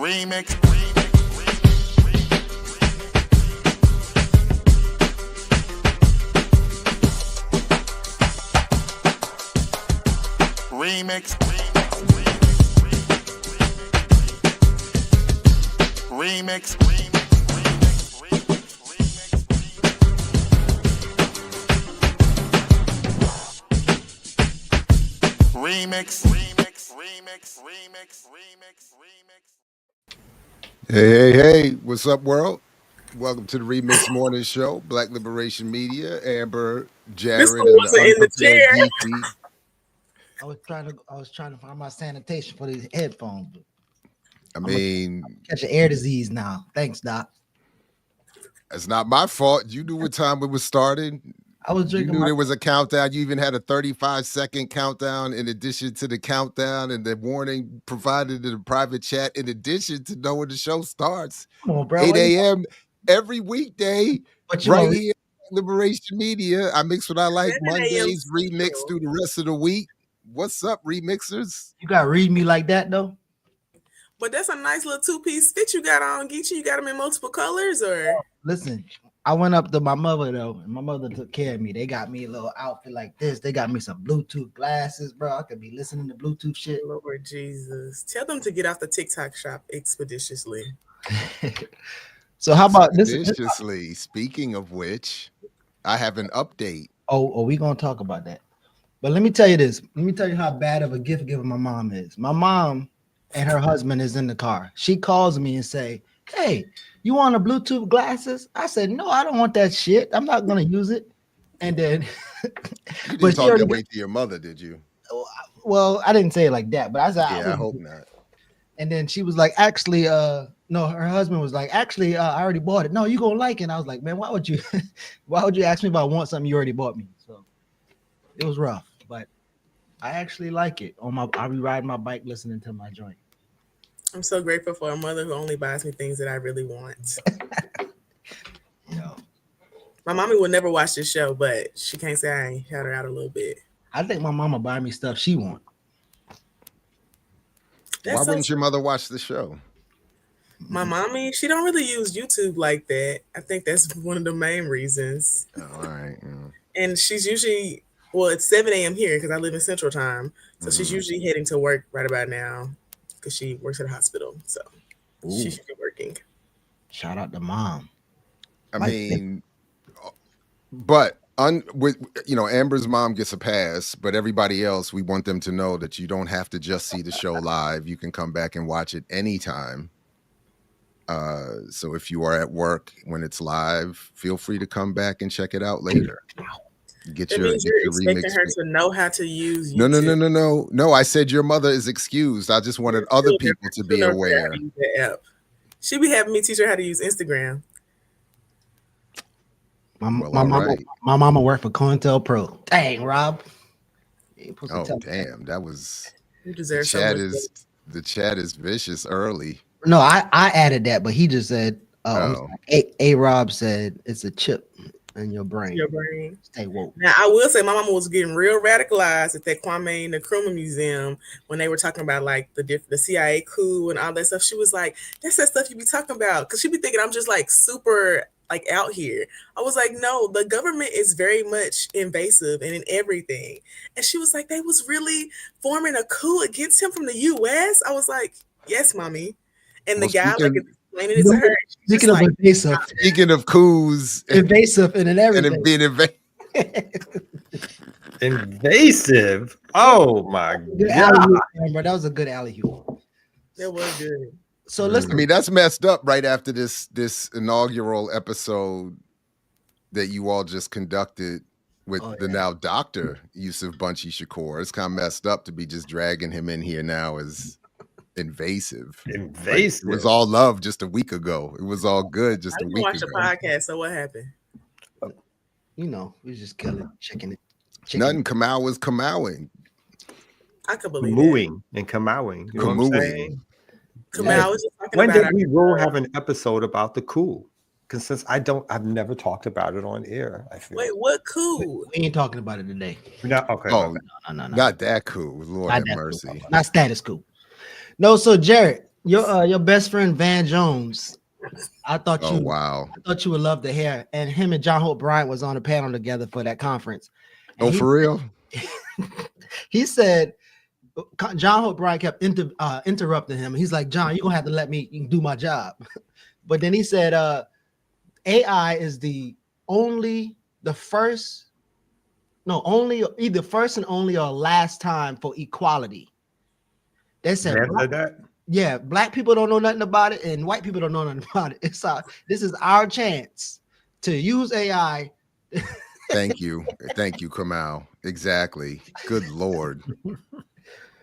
Remix. Remix. Remix. Hey, what's up, world? Welcome to the Remix Morning Show, Black Liberation Media, Amber, Jared, and the unprepared Geeky. I was trying to find my sanitation for these headphones. I mean, catch an air disease now. Thanks, Doc. It's not my fault. You knew what time it was starting. I was drinking. You knew there was a countdown. You even had a 35-second countdown in addition to the countdown and the warning provided in the private chat. In addition to knowing the show starts, Come on, bro. 8 a.m. every weekday, right here, Liberation Media. I mix what I like. Mondays, remix through the rest of the week. What's up, remixers? You gotta read me like that though. But that's a nice little two-piece fit you got on, Geechee. You got them in multiple colors, or? Listen, I went up to my mother though, and my mother took care of me. They got me a little outfit like this. They got me some Bluetooth glasses, bro. I could be listening to Bluetooth shit. Lord Jesus, tell them to get off the TikTok shop expeditiously. So how about this? Expeditiously. Speaking of which, I have an update. Oh, we gonna talk about that. But let me tell you this. Let me tell you how bad of a gift giver my mom is. My mom and her husband is in the car. She calls me and say, "Hey, you want a Bluetooth glasses?" I said, "No, I don't want that shit. I'm not gonna use it." And then, you didn't talk that way to your mother, did you? Well, I didn't say it like that, but I said, "Yeah, I hope not." And then she was like, "Actually, no." Her husband was like, "Actually, I already bought it. No, you gonna like it?" And I was like, "Man, why would you ask me if I want something you already bought me?" So it was rough, but I actually like it. I'll be riding my bike listening to my joint. I'm so grateful for a mother who only buys me things that I really want. My mommy would never watch this show, but she can't say I ain't had her out a little bit. I think my mama buy me stuff she want. Why wouldn't your mother watch the show? My mommy, she don't really use YouTube like that. I think that's one of the main reasons. Oh, all right. Yeah. And she's usually, well, it's 7 a.m. here because I live in Central Time. So she's usually heading to work right about now because she works at a hospital. So she should be working. Shout out to mom. I mean, but with Amber's mom gets a pass, but everybody else, we want them to know that you don't have to just see the show live. You can come back and watch it anytime. So if you are at work when it's live, feel free to come back and check it out later. You're expecting her to know how to use YouTube. No. I said your mother is excused. I just wanted other people to be aware. She be having me teach her how to use Instagram. My mama worked for COINTELPRO. Dang, Rob. Oh, damn. That was the chat is vicious early. No, I added that, but he just said, Rob said it's a chip in your brain. Stay woke. Now, I will say my mama was getting real radicalized at that Kwame Nkrumah Museum when they were talking about like the CIA coup and all that stuff. She was like, that's that stuff you be talking about. Because she be thinking I'm just like super like out here. I was like, no, the government is very much invasive and in everything. And she was like, they was really forming a coup against him from the US. I was like, yes, mommy. And the guy like explaining it to her. Speaking of invasive. Speaking of coups. Invasive and in everything. And being invasive. Oh my God. That was a good alley-oop. That was good. So listen. I mean, that's messed up right after this inaugural episode that you all just conducted with the now Dr. Yusuf Bunchy Shakur. It's kind of messed up to be just dragging him in here now as invasive. Like, it was all love just a week ago. It was all good just a week ago. I watched the podcast, so what happened? We just killing, checking it. Nothing. Kamau was Kamauing. I could believe Kamauing and Kamauing. You know what I'm saying? Kamau was just talking when about did we will have an episode about the coup? Because since I've never talked about it on air. I feel. Wait, what coup? We ain't talking about it today. Okay. Oh, no. Not that coup. Lord have mercy. Not status coup. No, so Jared, Your best friend Van Jones. I thought Oh you wow. I thought you would love to hear. And him and John Hope Bryant was on a panel together for that conference. And Oh, for real? he said John Hope Bryant kept interrupting him. He's like, John, you're gonna have to let me do my job. But then he said, AI is either first and only or last time for equality. They said, Van said that? yeah, black people don't know nothing about it, and white people don't know nothing about it. This is our chance to use AI. Thank you, Kamal. Exactly. Good Lord.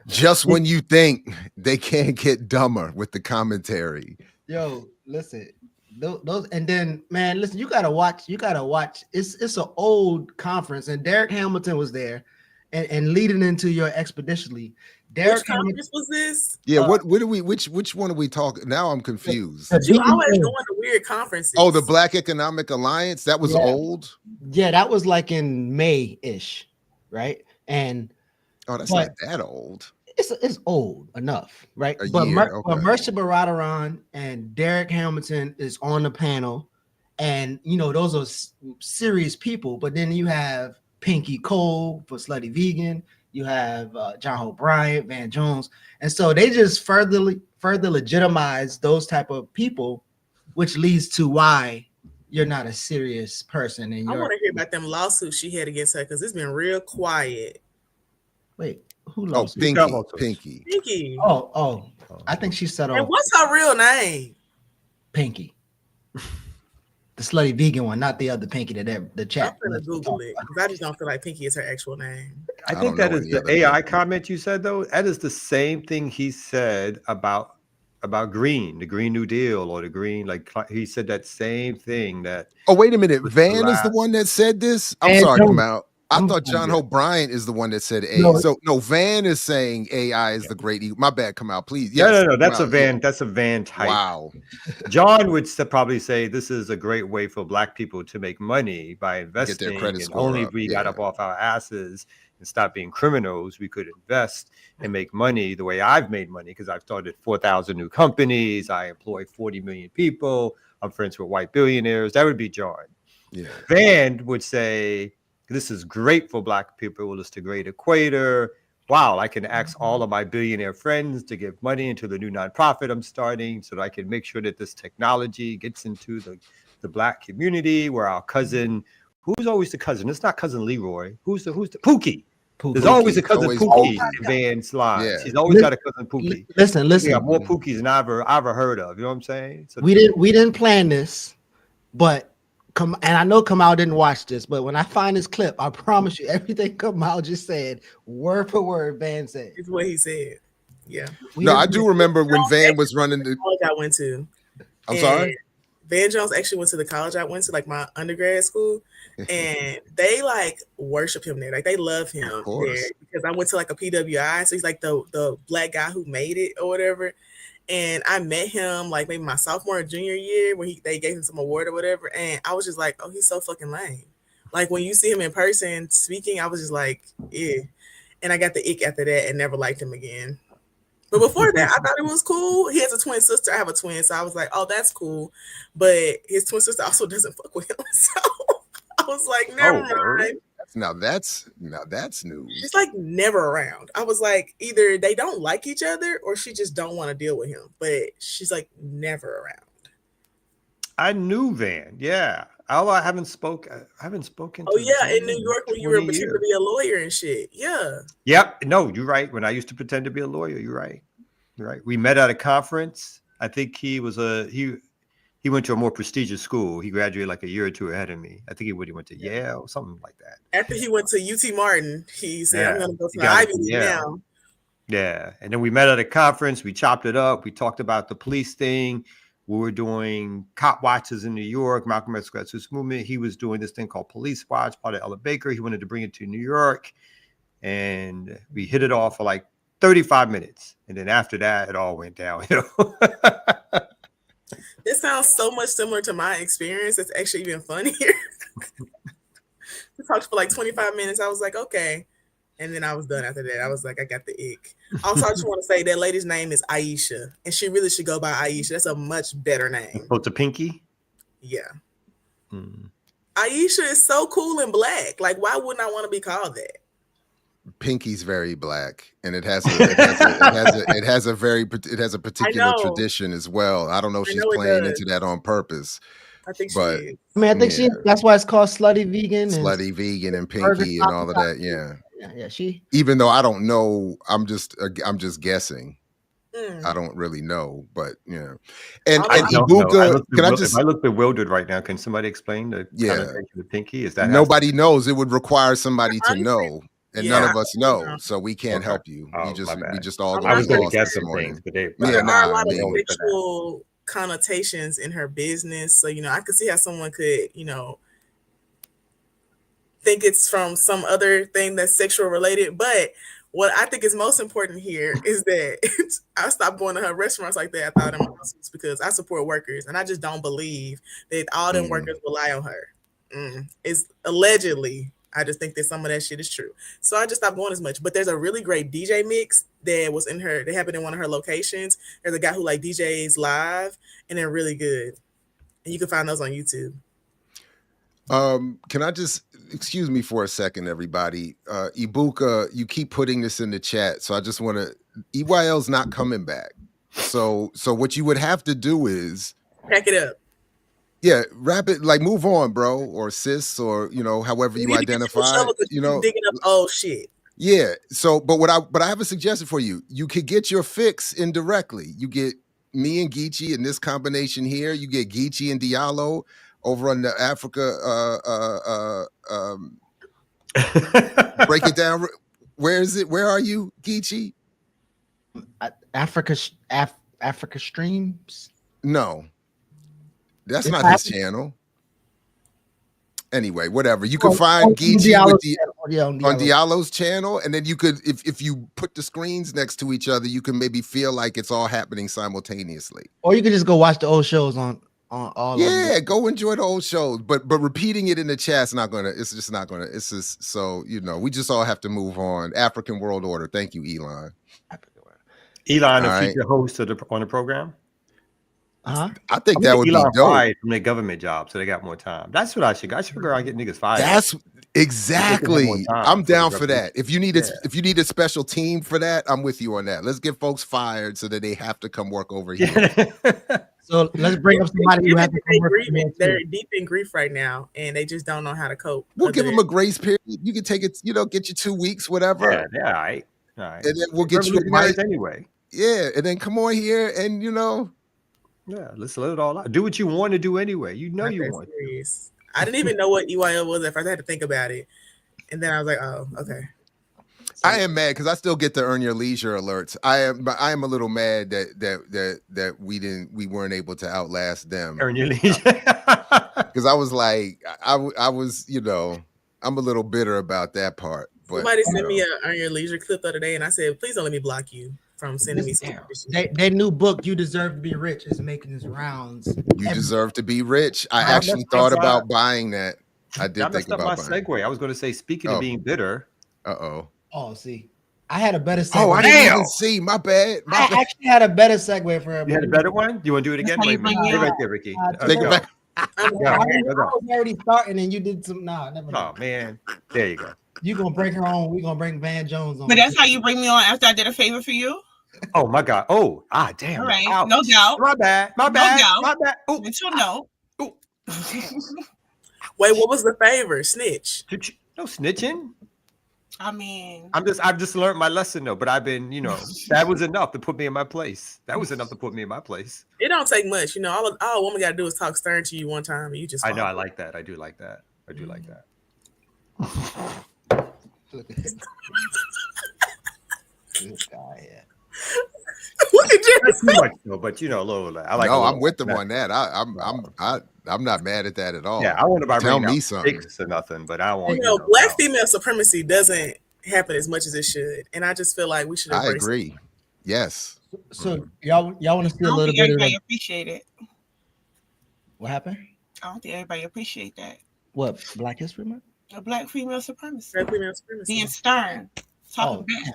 Just when you think they can't get dumber with the commentary. Yo, listen, those, and then man, listen, you gotta watch. It's an old conference, and Derek Hamilton was there, and leading into your expeditiously. Which conference was this? Yeah, what do we which one are we talking? Now I'm confused. You always going to weird conferences. Oh, the Black Economic Alliance, that was old. Yeah, that was like in May-ish, right? And that's not that old. It's old enough, right? But Marsha Baradaran and Derek Hamilton is on the panel, and those are serious people. But then you have Pinky Cole for Slutty Vegan. You have John Hope Bryant, Van Jones, and so they just further legitimize those type of people, which leads to why you're not a serious person. And I want to hear about them lawsuits she had against her because it's been real quiet. Wait, who lost? Oh, Pinky. Oh, I think she settled. And what's her real name? Pinky. The Slutty Vegan one, not the other Pinky that the chat. I'm gonna Google it because I just don't feel like Pinky is her actual name. I think that is the AI comment you said though. That is the same thing he said about green, the Green New Deal, or the green. Like he said that same thing. That wait a minute, Van is the one that said this. I'm sorry, Kamal. I thought John Hope Bryant is the one that said A. No, Van is saying AI is the great eagle. My bad, Kamal, please. Yes, no, that's a Van. That's a Van type. Wow. John would probably say this is a great way for black people to make money by investing. Get their credit and score only up. if we got up off our asses and stop being criminals, we could invest and make money the way I've made money because I've started 4,000 new companies. I employ 40 million people. I'm friends with white billionaires. That would be John. Yeah. Van would say, this is great for black people. It's the great equator. Wow, I can ask all of my billionaire friends to give money into the new nonprofit I'm starting so that I can make sure that this technology gets into the black community where our cousin, who's always the cousin? It's not cousin Leroy. Who's the Pookie? There's always a cousin Pookie in Van's lives. Yeah. He's always got a cousin Pookie. Listen. We got more Pookies than I've ever heard of. You know what I'm saying? So we didn't plan this, but and I know Kamal didn't watch this, but when I find this clip, I promise you everything Kamal just said, word for word, Van said. It's what he said. Yeah. No, I do remember when Van was running the college I went to. I'm sorry? Van Jones actually went to the college I went to, like my undergrad school, and they like worship him there. Like they love him there because I went to like a PWI, so he's like the black guy who made it or whatever. And I met him like maybe my sophomore or junior year when they gave him some award or whatever. And I was just like, oh, he's so fucking lame. Like when you see him in person speaking, I was just like, yeah. And I got the ick after that and never liked him again. But before that, I thought it was cool. He has a twin sister. I have a twin. So I was like, oh, that's cool. But his twin sister also doesn't fuck with him. So I was like, never mind. Now that's news. She's like never around. I was like, either they don't like each other or she just don't want to deal with him. But she's like never around. I knew Van. Yeah. I haven't spoken. Oh yeah, in New York when you were pretending to be a lawyer and shit. Yeah. Yep. No, you're right. When I used to pretend to be a lawyer, you're right. You're right. We met at a conference. I think he went to a more prestigious school. He graduated like a year or two ahead of me. I think he went to Yale or something like that. After he went to UT Martin, he said, I'm going to go to the Ivy League now. Yeah. And then we met at a conference. We chopped it up. We talked about the police thing. We were doing cop watches in New York, Malcolm X grassroots movement. He was doing this thing called Police Watch, part of Ella Baker. He wanted to bring it to New York. And we hit it off for like 35 minutes. And then after that, it all went downhill. This sounds so much similar to my experience. It's actually even funnier. We talked for like 25 minutes. I was like, okay, And then I was done after that. I was like, I got the ick. Also, I just want to say that lady's name is Aisha, and she really should go by Aisha. That's a much better name. Oh, to Pinky. Yeah. Hmm. Aisha is so cool and black. Like, why wouldn't I want to be called that? Pinky's very black, and it has a particular know. tradition as well. I don't know if I she's know it playing does. into that on purpose. I think But- she is. I mean, I think Yeah. that's why it's called Slutty Vegan. And Slutty Vegan and Burger Pinky and Taco all of Taco. that. Yeah. Yeah, she. Even though I don't know, I'm just guessing. Mm. I don't really know, but yeah. And I and don't know. Ibuka, can I If just I look bewildered right now, can somebody explain the Yeah. connotation of Pinky? Is that nobody knows. It would require somebody to Honestly, know, and none yeah, of us I know, know. so we can't Okay. help you. Oh, we my just bad. all I'm got not I was going to lost guess this some morning. things, but they, Yeah, There nah, are a lot I of mean- sexual connotations in her business. So, I could see how someone could, think it's from some other thing that's sexual related. But what I think is most important here is that I stopped going to her restaurants like that. I thought in my houses because I support workers, and I just don't believe that all them workers rely on her. It's allegedly. I just think that some of that shit is true. So I just stopped going as much. But there's a really great DJ mix that was in her. They happened in one of her locations. There's a guy who like DJs live, and they're really good. And you can find those on YouTube. Can I just excuse me for a second, everybody? Ibuka, you keep putting this in the chat, so I just want to. EYL's not coming back. So what you would have to do is, Pack it up. yeah, wrap it, like move on, bro, or sis, or however you need to get identify. shovel 'cause you keep digging up old shit. Yeah. So, but I have a suggestion for you. You could get your fix indirectly. You get me and Geechee in this combination here. You get Geechee and Diallo over on the Africa. Break it down. Where is it? Where are you, Geechee? Africa Streams. No, that's It's not his Africa. channel. Anyway, whatever. You can On find Geechee Diallo's with the. channel. Yeah, on On Diallo's. Diallo's channel, and then you could, if you put the screens next to each other, you can maybe feel like it's all happening simultaneously. Or you could just go watch the old shows on all. Yeah, of them. go enjoy the old shows, but repeating it in the chat's not gonna. It's just not gonna. It's just so we just all have to move on. African World Order. Thank you, Elon. Elon, All a right. future host on the program. Huh? I think I'm that gonna would get be Elon dope. fired from their government job, so they got more time. That's what I should figure out. Get niggas fired. That's exactly. more time I'm for the down for government. that. If you need if you need a special team for that, I'm with you on that. Let's get folks fired so that they have to come work over here. So let's bring up somebody who has to come work for me, too. They're deep in grief right now, and they just don't know how to cope. We'll give other them a grace period. You can take it. Get you 2 weeks, whatever. yeah, all right. And then we'll get you a Revolutionaries mic. anyway. Yeah, and then come on here and Yeah, let's let it all out. Do what you want to do anyway. You know Not you that want. serious. I didn't even know what EYL was at first. I had to think about it, and then I was like, "Oh, okay." I am mad because I still get the earn your leisure alerts. I am a little mad that we weren't able to outlast them, Earn your leisure. because I was like I was I'm a little bitter about that part. But Somebody sent me a Earn Your Leisure clip the other day, and I said, "Please don't let me block you from sending me some." Their new book, "You Deserve to Be Rich," is making its rounds. you deserve to be rich. I Oh, actually that's thought outside. about buying that. I did That think messed up my about buying. segue. I was going to say, speaking of Oh. being bitter, Uh-oh. Oh, see, I had a better segue. Oh, I didn't Damn. even see. My bad. My I bad. actually had a better segue for everybody. you had a better one. You want to do it again? how you Wait a minute. bring Stay it right up. there, Ricky. Take it Go. back. I Yeah, was already starting, and you did some. Nah, never mind. Oh man, there you go. You gonna bring her on? We gonna bring Van Jones on. But that's how you bring me on after I did a favor for you. Oh my God. Oh, damn. All right, Ouch. no doubt. My bad. My No bad. doubt. My bad. Oh, But you know. oh. Wait, what was the favor? Snitch. No snitching. I mean, I've just learned my lesson though. But I've been, that was enough to put me in my place. That was enough to put me in my place. It don't take much, all a woman got to do is talk stern to you one time, and you just. I know. fall. I like that. I do like that. I do like that. Look at this. This guy, yeah. Look at you. Not too much though, but a little. I like. No, a little I'm with them that. on that. I'm not mad at that at all. Yeah, I want to Tell bring me out something. sticks or nothing, but I want. Black out. female supremacy doesn't happen as much as it should, and I just feel like we should. I embrace it. agree. Yes. So y'all want to see I a don't little think bit of everybody the, appreciate it. what happened? I don't think everybody appreciate that. What, Black History Month? A black female supremacy. Black female supremacy. Being stern. Talking Oh, back.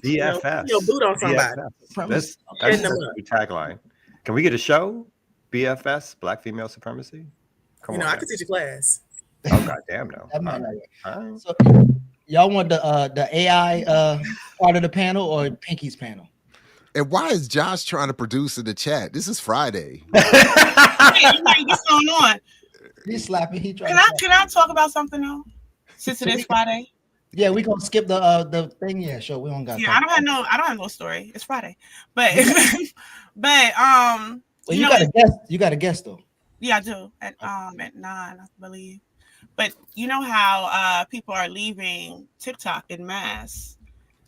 BFS. Your boot on somebody. BFS. That's Setting a them up. new tagline. Can we get a show? BFS, Black Female Supremacy? Come You know, on. I could teach a class. Oh, goddamn, no. That might All not right. work. All right. So, y'all want the AI part of the panel or Pinky's panel? And why is Josh trying to produce in the chat? This is Friday. Hey, what's going on? He's slapping. He trying. Can I talk about something though? Since it is Friday. Yeah, we gonna skip the thing. Yeah, sure. We don't got. Yeah, I don't have no story. It's Friday, but but Well, you got a guest. You got a guest though. Yeah, I do at 9, I believe. But you know how people are leaving TikTok in mass.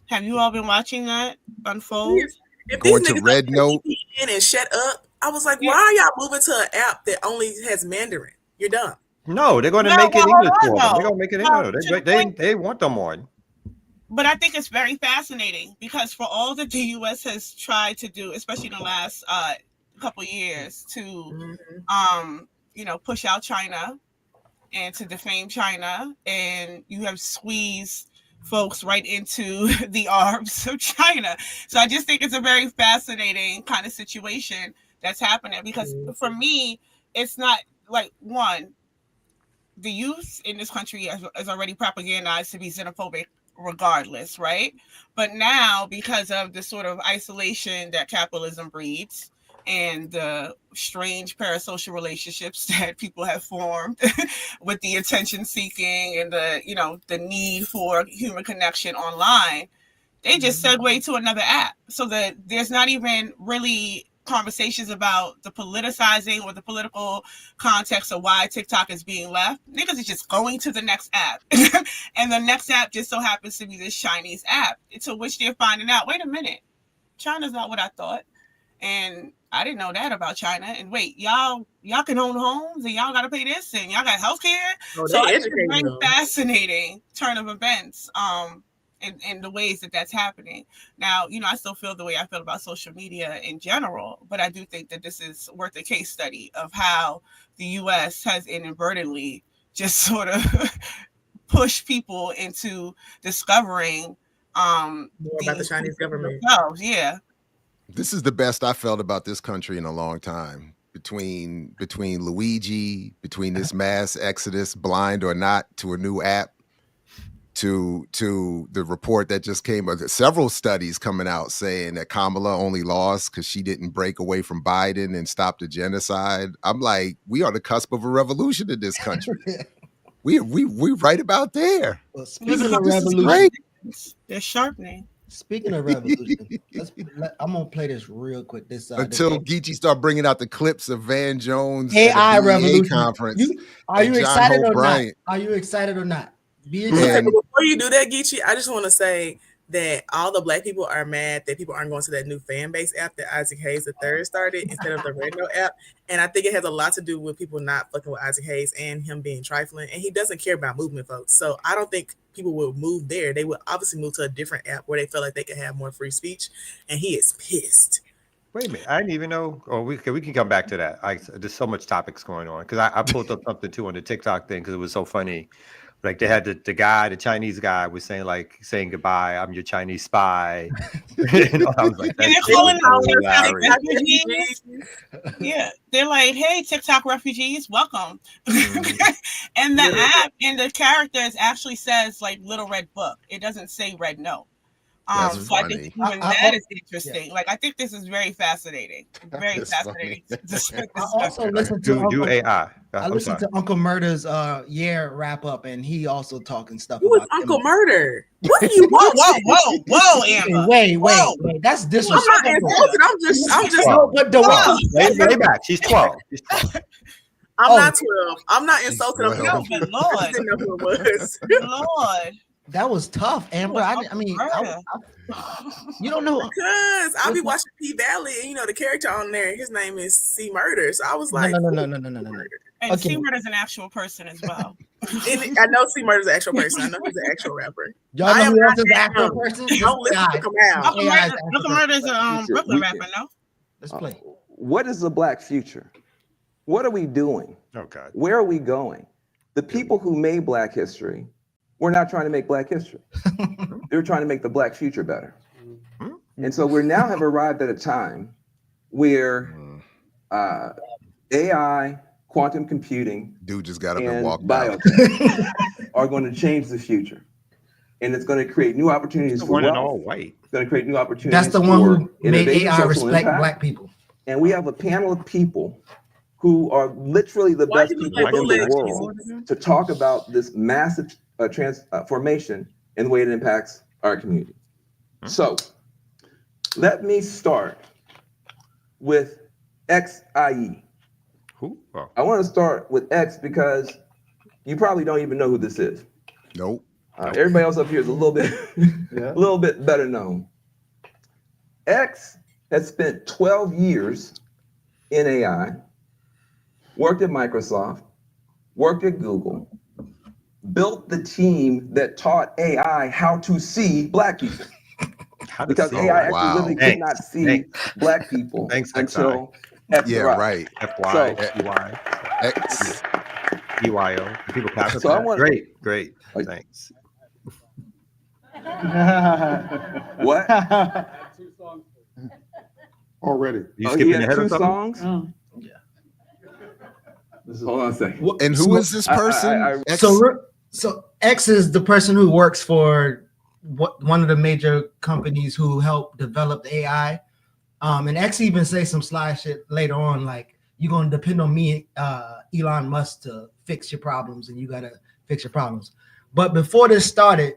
Have you all been watching that unfold? If Going these to niggas Red Note. in and shut up, I was like, why are y'all moving to an app that only has Mandarin? You're dumb. No, they're going to No, make it well, English for hold them. on, They're going to make it though. English. To the point- They want them on. But I think it's very fascinating because for all that the U.S. has tried to do, especially in the last couple years, to push out China and to defame China, and you have squeezed folks right into the arms of China. So I just think it's a very fascinating kind of situation that's happening because for me, it's not like one, the youth in this country is already propagandized to be xenophobic regardless, right? But now, because of the sort of isolation that capitalism breeds and the strange parasocial relationships that people have formed with the attention seeking and the need for human connection online, they just segue to another app so that there's not even really conversations about the politicizing or the political context of why TikTok is being left. Niggas is just going to the next app. And the next app just so happens to be this Chinese app, to which they're finding out, wait a minute, China's not what I thought. And I didn't know that about China. And wait, y'all can own homes and y'all got to pay this and y'all got healthcare. Oh, So it's a educating very them. fascinating turn of events. In the ways that that's happening. Now, I still feel the way I feel about social media in general, but I do think that this is worth a case study of how the U.S. has inadvertently just sort of pushed people into discovering More about the Chinese government. themselves. Yeah. This is the best I felt about this country in a long time. Between Luigi, between this mass exodus, blind or not, to a new app, to the report that just came, several studies coming out saying that Kamala only lost because she didn't break away from Biden and stop the genocide. I'm like, we are the cusp of a revolution in this country. we right about there. Well, speaking of This is revolution, great. They're sharpening. speaking of revolution, I'm gonna play this real quick. Until Geechee start bringing out the clips of Van Jones AI at the BEA revolution conference. Are you and John excited Hope or not? Bryant. Are you excited or not? Be And- excited. Before you do that, Geechee, I just want to say that all the black people are mad that people aren't going to that new fan base app that Isaac Hayes III started instead of the Red Note app. And I think it has a lot to do with people not fucking with Isaac Hayes and him being trifling. And he doesn't care about movement, folks. So I don't think people will move there. They will obviously move to a different app where they feel like they can have more free speech. And he is pissed. Wait a minute. I didn't even know. Oh, we can come back to that. There's so much topics going on because I pulled up something too on the TikTok thing because it was so funny. Like they had the Chinese guy was saying goodbye. I'm your Chinese spy. I was like, And they're that's calling them hilarious. TikTok refugees. Yeah, they're like, "Hey, TikTok refugees, welcome." And the app and the characters actually says like Little Red Book. It doesn't say Red Note. That's So I funny. think even that is interesting. Like I think this is very fascinating. Very That's fascinating. I also listened to Do Uncle, AI. I I'm listened sorry. to Uncle Murder's year wrap up, and he also talking stuff Who is about Uncle him. Murder? What are you Whoa, watching? whoa, Amber. Wait, Whoa. that's I'm not disrespectful. insulted. I'm just No, but the way Way back. She's 12. She's 12. I'm not 12. I'm not She's insulted. I'm 12. No, confused. but I Lord, didn't know who it was. Lord. that was tough, Amber. I mean, you don't know. Because I'll be watching P Valley, and the character on there, his name is C Murder. So I was like, No. And Okay. Seymour is an actual person as well. And I know C Murder's an actual person. I know he's an actual rapper. Y'all I know am who not else is that an actual dumb. person? Don't This listen guy. to Kamal. Uncle AI is Murder, actual Uncle Murder is a We Brooklyn can- rapper, no? Let's play. What is the black future? What are we doing? Oh God. Where are we going? the people who made Black history were not trying to make Black history. They were trying to make the Black future better. And so we now have arrived at a time where AI, quantum computing, Dude just got up and and walked out. biotech are going to change the future. And it's going to create new opportunities The for one in wealth. all white. It's going to create new opportunities. That's the one for who made innovation, AI social respect impact. Black people. And we have a panel of people who are literally the Why best do you people like in the bootleg world to talk about this massive transformation and the way it impacts our community. So let me start with XIE. Who? Oh. I want to start with X because you probably don't even know who this is. Nope. Everybody else up here is a little bit, a little bit better known. X has spent 12 years in AI, worked at Microsoft, worked at Google, built the team that taught AI how to see Black people. Because AI actually wow. literally could not see Black people Thanks, until X Yeah, arrived. right. FY, So- EY, X. EYO. People capture So I that. want- Great. Like- Thanks. What? Already. You Oh, he skipping had ahead 2 of something? songs? Hold on a second. And who is this person? X? So X is the person who works for one of the major companies who helped develop the AI. And X even say some sly shit later on, like, you're gonna depend on me, Elon Musk, to fix your problems, and you gotta fix your problems. But before this started,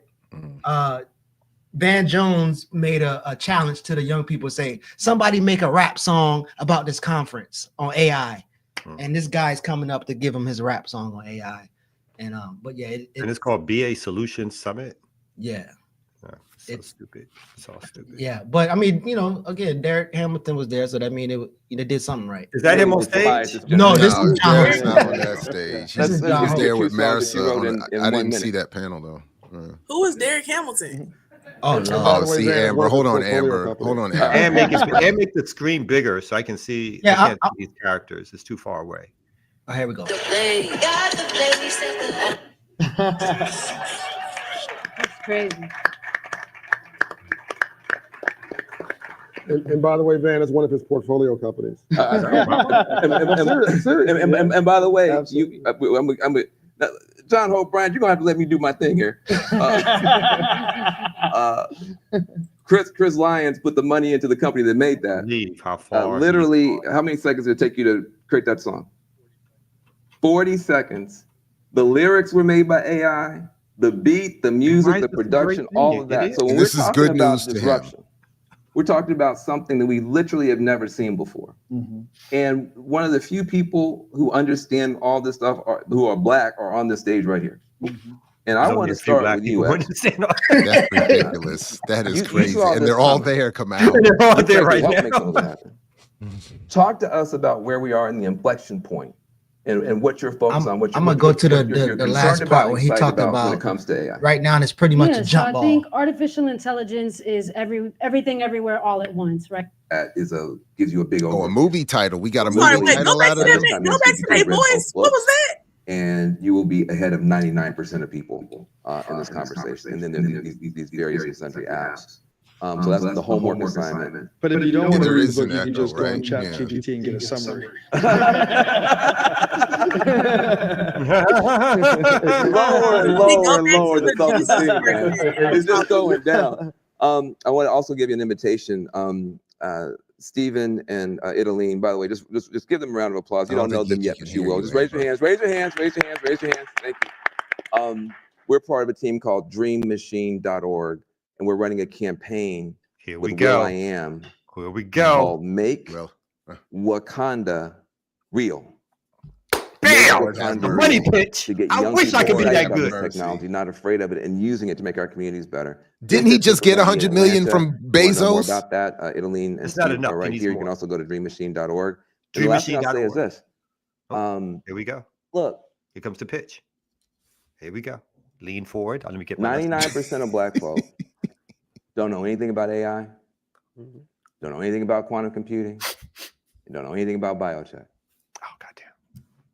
Van Jones made a challenge to the young people, saying, somebody make a rap song about this conference on AI. And this guy's coming up to give him his rap song on AI. And but yeah, And it's called BA Solutions Summit. yeah. So It's- stupid. It's all stupid. Yeah, but I mean, again, Derek Hamilton was there, so that mean it did something right. Is that him on Despise stage? this No, this generation. is John Derek's Holt. not on that stage. This is He John was Holt. there with 2 songs that you Marissa. wrote on in I 1 didn't see minute. that panel though. Who is Derek Hamilton? Oh, And by Oh, the way, see, Van, Amber. one of Hold his on, portfolio Amber. companies. Hold on, And Amber. make the screen bigger so I can see. Yeah, I can't see these characters. It's too far away. oh, here we go. That's crazy. And by the way, Van is one of his portfolio companies. And Seriously, and by the way, Absolutely. John Hope, Brian, you're gonna have to let me do my thing here. Chris Lyons put the money into the company that made that. Leave. How far? Literally, how many seconds did it take you to create that song? 40 seconds. The lyrics were made by AI, the beat, the Why music, is the this a great production, thing, all you of that. idiot? So when And we're this is talking good about news to him. disruption, we're talking about something that we literally have never seen before. And one of the few people who understand all this stuff who are Black are on this stage right here. And I There's want only to a few start black with people you, who X. understand all- That's ridiculous. That is You crazy. saw And this they're all coming. there. Come out. They're all You're there crazy. right Help make now. all that happen. Talk to us about where we are in the inflection point and what you're focused on. What I'm you're, gonna go to the concerned last about part and where he excited talked when it about comes to AI. right now, and it's pretty much a So jump I ball. think artificial intelligence is everything everywhere all at once, right? That gives you a big Oh, a overview. movie title. We got a Sorry, movie wait, title go back out to of that. this. Go back to their voice. What was that? And you will be ahead of 99% of people in this conversation. And then there's these various and sundry apps. So that's the homework assignment. But if you don't want to There read is the an book, you can echo, just go on right? Yeah. ChatGPT and get a summary. Lower and lower and lower the self-esteem, man. It's just going down. I want to also give you an invitation. Stephen and Idaline, by the way, just give them a round of applause. You I don't don't know think them Kiki yet, can but you hear will. you, Just raise your Amber. hands, raise your hands, raise your hands, raise your hands. Thank you. We're part of a team called dreammachine.org, and we're running a campaign Here we with go. will.i.am Here we go. called Make Well, Wakanda Real. Bam! Make Wakanda The real. money pitch. To get I young wish I people could be excited that about good. this technology, not afraid of it, and using it to make our communities better. didn't he just get 100 million from More Bezos? about that, Idaline and It's not Steve enough. are He right needs here. You can more. also go to dreammachine.org. And the last thing I'll say is this. Here we go. Look, Here comes the pitch. Here we go. Lean forward. Let me get my 99% of Black folk don't know anything about AI, don't know anything about quantum computing, and don't know anything about biotech. Oh, goddamn.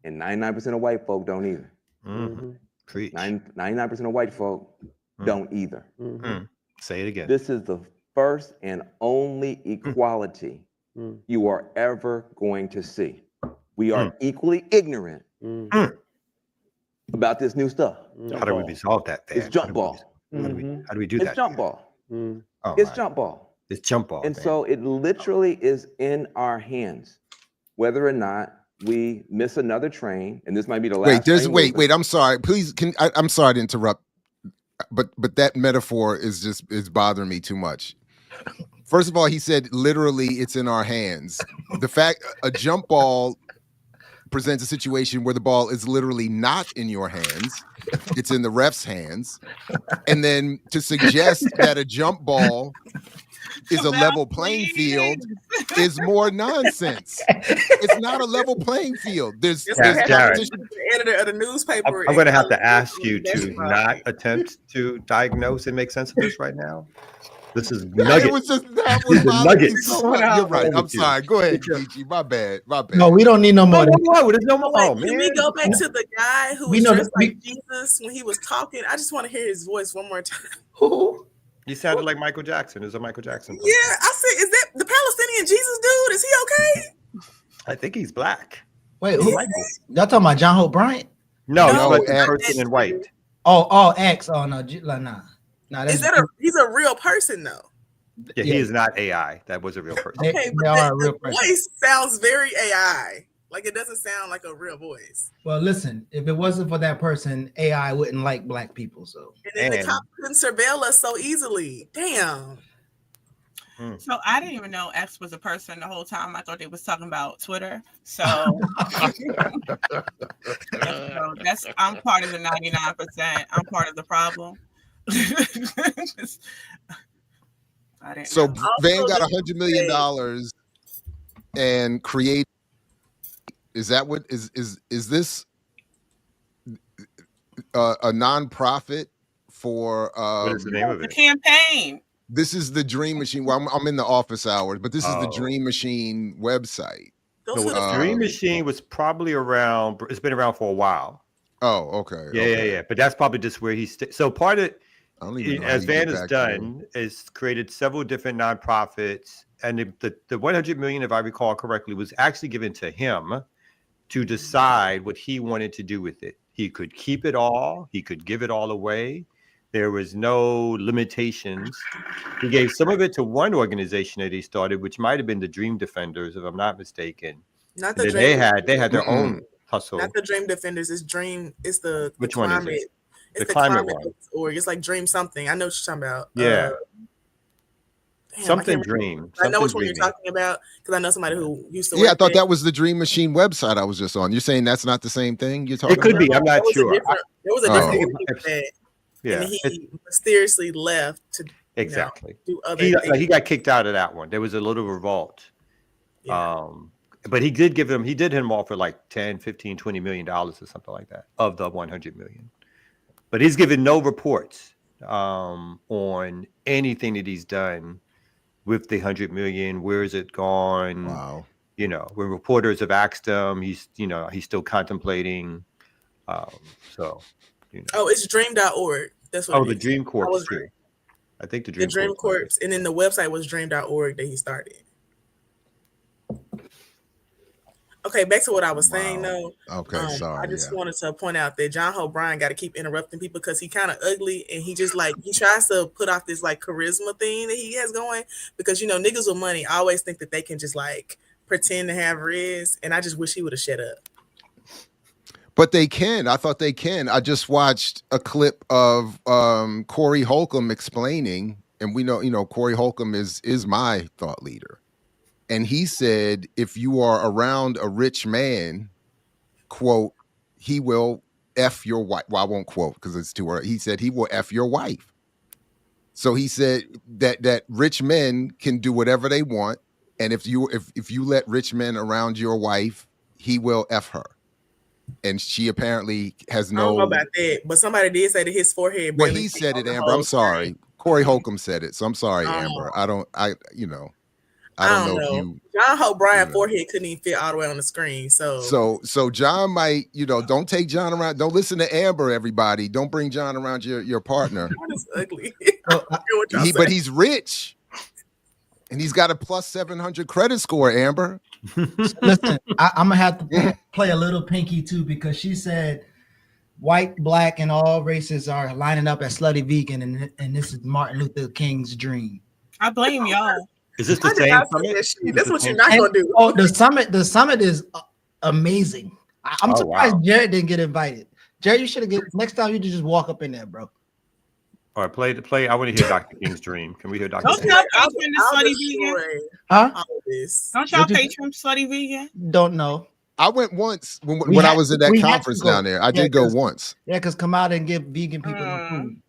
And 99% of white folk don't either. Mhm. Preach. 99% of white folk don't either. Say it again. This is the first and only equality you are ever going to see. We are equally ignorant about this new stuff. How do we resolve that? Van? It's jump ball. How do we do that? It's jump ball. Oh, It's my. jump ball. It's jump ball. And man. so it literally is in our hands, whether or not we miss another train. And this might be the last. Wait. I'm sorry. Please, I'm sorry to interrupt, but that metaphor is bothering me too much. First of all, he said literally it's in our hands. The fact a jump ball presents a situation where the ball is literally not in your hands, it's in the ref's hands, and then to suggest that a jump ball is a level playing field is more nonsense. It's not a level playing field. There's Jared, the editor of the newspaper. I'm going to have to ask you to not attempt to diagnose and make sense of this right now. This is nuggets. It was just that was nuggets. so much. You're right. I'm sorry. Go ahead, Luigi. My bad. No, we don't need no more. There's no more. Wait, Oh, can man. we go back to the guy who We was know dressed that we- like Jesus when he was talking? I just want to hear his voice one more time. Who? You sounded like Michael Jackson. There's a Michael Jackson. Yeah, I said, is that the Palestinian Jesus dude? Is he okay? I think he's black. Wait, who? Y'all talking about John Hope Bryant? No, No, but the X. person in white. Oh, X. Oh no, nah. Is that he's a real person though? Yeah, he is not AI. That was a real person. They- Okay, they but are a the real person. voice sounds very AI. Like it doesn't sound like a real voice. Well, listen, if it wasn't for that person, AI wouldn't like black people. So And then the And- cops couldn't surveil us so easily. Damn. So I didn't even know X was a person the whole time. I thought they was talking about Twitter. So, that's I'm part of the 99%. I'm part of the problem. I didn't So know. Van got $100 million and create. Is that what is this a nonprofit for? What is the name of The it? campaign. This is the Dream Machine. Well, I'm in the office hours, but this is the Oh. Dream Machine website. Those No, were the the Dream Machine was probably around. It's been around for a while. Oh, okay. okay. Yeah. But that's probably just where he's. So part of I don't even know how as you get Van has back to it. done is created several different nonprofits, and the 100 million, if I recall correctly, was actually given to him to decide what he wanted to do with it. He could keep it all. He could give it all away. There was no limitations. He gave some of it to one organization that he started, which might have been the Dream Defenders, if I'm not mistaken. not the Then Dream. they had their own hustle. Not the Dream Defenders. It's Dream. It's the Which one is climate. it? It's The climate one. org. It's like Dream something. I know what you're talking about. Yeah. Damn, I Something can't remember. Dream. I know which Something one you're Dreamy. talking about because I know somebody who used to. Yeah, I work thought there. that was the Dream Machine website I was just on. You're saying that's not the same thing you're talking It could about? be. I'm not There was a sure. different- There was a Oh. different It- organization that, Yeah, and he mysteriously left to exactly. do other He things. got kicked out of that one. There was a little revolt. Yeah. But he did him all for like 10, 15, 20 million dollars or something like that of the 100 million. But he's given no reports on anything that he's done with the 100 million. Where is it gone? Wow. You know, when reporters have asked him, he's still contemplating. So, you know. Oh, it's dream.org. That's what Oh, it the is. Dream Corps was too. right. I think the The Dream Dream Corps. Corps, and then the website was dream.org that he started. Okay, back to what I was saying Wow. though. Okay, sorry. I just yeah. wanted to point out that John Hope Bryant got to keep interrupting people because he kind of ugly and he just like he tries to put off this like charisma thing that he has going because you know niggas with money always think that they can just like pretend to have riz, and I just wish he would have shut up. But they can. I thought they can. I just watched a clip of Corey Holcomb explaining, and we know, Corey Holcomb is my thought leader. And he said, if you are around a rich man, quote, he will F your wife. Well, I won't quote because it's too early. He said he will F your wife. So he said that rich men can do whatever they want. And if you let rich men around your wife, he will F her. And she apparently has I don't know no. about that, but somebody did say that his forehead. Well, barely he fit said on it, the Amber. I'm whole sorry. thing. Corey Holcomb said it. So I'm sorry, Oh. Amber. I don't know if you. John Hope Bryant you know. forehead couldn't even fit all the way on the screen. So John might, don't take John around. Don't listen to Amber, everybody. Don't bring John around your partner. John is ugly. But he's rich. And he's got a plus 700 credit score, Amber. Listen, I'm gonna have to play a little pinky too, because she said white, black, and all races are lining up as slutty vegan, and this is Martin Luther King's dream. I blame y'all. Is this the same summit? That's what you're not gonna do. Oh, the summit is amazing. I'm surprised wow. Jared didn't get invited. Jared, you should have get next time. You just walk up in there, bro. All right, play. I want to hear Dr. King's dream. Can we hear Dr. Don't King? y'all patron the slutty vegan? Huh? Don't y'all patron slutty vegan? Don't know. I went once when I was at that conference down there. I did go once. Yeah, because come out and give vegan people no food.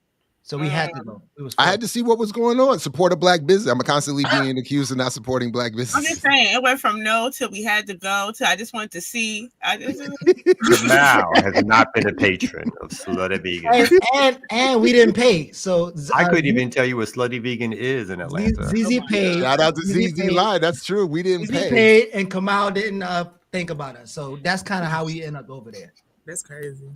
So we had to go. It was I had to see what was going on. Support a black business. I'm constantly being accused of not supporting black I'm business. just saying, it went from no till we had to go to I just wanted to see. Mal has not been a patron of Slutty Vegan. And we didn't pay. So I couldn't even tell you what Slutty Vegan is in Atlanta. ZZ paid. Shout out to ZZ Line. That's true. We didn't ZZ pay. paid, and Kamal didn't think about us. So that's kind of how we end up over there. That's crazy.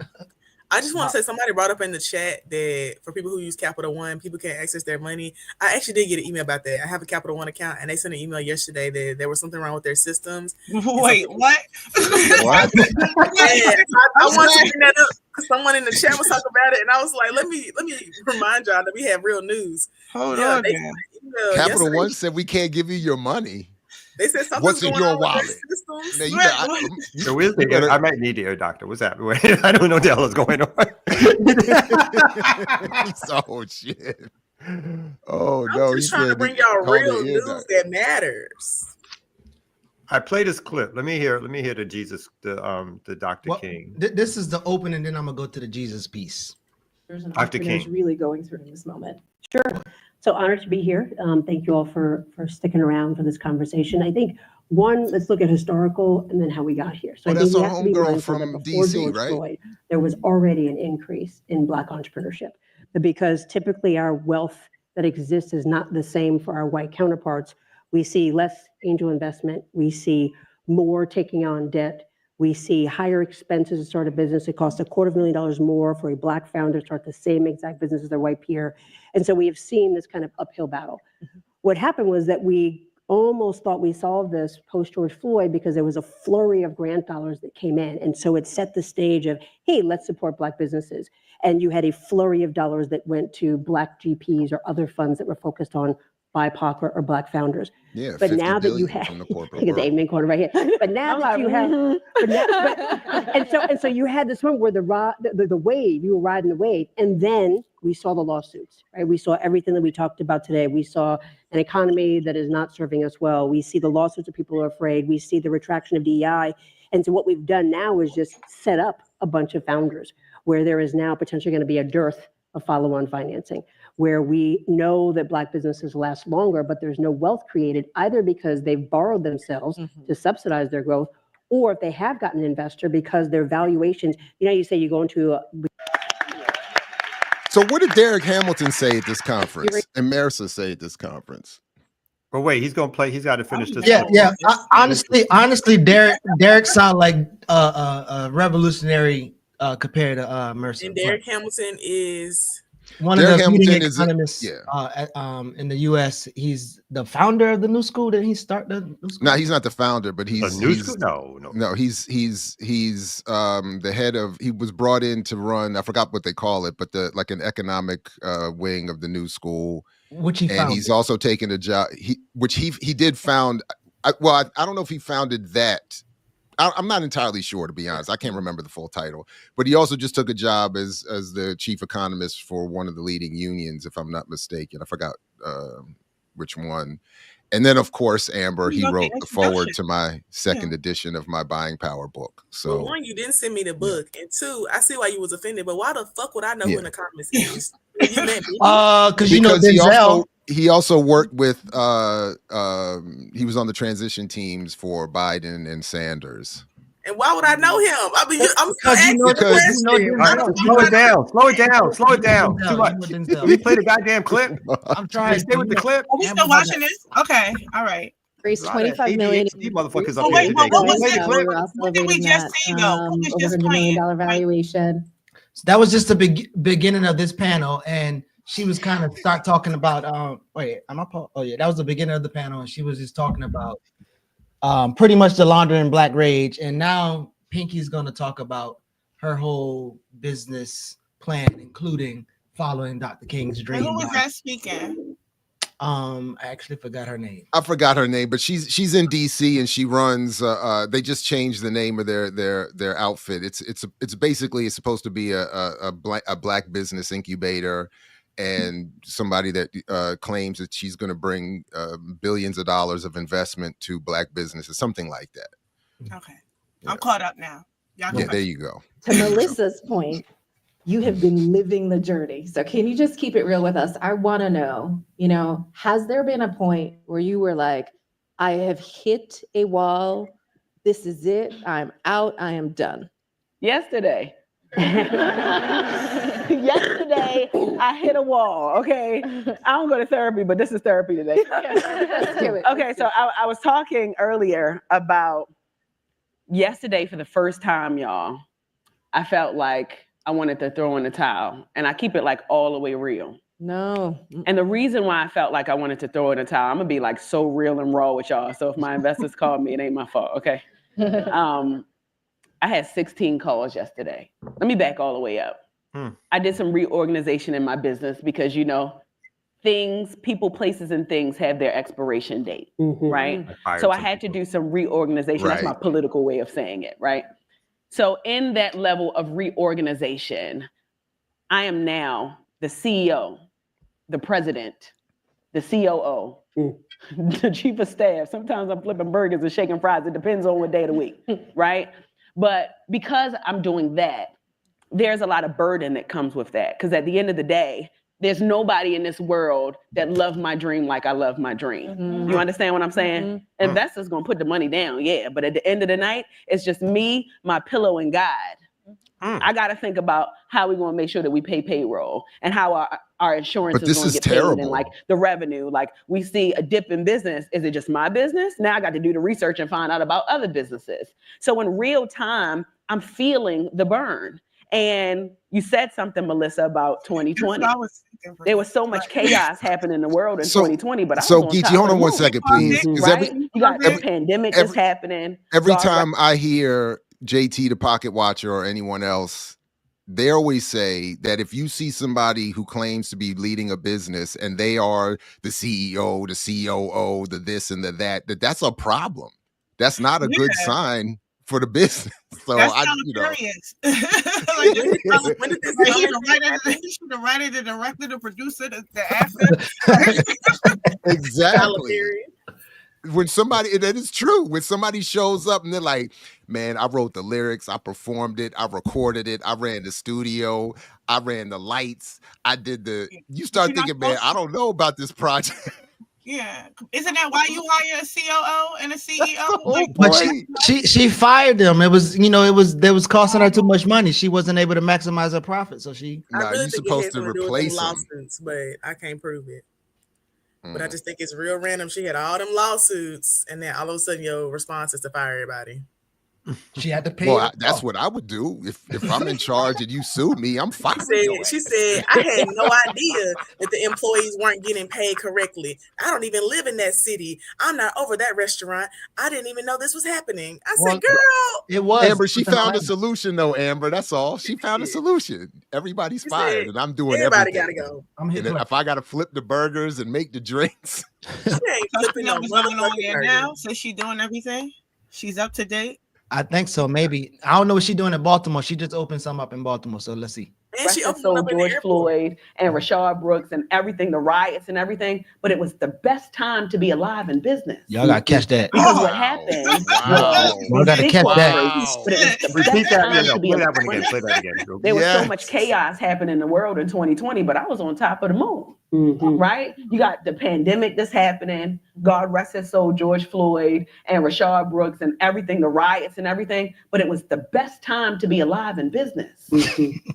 I just want to say, somebody brought up in the chat that for people who use Capital One, people can't access their money. I actually did get an email about that. I have a Capital One account, and they sent an email yesterday that there was something wrong with their systems. Wait, what? What? I wanted to bring that up because someone in the chat was talking about it, and I was like, let me remind y'all that we have real news. Hold on. Capital One said we can't give you your money. They said something's What's in going your on with wallet? their systems. Now, So where's the I might need the ear doctor. What's happening? I don't know what the hell is going on. Oh shit. Oh I'm no. just trying to bring y'all real news that matters. I play this clip. Let me hear the Dr. King. This is the open, and then I'm gonna go to the Jesus piece. There's an Dr. entrepreneurs King. really going through in this moment. Sure. So honored to be here. Thank you all for sticking around for this conversation. I think let's look at historical and then how we got here. So I think we have to be mindful that before George Floyd, there was already an increase in Black entrepreneurship, but because typically our wealth that exists is not the same for our white counterparts. We see less angel investment. We see more taking on debt. We see higher expenses to start a business. It costs $250,000 more for a Black founder to start the same exact business as their white peer. And so we have seen this kind of uphill battle. What happened was that we almost thought we solved this post George Floyd because there was a flurry of grant dollars that came in. And so it set the stage of, hey, let's support Black businesses. And you had a flurry of dollars that went to Black GPs or other funds that were focused on BIPOC or Black founders. Yeah, but now that you have, I get the amen corner right here. But now that you have, and so you had this one where the wave, you were riding the wave, and then we saw the lawsuits, right? We saw everything that we talked about today. We saw an economy that is not serving us well. We see the lawsuits that people are afraid. We see the retraction of DEI. And so what we've done now is just set up a bunch of founders where there is now potentially going to be a dearth of follow-on financing, where we know that Black businesses last longer, but there's no wealth created either because they've borrowed themselves to subsidize their growth, or if they have gotten an investor because their valuations, you say you go into So what did Derek Hamilton say at this conference and Marissa say at this conference? But wait, he's gonna play. He's got to finish this. Yeah. Honestly, Derek sound like a revolutionary compared to Mercer. And Derek Hamilton is one of the leading economists in the U.S. He's the founder of the New School. Did he start the New School? No, he's not the founder, but he's New School. No. He's the head of. He was brought in to run. I forgot what they call it, but like an economic wing of the New School, which he founded. He's also taken a job. He did found. I don't know if he founded that. I'm not entirely sure, to be honest. I can't remember the full title, but he also just took a job as the chief economist for one of the leading unions, if I'm not mistaken. I forgot which one. And then, of course, Amber, he wrote the forward to my second edition of my Buying Power book. So, well, one, you didn't send me the book, and two, I see why you was offended. But why the fuck would I know who an economist is? Because you know Denzel. He also worked with he was on the transition teams for Biden and Sanders. And why would I know him? I mean, I'm slow it down. Too much. Let me play the goddamn clip. I'm trying. Stay with the clip. Are we still watching this? Okay, all right. Raised A lot of 25 million. ADHD motherfuckers up Oh, here wait, today. what was Play the that? clip. What did we just see, though? What was Over just $100 million playing? valuation. So that was just the beginning of this panel, and she was kind of start talking about wait, am I oh yeah, that was the beginning of the panel, and she was just talking about pretty much the laundering black rage, and now Pinky's going to talk about her whole business plan, including following Dr. King's dream. And who was that speaking? I actually forgot her name. I forgot her name, but she's in DC and she runs. They just changed the name of their outfit. It's basically it's supposed to be a black business incubator, and somebody that claims that she's going to bring billions of dollars of investment to black businesses, something like that. Okay, I'm caught up now. Yeah, there you go. To Melissa's point, you have been living the journey. So can you just keep it real with us? I want to know, has there been a point where you were like, I have hit a wall. This is it. I'm out. I am done. Yesterday. Yesterday, I hit a wall. Okay. I don't go to therapy, but this is therapy today. Okay. So I was talking earlier about yesterday for the first time, y'all. I felt like I wanted to throw in the towel, and I keep it like all the way real. No. And the reason why I felt like I wanted to throw in the towel, I'm gonna be like so real and raw with y'all. So if my investors call me, it ain't my fault. Okay. I had 16 calls yesterday. Let me back all the way up. I did some reorganization in my business because, things, people, places, and things have their expiration date, right? So I had to do some reorganization. That's my political way of saying it, right? So in that level of reorganization, I am now the CEO, the president, the COO, the chief of staff. Sometimes I'm flipping burgers and shaking fries. It depends on what day of the week, right? But because I'm doing that, there's a lot of burden that comes with that. Because at the end of the day, there's nobody in this world that loved my dream like I love my dream. You understand what I'm saying? Investors gonna put the money down, yeah. But at the end of the night, it's just me, my pillow, and God. I gotta think about how we're gonna make sure that we pay payroll and how our insurance But is this gonna is get terrible. paid and like the revenue. Like we see a dip in business. Is it just my business? Now I got to do the research and find out about other businesses. So in real time, I'm feeling the burn. And you said something, Melissa, about 2020. There was so much chaos happening in the world in 2020, but I was on Geechee, top hold of on the one moon. second, please. 'Cause Right? You got the pandemic that's happening. Every So I was time like, I hear JT the Pocket Watcher or anyone else, they always say that if you see somebody who claims to be leading a business and they are the CEO, the COO, the this and the that's a problem. That's not a good sign for the business. So That's I, deleterious. Like, when did this the writer, the director, the producer, the actor. Exactly. When somebody, that is true, when somebody shows up and they're like, man, I wrote the lyrics, I performed it, I recorded it, I ran the studio, I ran the lights, I did you start thinking, man, I don't know about this project. Yeah, isn't that why you hire a COO and a CEO? But she fired them. It was they was costing her too much money. She wasn't able to maximize her profit, so she. I really you're think supposed it to has something to do with replace them them. lawsuits, but I can't prove it. But I just think it's real random. She had all them lawsuits, and then all of a sudden your response is to fire everybody. She had to pay. Well, that's what I would do if I'm in charge and you sue me. I'm fine. She said, I had no idea that the employees weren't getting paid correctly. I don't even live in that city. I'm not over that restaurant. I didn't even know this was happening. I said, girl. It was. Amber, she found a solution though, Amber. That's all. She found a solution. Everybody's fired, and I'm doing everybody everything. Gotta go. And if I gotta flip the burgers and make the drinks. She ain't flipping no what's going on there now. So she doing everything. She's up to date. I think so. Maybe I don't know what she's doing in Baltimore. She just opened some up in Baltimore, so let's see. And she sold George Floyd and Rashard Brooks and everything, the riots and everything. But it was the best time to be alive in business. Y'all gotta catch that. Because what happened? Y'all gotta catch that. But it was the Repeat best that. time to be Play that alive. one again. Play that again. There was so much chaos happening in the world in 2020, but I was on top of the moon. Right? You got the pandemic that's happening. God rest his soul, George Floyd and Rashard Brooks and everything, the riots and everything. But it was the best time to be alive in business.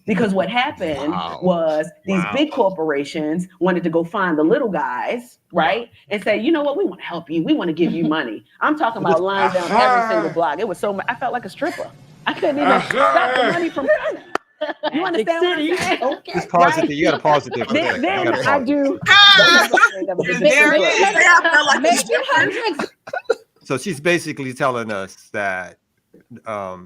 Because what happened was these big corporations wanted to go find the little guys, right? And say, you know what, we want to help you. We want to give you money. I'm talking about lines down every single block. It was so much. I felt like a stripper. I couldn't even stop the money from coming. You understand what I'm saying? Okay. Just pause it there. You got to pause it there. Then I do. So she's basically telling us that all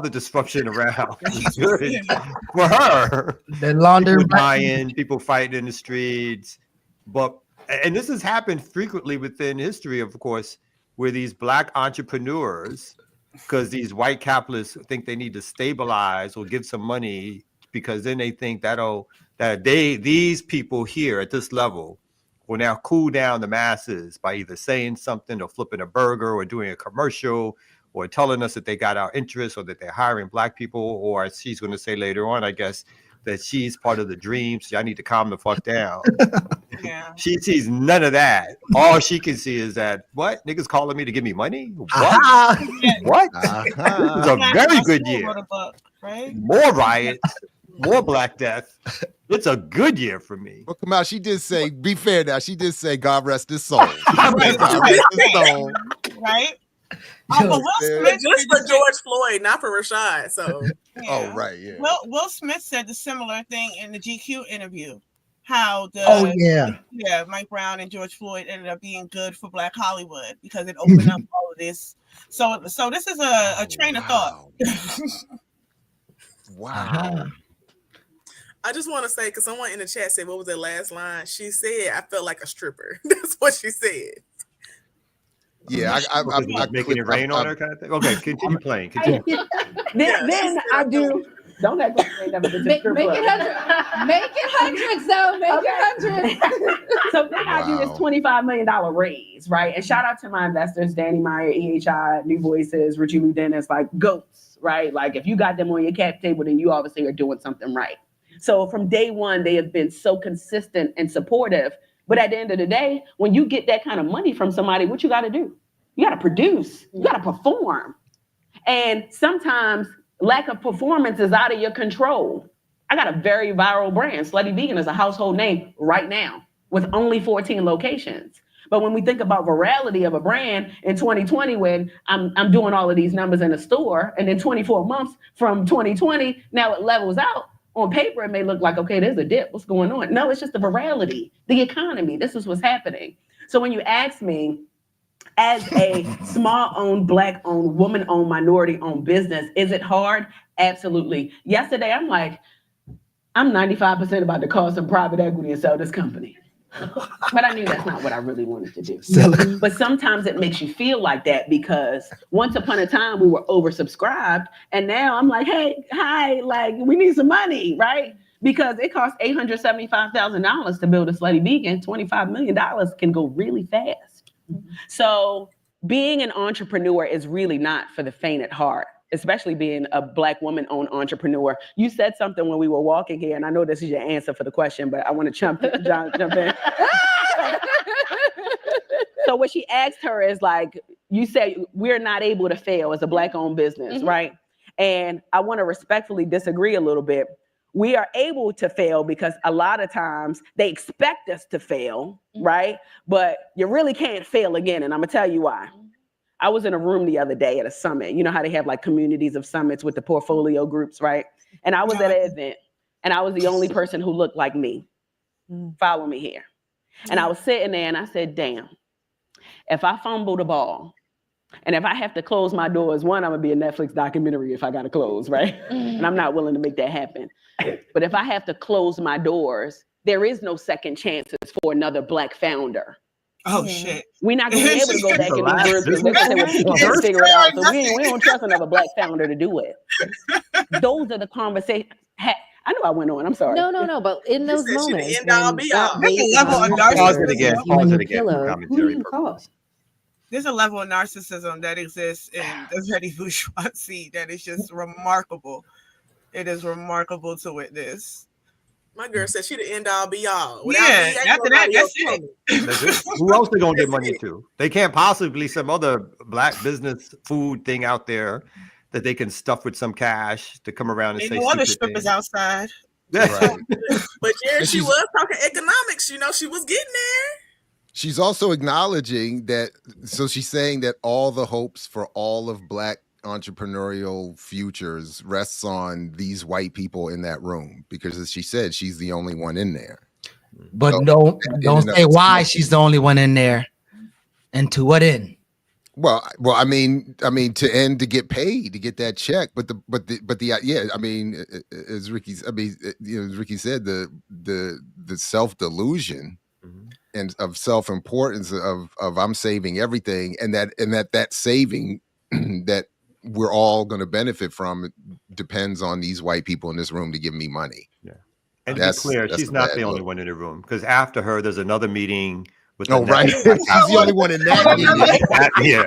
the disruption around is good for her. The laundry people dying, people fighting in the streets, and this has happened frequently within history, of course, where these Black entrepreneurs, because these white capitalists think they need to stabilize or give some money, because then they think these people here at this level will now cool down the masses by either saying something or flipping a burger or doing a commercial or telling us that they got our interests or that they're hiring Black people, or as she's going to say later on, I guess, that she's part of the dream. So I need to calm the fuck down. Yeah. She sees none of that. All she can see is that, what? Niggas calling me to give me money? What? What? It's a very good year. Right? More riots, more Black death. It's a good year for me. Well, come out. She did say, be fair now, she did say, God rest his soul. God rest his soul. Right? But Will Smith, just for George Floyd, not for Rashad. So, oh right, yeah. Will Smith said the similar thing in the GQ interview. How Mike Brown and George Floyd ended up being good for Black Hollywood because it opened up all of this. So this is a train of thought. Wow. I just want to say, because someone in the chat said, what was that last line? She said, I felt like a stripper. That's what she said. Yeah, I'm making it rain on her kind of thing. Okay, continue playing. Continue. Then I do. Don't act like you ain't never been to strip club. Make it hundreds though. Make it hundreds. So then I do this $25 million raise, right? And shout out to my investors, Danny Meyer, EHI, New Voices, Richie Lou Dennis, like goats, right? Like if you got them on your cap table, then you obviously are doing something right. So from day one, they have been so consistent and supportive. But at the end of the day, when you get that kind of money from somebody, what you got to do? You got to produce. You got to perform. And sometimes lack of performance is out of your control. I got a very viral brand. Slutty Vegan is a household name right now with only 14 locations. But when we think about virality of a brand in 2020, when I'm doing all of these numbers in a store, and then 24 months from 2020, now it levels out. On paper, it may look like, okay, there's a dip. What's going on? No, it's just the virality, the economy. This is what's happening. So when you ask me, as a small-owned, Black-owned, woman-owned, minority-owned business, is it hard? Absolutely. Yesterday, I'm like, I'm 95% about to call some private equity and sell this company. But I knew that's not what I really wanted to do. But sometimes it makes you feel like that because once upon a time we were oversubscribed, and now I'm like, hey, hi, like we need some money, right? Because it costs $875,000 to build a Slutty Vegan. $25 million can go really fast. So being an entrepreneur is really not for the faint at heart, especially being a Black woman-owned entrepreneur. You said something when we were walking here, and I know this is your answer for the question, but I want to jump in. So what she asked her is like, you say we're not able to fail as a Black-owned business, right? And I want to respectfully disagree a little bit. We are able to fail because a lot of times they expect us to fail, right? But you really can't fail again, and I'm gonna tell you why. I was in a room the other day at a summit. You know how they have like communities of summits with the portfolio groups, right? And I was at an event, and I was the only person who looked like me. Follow me here. And I was sitting there, and I said, damn, if I fumble the ball, and if I have to close my doors, one, I'm gonna be a Netflix documentary if I gotta close, right? And I'm not willing to make that happen. But if I have to close my doors, there is no second chances for another Black founder. Oh shit. We're not gonna be able to go back in these groups and we're gonna say, well, people can figure it out. So we don't trust another Black founder to do it. Those are the conversations. I know I went on. I'm sorry. No. But in those moments, Pause it again. Who do you call? There's a level of narcissism that exists in the petty bourgeoisie that is just remarkable. It is remarkable to witness. My girl said she the end all be all. Without Yeah, me, ain't after that, nobody else that's it. coming. That's it. Who else they gonna get money to? They can't possibly some other black business food thing out there that they can stuff with some cash to come around and Ain't say no other stupid strippers things. outside. Right. But Jared, And she she's- was talking economics. You know, she was getting there. She's also acknowledging that, so she's saying that all the hopes for all of black entrepreneurial futures rests on these white people in that room, because as she said, she's the only one in there. But So, don't in don't and of say why itself- she's the only one in there, and to what end. Well, I mean, to end to get paid to get that check, but yeah, I mean, as Ricky's, as Ricky said, the self delusion and of self importance of I'm saving everything, and that saving that we're all going to benefit from depends on these white people in this room to give me money. Yeah, and to be clear, she's a not bad the only look. one in the room, because after her, there's another meeting. With Oh, right. She's the only one in that meeting. Yeah,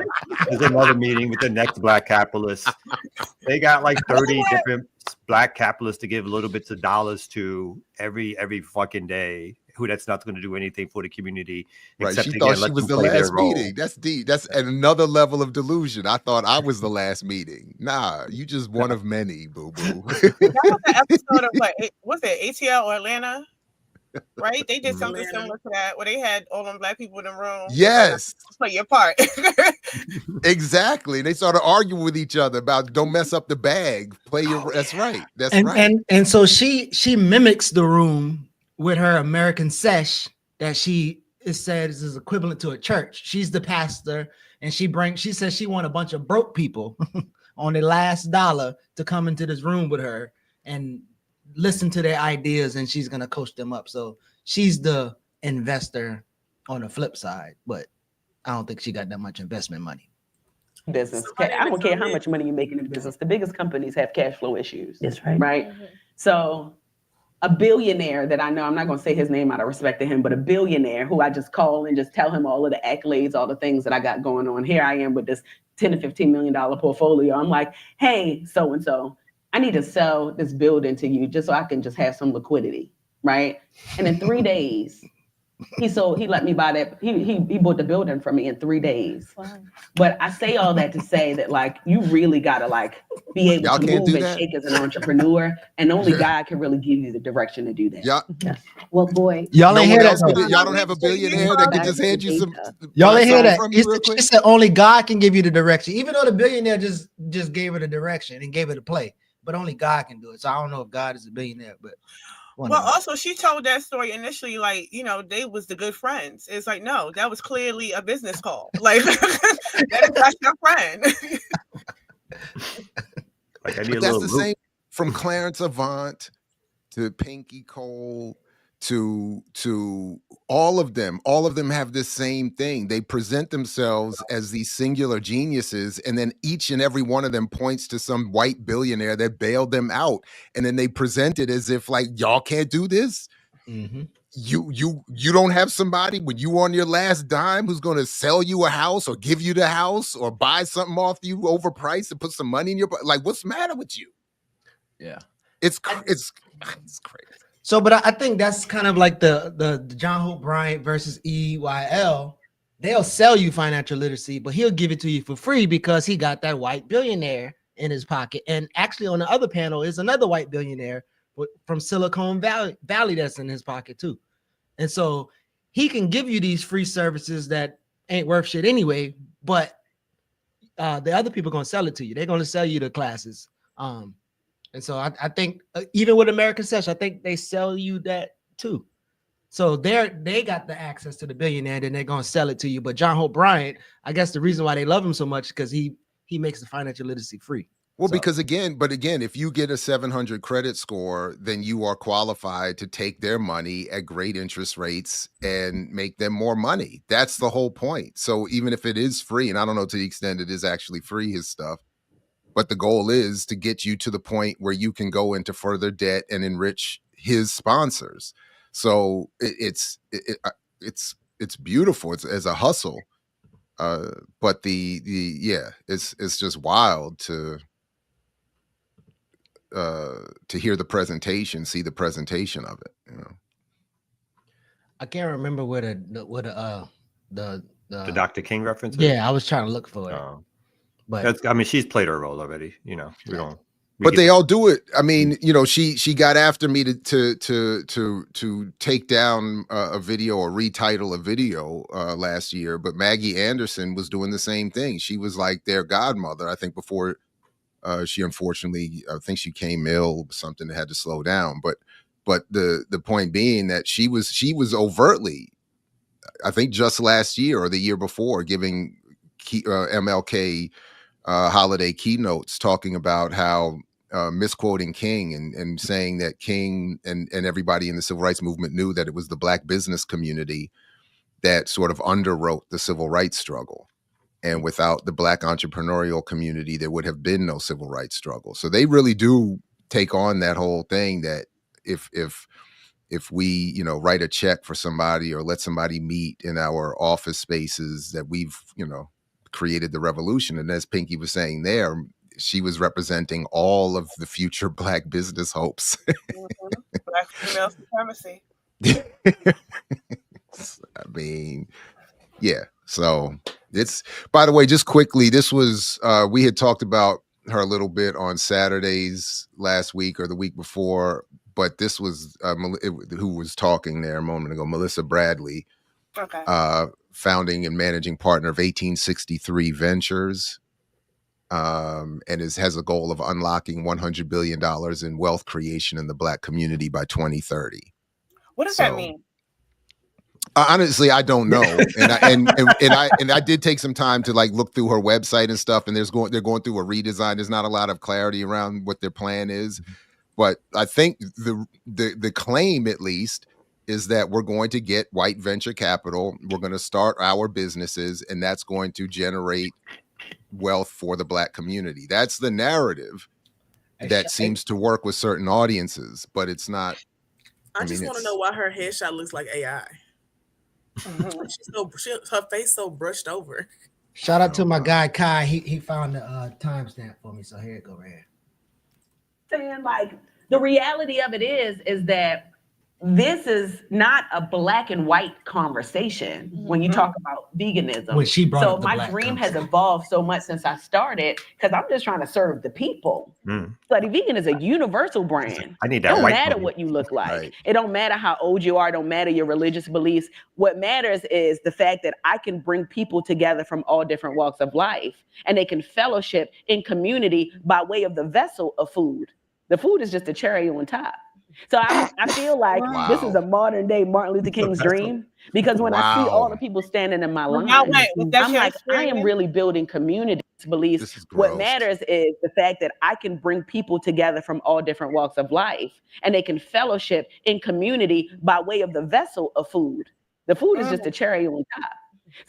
there's another meeting with the next black capitalists. They got like 30 different black capitalists to give little bits of dollars to every fucking day. Who that's not going to do anything for the community. Right. except She again, thought she let was them the play their last role. meeting. That's deep. That's another level of delusion. I thought I was the last meeting. Nah, you just one of many, boo boo. That was the episode of what was it, ATL or Atlanta? Right? They did something similar to that where they had all them black people in the room. Yes. Play your part. Exactly. They started arguing with each other about don't mess up the bag. Play your that's right. That's and, right. And so she mimics the room with her American sesh that she says is equivalent to a church. She's the pastor, and she says she want a bunch of broke people on their last dollar to come into this room with her and listen to their ideas, and she's gonna coach them up. So she's the investor on the flip side, but I don't think she got that much investment money. Business. I don't care how much money you make in business. The biggest companies have cash flow issues. That's right. Right. So a billionaire that I know, I'm not going to say his name out of respect to him, but a billionaire who I just call and just tell him all of the accolades, all the things that I got going on. Here I am with this $10 to $15 million portfolio. I'm like, hey, so-and-so, I need to sell this building to you just so I can just have some liquidity. Right. And in 3 days, he let me buy that. He bought the building from me in 3 days. Wow. But I say all that to say that, like, you really gotta like be able Y'all to can't move do and that? shake as an entrepreneur, and only God can really give you the direction to do that. Yeah. Well, boy, Y'all No ain't one hear else that. could- y'all don't have a billionaire that could just hand you some. Y'all ain't hear something that. from you real She quick? said only God can give you the direction. Even though the billionaire just gave her the direction and gave her the play, but only God can do it. So I don't know if God is a billionaire, but well, also she told that story initially, like, you know, they was the good friends. It's like, no, that was clearly a business call. Like that's your friend. Like, I need But a that's little the root. same from Clarence Avant to Pinky Cole to all of them. All of them have this same thing. They present themselves as these singular geniuses, and then each and every one of them points to some white billionaire that bailed them out, and then they present it as if like y'all can't do this. You don't have somebody when you on your last dime who's going to sell you a house or give you the house or buy something off you overpriced and put some money in your like. What's the matter with you? Yeah, it's crazy. So, but I think that's kind of like the John Hope Bryant versus EYL. They'll sell you financial literacy, but he'll give it to you for free because he got that white billionaire in his pocket. And actually, on the other panel is another white billionaire from Silicon Valley that's in his pocket too. And so he can give you these free services that ain't worth shit anyway, but the other people are going to sell it to you. They're going to sell you the classes. And so I think even with American Sesh, I think they sell you that too. So they got the access to the billionaire, and they're gonna sell it to you. But John Hope Bryant, I guess the reason why they love him so much because he makes the financial literacy free. Well, So- because again, if you get a 700 credit score, then you are qualified to take their money at great interest rates and make them more money. That's the whole point. So even if it is free, and I don't know to the extent it is actually free, his stuff, but the goal is to get you to the point where you can go into further debt and enrich his sponsors. So it's beautiful. It's as a hustle. But it's just wild to to hear the presentation, see the presentation of it. You know, I can't remember where the Dr. King reference. Yeah, I was trying to look for it. But I mean, she's played her role already. You know, we don't. But they all do it. I mean, you know, she got after me to take down a video or retitle a video last year. But Maggie Anderson was doing the same thing. She was like their godmother, I think, before she unfortunately, I think she came ill, something that had to slow down. But the point being that she was overtly, I think just last year or the year before, giving MLK holiday keynotes, talking about how misquoting King and saying that King and everybody in the civil rights movement knew that it was the Black business community that sort of underwrote the civil rights struggle. And without the Black entrepreneurial community, there would have been no civil rights struggle. So they really do take on that whole thing that if we, you know, write a check for somebody or let somebody meet in our office spaces, that we've, you know, created the revolution. And as Pinky was saying there, she was representing all of the future Black business hopes. Black female supremacy. I mean, yeah. So it's, by the way, just quickly, this was, we had talked about her a little bit on Saturdays last week or the week before, but this was who was talking there a moment ago, Melissa Bradley, founding and managing partner of 1863 Ventures. And has a goal of unlocking $100 billion in wealth creation in the Black community by 2030. What does that mean? Honestly, I don't know. And I did take some time to like look through her website and stuff. And they're going through a redesign. There's not a lot of clarity around what their plan is, but I think the claim, at least, is that we're going to get white venture capital. We're going to start our businesses, and that's going to generate wealth for the Black community. That's the narrative that seems to work with certain audiences, but it's not. I just want to know why her headshot looks like AI. Her face so brushed over. Shout out to my guy Kai. He found the timestamp for me, so here it go right here. Saying like the reality of it is that this is not a black and white conversation when you talk about veganism. When she brought so up the my black dream concept. has evolved so much since I started because I'm just trying to serve the people. Slutty Vegan is a universal brand. I need It that don't white matter money. what you look like. Right. It don't matter how old you are. It don't matter your religious beliefs. What matters is the fact that I can bring people together from all different walks of life, and they can fellowship in community by way of the vessel of food. The food is just a cherry on top. So I feel like this is a modern day Martin Luther King's dream, because when I see all the people standing in my line, I'm like, I am really building community beliefs. What matters is the fact that I can bring people together from all different walks of life, and they can fellowship in community by way of the vessel of food. The food is just a cherry on top.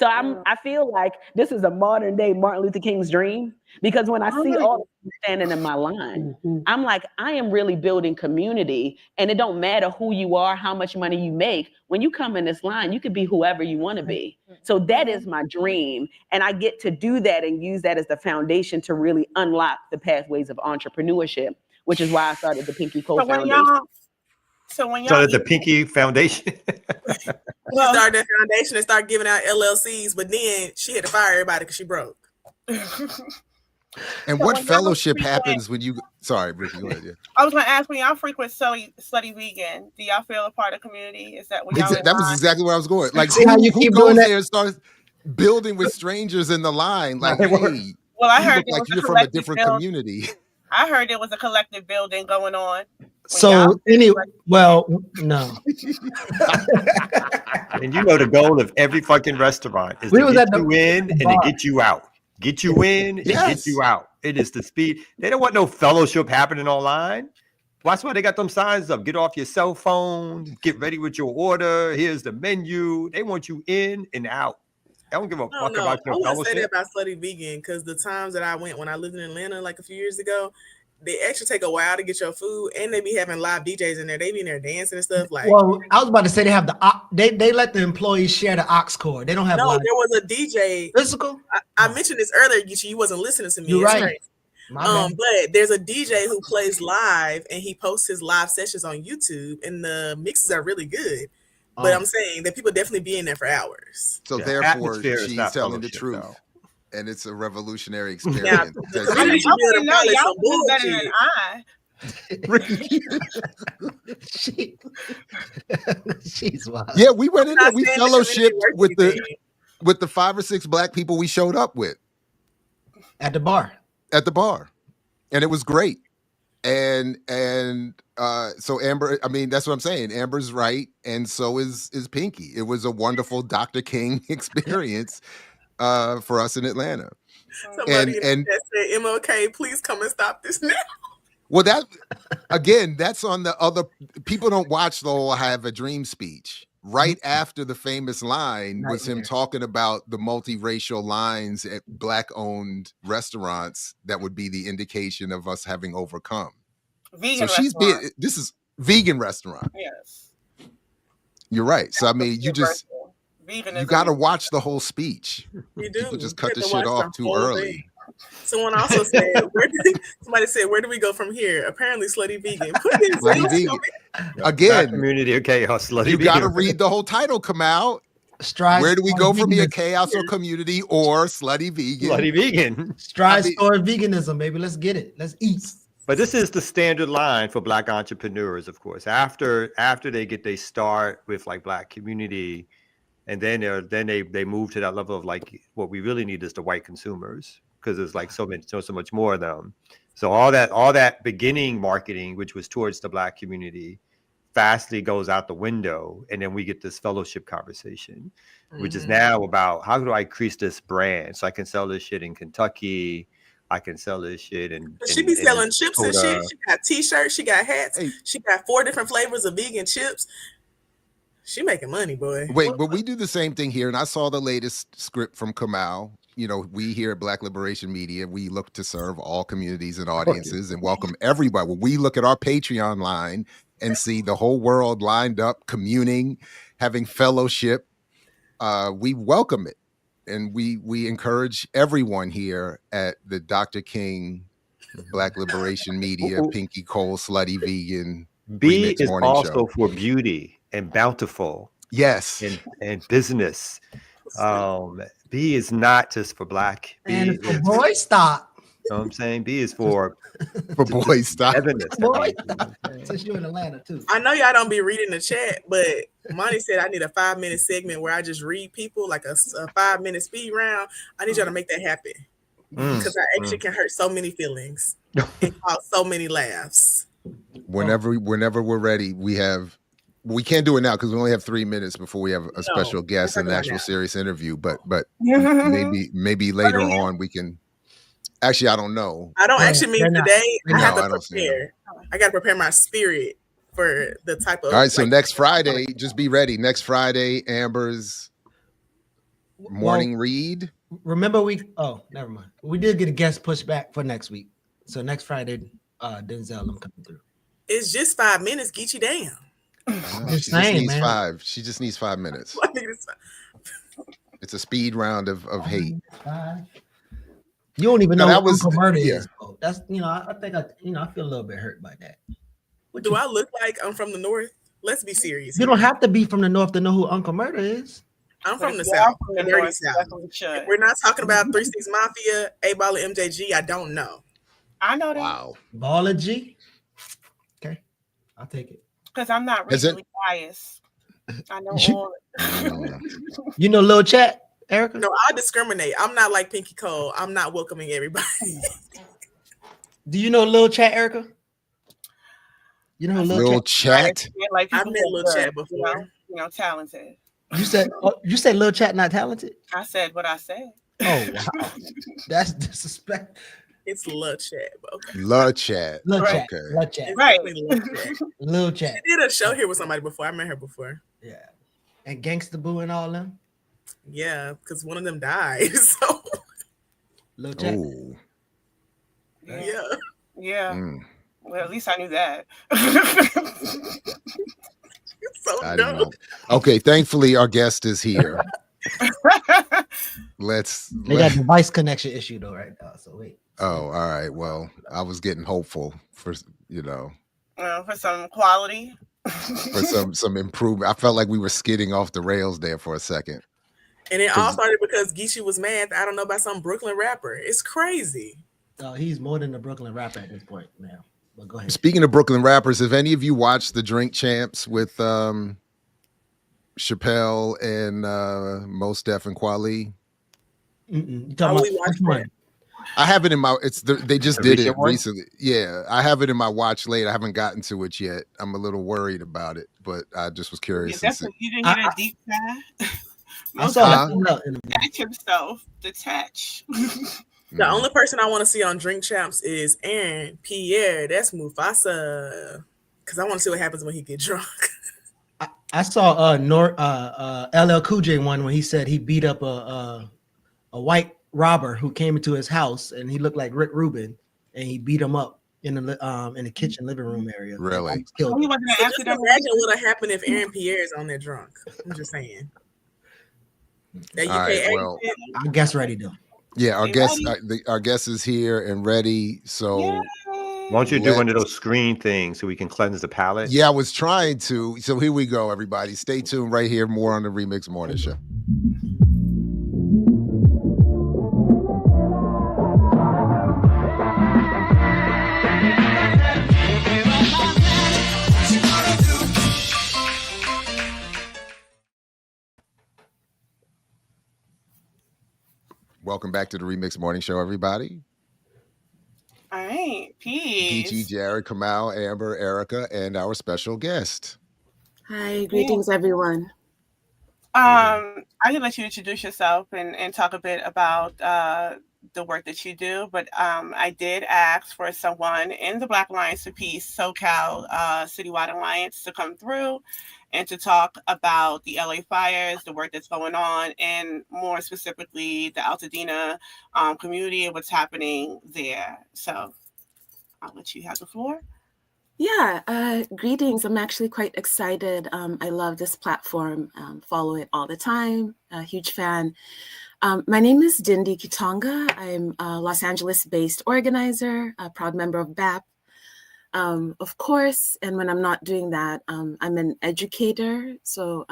So I feel like this is a modern day Martin Luther King's dream, because when I see all the people standing in my line, I'm like, I am really building community, and it don't matter who you are, how much money you make. When you come in this line, you could be whoever you want to be. So that is my dream, and I get to do that and use that as the foundation to really unlock the pathways of entrepreneurship, which is why I started the Pinky Code Foundation. So when y'all Started the Pinky Foundation. We started that foundation and started giving out LLCs, but then she had to fire everybody because she broke. And what fellowship happens when you? Sorry, Ricky, go ahead. Yeah. I was going to ask, when y'all frequent Slutty Vegan, do y'all feel a part of the community? Is that what y'all? That was exactly where I was going. Like, See how you who keep goes doing that? there and starts building with strangers in the line? Like, hey, Well, I you heard look it like was a you're from a collective different build. community. I heard there was a collective building going on. So anyway, well, no. And you know the goal of every fucking restaurant is We to was get at the you in and to bar. get you out. Get you in and get you out. It is the speed. They don't want no fellowship happening online. That's why they got them signs up. Get off your cell phone. Get ready with your order. Here's the menu. They want you in and out. I don't give a fuck about I your want to say that fellowship. about Slutty Vegan, because the times that I went when I lived in Atlanta like a few years ago, they actually take a while to get your food, and they be having live DJs in there. They be in there dancing and stuff. Like, Well, I was about to say they have they let the employees share the aux cord. They don't have no, live there was a DJ. physical. I mentioned this earlier. You wasn't listening to me. You're It's right. crazy. But there's a DJ who plays live and he posts his live sessions on YouTube, and the mixes are really good. But I'm saying that people definitely be in there for hours. So Yeah, therefore, atmosphere is she's not telling the fellowship, truth, though. and it's a revolutionary Yeah, experience. because I need you to No, probably y'all some was better bullshit. than I. She's wild. Yeah, we went in there. not We saying that you make it fellowshipped worth anything. with the 5 or 6 black people we showed up with At the bar. at the bar, and it was great. And so Amber, I mean, that's what I'm saying. Amber's right, and so is Pinky. It was a wonderful Dr. King experience for us in Atlanta. Somebody And- in the chat said, MLK, please come and stop this now. Well, that again, that's on the other. People don't watch the whole "I Have a Dream" speech. Right after the famous line was him talking about the multiracial lines at black-owned restaurants that would be the indication of us having overcome. Vegan So she's restaurant. being. This is vegan restaurant. Yes. You're right. So I mean, you just Veganism. you got to watch the whole speech. You do. People just You cut have the to shit watch off the too whole early. thing. Someone also said, somebody said, where do we go from here? Apparently, Slutty Vegan. Put it in Slutty Zoom. Vegan. Black Again, community of chaos. Slutty you got to vegan. read the whole title come out. Strides Where do we go from here? veganism. Chaos or community or slutty vegan? Slutty vegan. Strides I mean- toward veganism, baby. Let's get it. Let's eat. But this is the standard line for black entrepreneurs, of course. After they get they start with like black community, and then they move to that level of like what we really need is the white consumers, because there's like so much more of them. So all that beginning marketing, which was towards the black community, fastly goes out the window, and then we get this fellowship conversation, which is now about how do I increase this brand so I can sell this shit in Kentucky. I can sell this shit and She be selling chips and Dakota. shit. She got t-shirts. She got hats. Hey. She got 4 different flavors of vegan chips. She making money, boy. Wait, but we do the same thing here. And I saw the latest script from Kamau. You know, we here at Black Liberation Media, we look to serve all communities and audiences and welcome everybody. When we look at our Patreon line and see the whole world lined up, communing, having fellowship, we welcome it. And we encourage everyone here at the Dr. King Black Liberation Media, Pinky Cole, Slutty Vegan. B Remix is Morning also Show. for beauty and bountiful Yes. and business. B is not just for black. B And is, for boy, stop. you know what I'm saying? B is for For boys, stop. togetherness. Boy, stop. Since you're in Atlanta too. I know y'all don't be reading the chat, but Monty said I need a 5-minute segment where I just read people, like a 5-minute speed round. I need y'all to make that happen, because I actually can hurt so many feelings and cause so many laughs. Whenever we're ready, we can't do it now because we only have 3 minutes before we have a special guest and an actual serious interview. But maybe later on we can. Actually, I don't know. I don't Yeah, actually mean they're not. today. I have No, to I don't see prepare. I got to prepare my spirit for the type of. All right, so like, next Friday, just be ready. Next Friday, Amber's morning read. Remember never mind. We did get a guest pushed back for next week. So next Friday, Denzel, I'm coming through. It's just 5 minutes. Get you down. Just She saying, needs man. 5. She just needs 5 minutes. It's a speed round of hate. You don't even No, know that what was- Uncle Murder yeah. is. Bro. That's I think I feel a little bit hurt by that. Do I look like I'm from the north? Let's be serious. You don't have to be from the north to know who Uncle Murder is. I'm from the If you are south, from the the dirty north, south. definitely should. If we're not talking about 3 6 Mafia, A-Ball, and MJG. I don't know. I know that Wow. Baller G. Okay, I'll take it. because I'm not Is it- regionally biased. I know You- all. You know Lil Chat, Erica? No, I discriminate. I'm not like Pinky Cole. I'm not welcoming everybody. Do you know Lil Chat, Erica? You know who Lil Lil Chat? Chat. Like I've people met who are Lil good, Chat before. You know, talented. You said Lil Chat not talented? I said what I said. Oh wow, that's disrespect. It's Lil Chat. But okay. Lil Chat. Lil Right. Chat, Okay. Lil Chat, It's Right. definitely Lil Chat. Lil Chat. She did a show here with somebody before. I met her before. Yeah, and Gangsta Boo and all them. Yeah, because one of them died. So Lil Chat. Oh. yeah. Yeah. Mm. Well, at least I knew that. It's so I dumb. don't know. Okay, thankfully our guest is here. Let's They got device connection issue though right now. So wait. Oh, all right. Well, I was getting hopeful for for some quality. for some improvement. I felt like we were skidding off the rails there for a second. And it all started because Geechee was mad. I don't know about some Brooklyn rapper. It's crazy. He's more than a Brooklyn rapper at this point now. But go ahead. Speaking of Brooklyn rappers, have any of you watched the Drink Champs with Chappelle and Mos Def and Kweli? You talking about which one? I have it in my. They just did it one? recently. Yeah, I have it in my watch late. I haven't gotten to it yet. I'm a little worried about it, but I just was curious. You didn't get a deep dive. I saw detach himself. Detach. The only person I want to see on Drink Champs is Aaron Pierre. That's Mufasa. Because I want to see what happens when he get drunk. I saw LL Cool J one when he said he beat up a white robber who came into his house and he looked like Rick Rubin and he beat him up in the kitchen living room area. Really? So just imagine what would happen if Aaron Pierre is on there drunk. I'm just saying. All right, well, I guess ready though. Yeah, our guest is here and ready. So why don't you do one of those screen things so we can cleanse the palate? Yeah, I was trying to. So here we go, everybody. Stay tuned right here. More on the Remix Morning Show. Welcome back to the Remix Morning Show, everybody. All right, peace. Geechee, Jared, Kamal, Amber, Erica, and our special guest. Hi, greetings, everyone. I can let you introduce yourself and talk a bit about the work that you do, but I did ask for someone in the Black Alliance for Peace, SoCal Citywide Alliance, to come through and to talk about the LA fires, the work that's going on, and more specifically, the Altadena community and what's happening there. So I'll let you have the floor. Yeah, greetings. I'm actually quite excited. I love this platform, follow it all the time, a huge fan. My name is Dindi Kitonga. I'm a Los Angeles-based organizer, a proud member of BAP. Of course, and when I'm not doing that, I'm an educator. So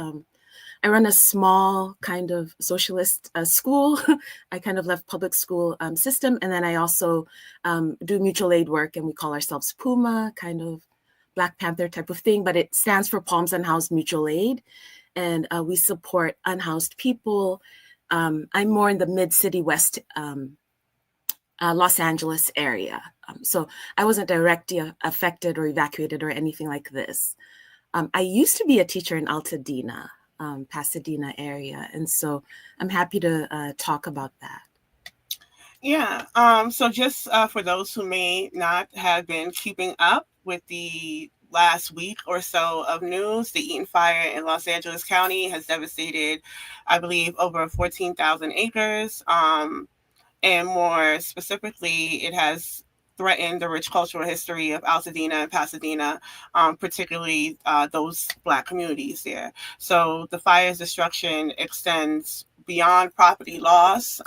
I run a small kind of socialist school. I kind of left public school system. And then I also do mutual aid work, and we call ourselves PUMA, kind of Black Panther type of thing, but it stands for Palms Unhoused Mutual Aid. And we support unhoused people. I'm more in the mid-city west Los Angeles area. So I wasn't directly affected or evacuated or anything like this. I used to be a teacher in Altadena, Pasadena area. And so I'm happy to talk about that. Yeah. So just for those who may not have been keeping up with the last week or so of news, the Eaton fire in Los Angeles County has devastated, I believe, over 14,000 acres. And more specifically, it has threatened the rich cultural history of Altadena and Pasadena, particularly those Black communities there. So the fire's destruction extends beyond property loss.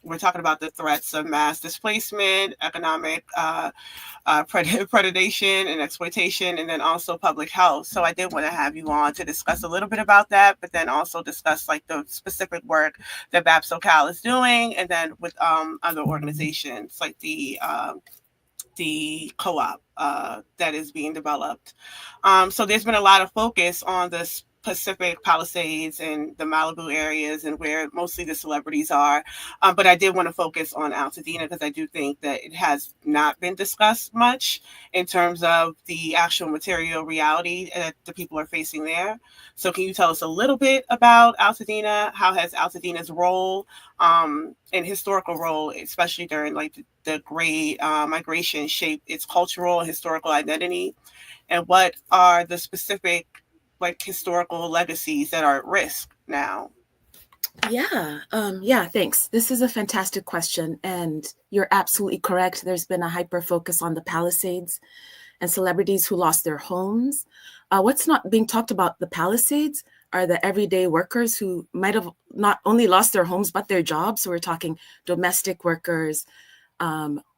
We're talking about the threats of mass displacement, economic predation and exploitation, and then also public health. So I did want to have you on to discuss a little bit about that, but then also discuss like the specific work that BAP SoCal is doing, and then with other organizations like the co-op that is being developed. So there's been a lot of focus on this Pacific Palisades and the Malibu areas and where mostly the celebrities are. But I did want to focus on Altadena because I do think that it has not been discussed much in terms of the actual material reality that the people are facing there. So can you tell us a little bit about Altadena? How has Altadena's role and historical role, especially during like the Great Migration, shaped its cultural and historical identity? And what are the specific like historical legacies that are at risk now? Yeah, thanks. This is a fantastic question. And you're absolutely correct. There's been a hyper focus on the Palisades and celebrities who lost their homes. What's not being talked about the Palisades are the everyday workers who might have not only lost their homes, but their jobs. So we're talking domestic workers,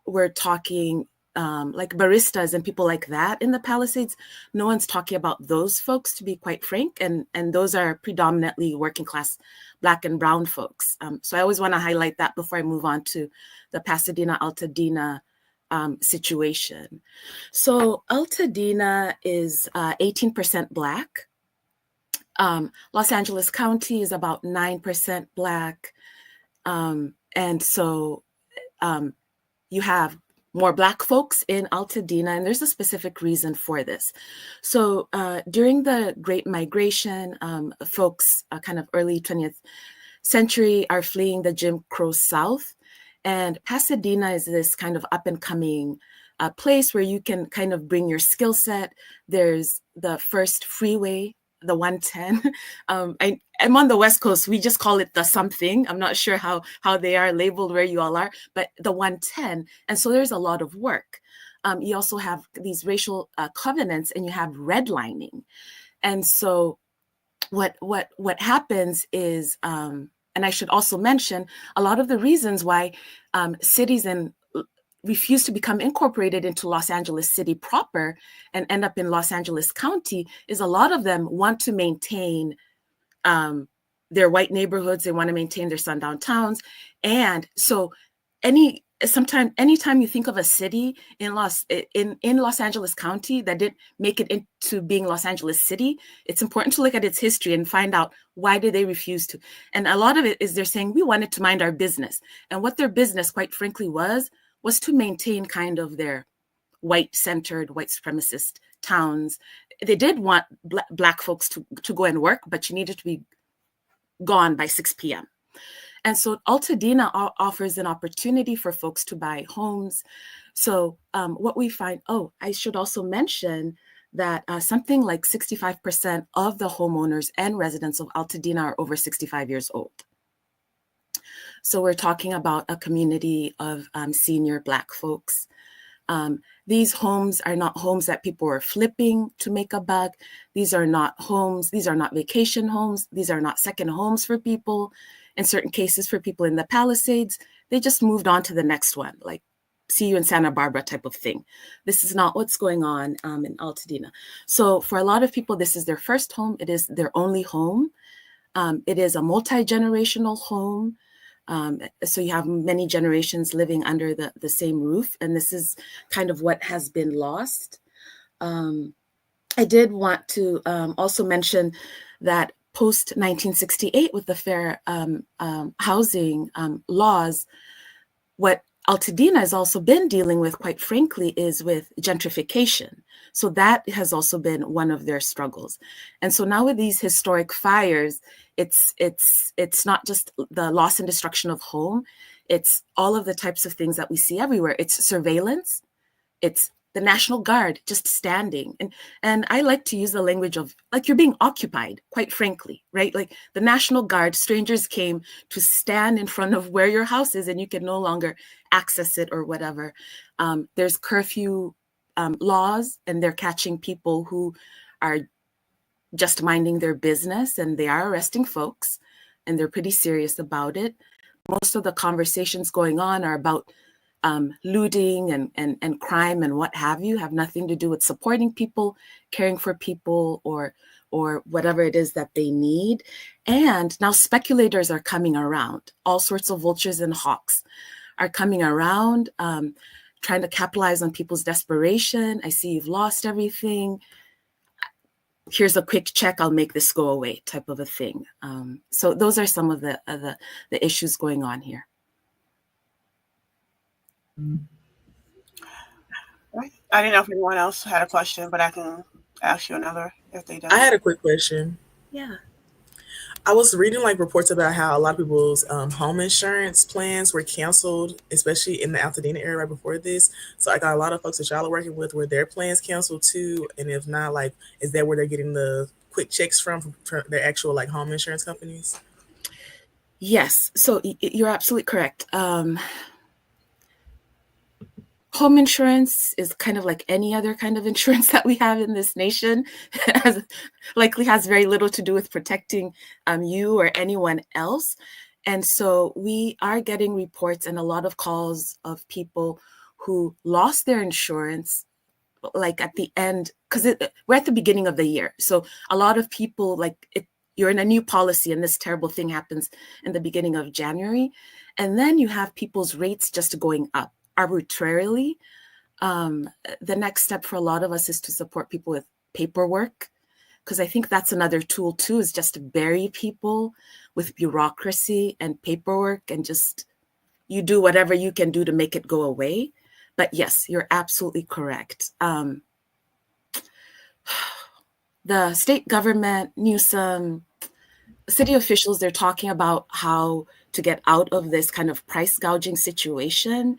we're talking like baristas and people like that in the Palisades. No one's talking about those folks, to be quite frank, and those are predominantly working class Black and brown folks. So I always want to highlight that before I move on to the Pasadena Altadena situation. So Altadena is 18% Black. Los Angeles County is about 9% Black. And so you have more Black folks in Altadena, and there's a specific reason for this. So during the Great Migration, folks kind of early 20th century are fleeing the Jim Crow South. And Pasadena is this kind of up and coming place where you can kind of bring your skill set. There's the first freeway, the 110. I'm on the West Coast. We just call it the something. I'm not sure how they are labeled where you all are, but the 110. And so there's a lot of work. You also have these racial covenants, and you have redlining. And so what happens is, and I should also mention, a lot of the reasons why cities refuse to become incorporated into Los Angeles City proper and end up in Los Angeles County is a lot of them want to maintain their white neighborhoods. They want to maintain their sundown towns. And so anytime you think of a city in Los Angeles County that didn't make it into being Los Angeles City, it's important to look at its history and find out why did they refuse to. And a lot of it is they're saying we wanted to mind our business. And what their business, quite frankly, was to maintain kind of their white-centered, white supremacist towns. They did want Black folks to go and work, but you needed to be gone by 6 p.m. And so Altadena offers an opportunity for folks to buy homes. So what we find, I should also mention that something like 65% of the homeowners and residents of Altadena are over 65 years old. So we're talking about a community of senior Black folks. These homes are not homes that people are flipping to make a buck. These are not homes. These are not vacation homes. These are not second homes for people. In certain cases, for people in the Palisades, they just moved on to the next one, like see you in Santa Barbara type of thing. This is not what's going on in Altadena. So for a lot of people, this is their first home. It is their only home. It is a multi-generational home. So you have many generations living under the same roof. And this is kind of what has been lost. I did want to also mention that post 1968 with the fair housing laws, what Altadena has also been dealing with, quite frankly, is with gentrification. So that has also been one of their struggles. And so now with these historic fires, it's not just the loss and destruction of home, it's all of the types of things that we see everywhere. It's surveillance, it's the National Guard just standing. And I like to use the language of like you're being occupied, quite frankly, right? Like the National Guard, strangers came to stand in front of where your house is and you can no longer access it or whatever. There's curfew laws, and they're catching people who are just minding their business, and they are arresting folks, and they're pretty serious about it. Most of the conversations going on are about looting and crime and what have you, have nothing to do with supporting people, caring for people, or whatever it is that they need. And now speculators are coming around. All sorts of vultures and hawks are coming around, trying to capitalize on people's desperation. I see you've lost everything. Here's a quick check, I'll make this go away type of a thing. So those are some of the issues going on here. I didn't know if anyone else had a question, but I can ask you another if they don't. I had a quick question. Yeah. I was reading like reports about how a lot of people's home insurance plans were canceled, especially in the Altadena area right before this. So I got a lot of folks that y'all are working with where their plans canceled too. And if not, like, is that where they're getting the quick checks from their actual like home insurance companies? Yes. So you're absolutely correct. Home insurance is kind of like any other kind of insurance that we have in this nation. Likely has very little to do with protecting you or anyone else. And so we are getting reports and a lot of calls of people who lost their insurance, like at the end, because we're at the beginning of the year. So a lot of people, you're in a new policy and this terrible thing happens in the beginning of January. And then you have people's rates just going up arbitrarily. The next step for a lot of us is to support people with paperwork, because I think that's another tool too, is just to bury people with bureaucracy and paperwork and just you do whatever you can do to make it go away. But yes, you're absolutely correct. The state government, Newsom, city officials, they're talking about how to get out of this kind of price gouging situation.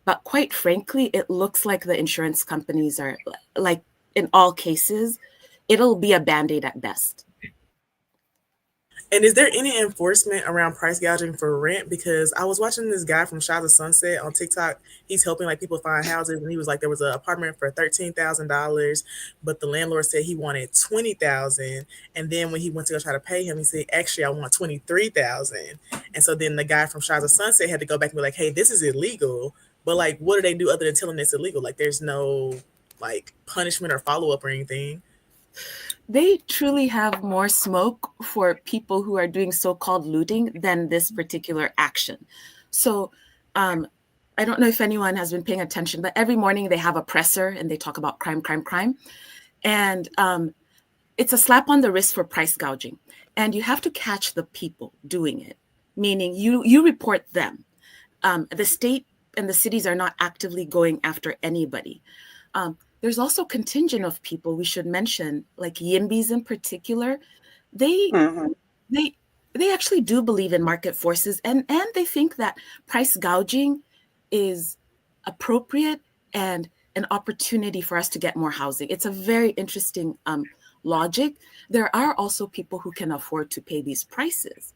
But quite frankly, it looks like the insurance companies are, like in all cases, it'll be a Band-Aid at best. And is there any enforcement around price gouging for rent? Because I was watching this guy from Shot of Sunset on TikTok. He's helping people find houses, and he was like, there was an apartment for $13,000, but the landlord said he wanted $20,000. And then when he went to go try to pay him, he said, actually, I want $23,000. And so then the guy from Shot of Sunset had to go back and be like, hey, this is illegal. But what do they do other than telling it's illegal? There's no punishment or follow up or anything. They truly have more smoke for people who are doing so-called looting than this particular action. So I don't know if anyone has been paying attention, but every morning they have a presser and they talk about crime, crime, crime. And it's a slap on the wrist for price gouging. And you have to catch the people doing it, meaning you report them. The state and the cities are not actively going after anybody. There's also contingent of people we should mention, like YIMBYs in particular. They actually do believe in market forces, and they think that price gouging is appropriate and an opportunity for us to get more housing. It's a very interesting logic. There are also people who can afford to pay these prices,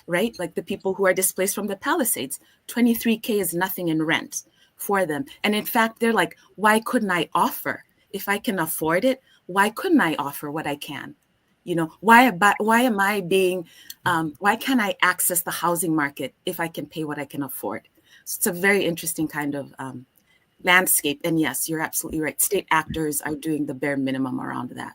right? Like the people who are displaced from the Palisades. $23K is nothing in rent for them. And in fact, they're like, why couldn't I offer? If I can afford it, why couldn't I offer what I can? Why can't I access the housing market if I can pay what I can afford? So it's a very interesting kind of landscape. And yes, you're absolutely right. State actors are doing the bare minimum around that.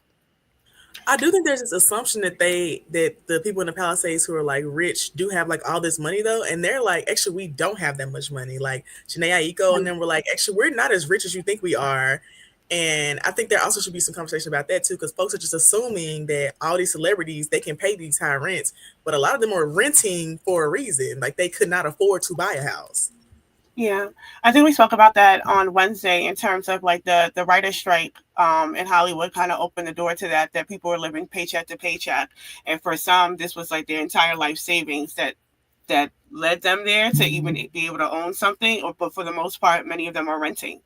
I do think there's this assumption that the people in the Palisades who are rich do have all this money though, and they're like, actually, we don't have that much money. Like Janae Aiko and then we're like, actually, we're not as rich as you think we are. And I think there also should be some conversation about that too, because folks are just assuming that all these celebrities, they can pay these high rents, but a lot of them are renting for a reason. They could not afford to buy a house. Yeah, I think we spoke about that on Wednesday in terms of the writer's strike in Hollywood kind of opened the door to that people were living paycheck to paycheck. And for some, this was their entire life savings that led them there to even be able to own something. But for the most part, many of them are renting.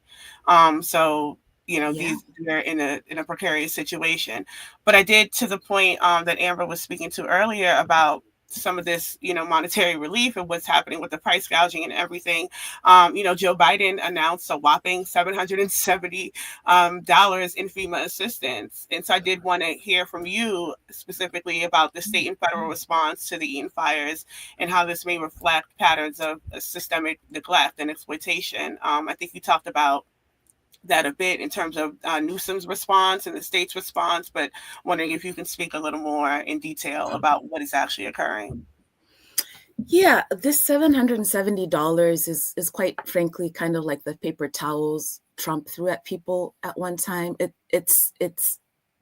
So, they're in a precarious situation. But I did, to the point that Amber was speaking to earlier about some of this, monetary relief and what's happening with the price gouging and everything. Joe Biden announced a whopping $770 in FEMA assistance. And so I did want to hear from you specifically about the state and federal response to the Eaton fires and how this may reflect patterns of systemic neglect and exploitation. I think you talked about that a bit in terms of Newsom's response and the state's response, but wondering if you can speak a little more in detail about what is actually occurring. Yeah, this $770 is quite frankly kind of like the paper towels Trump threw at people at one time. It's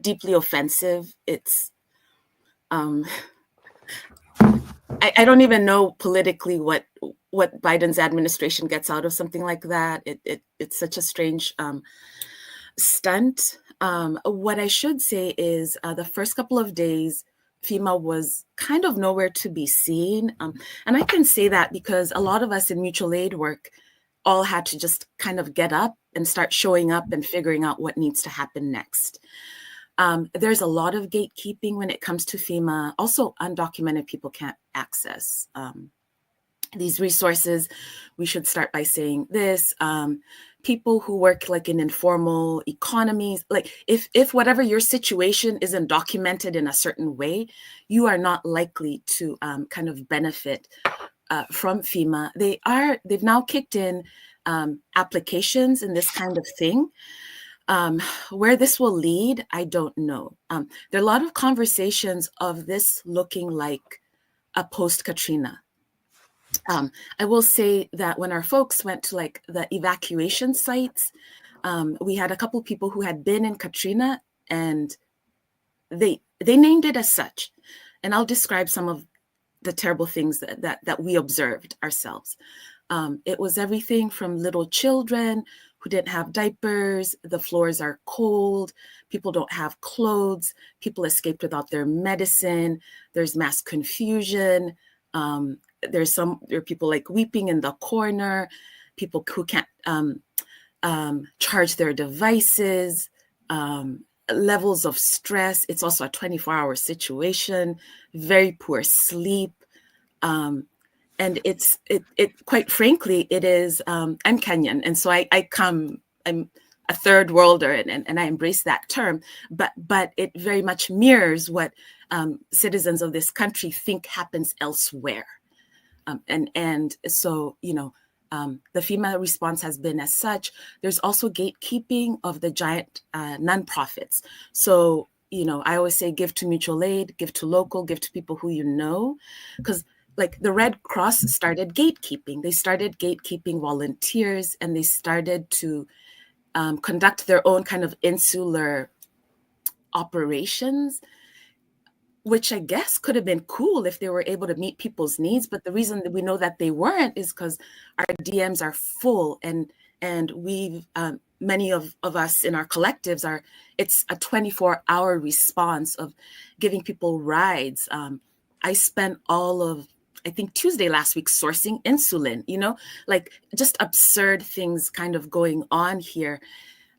deeply offensive. It's I don't even know politically what Biden's administration gets out of something like that. It's such a strange stunt. What I should say is the first couple of days, FEMA was kind of nowhere to be seen. And I can say that because a lot of us in mutual aid work all had to just kind of get up and start showing up and figuring out what needs to happen next. There's a lot of gatekeeping when it comes to FEMA. Also, undocumented people can't access these resources. We should start by saying this. people who work like in informal economies, like if whatever your situation isn't documented in a certain way, you are not likely to kind of benefit from FEMA. They've now kicked in applications and this kind of thing. Where this will lead, I don't know. There are a lot of conversations of this looking like a post-Katrina. I will say that when our folks went to like the evacuation sites, we had a couple people who had been in Katrina, and they named it as such. And I'll describe some of the terrible things that we observed ourselves. It was everything from little children who didn't have diapers, the floors are cold, people don't have clothes, people escaped without their medicine, there's mass confusion, there are people like weeping in the corner, people who can't charge their devices, levels of stress. It's also a 24-hour situation, very poor sleep. And it quite frankly, it is, I'm Kenyan. And so I'm a third worlder and I embrace that term, but it very much mirrors what citizens of this country think happens elsewhere. And so, the FEMA response has been as such. There's also gatekeeping of the giant nonprofits. So, I always say give to mutual aid, give to local, give to people who you know, because like the Red Cross started gatekeeping. They started gatekeeping volunteers, and they started to conduct their own kind of insular operations, which I guess could have been cool if they were able to meet people's needs. But the reason that we know that they weren't is because our DMs are full, and we've many of us in our collectives it's a 24-hour response of giving people rides. I spent all of, I think Tuesday last week, sourcing insulin, like just absurd things kind of going on here.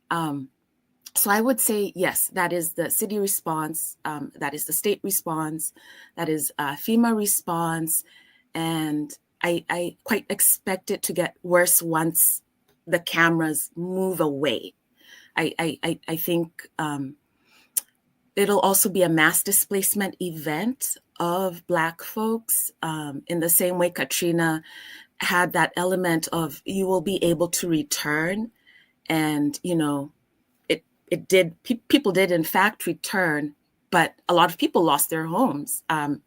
So I would say, yes, that is the city response. That is the state response. That is FEMA response. And I quite expect it to get worse once the cameras move away. I think it'll also be a mass displacement event of Black folks, in the same way Katrina had that element of you will be able to return. And, people did in fact return, but a lot of people lost their homes and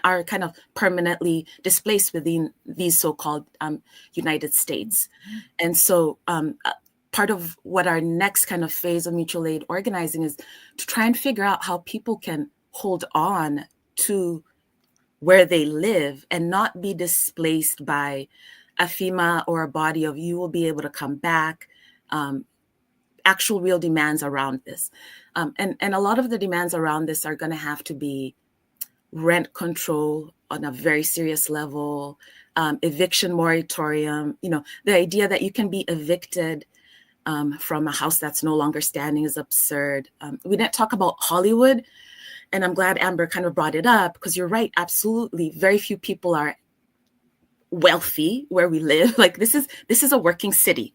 are kind of permanently displaced within these so-called United States. And so part of what our next kind of phase of mutual aid organizing is to try and figure out how people can hold on to where they live and not be displaced by a FEMA or a body of you will be able to come back, actual real demands around this. And a lot of the demands around this are going to have to be rent control on a very serious level, eviction moratorium, the idea that you can be evicted from a house that's no longer standing is absurd. We didn't talk about Hollywood, and I'm glad Amber kind of brought it up because you're right, absolutely. Very few people are wealthy where we live. Like this is a working city.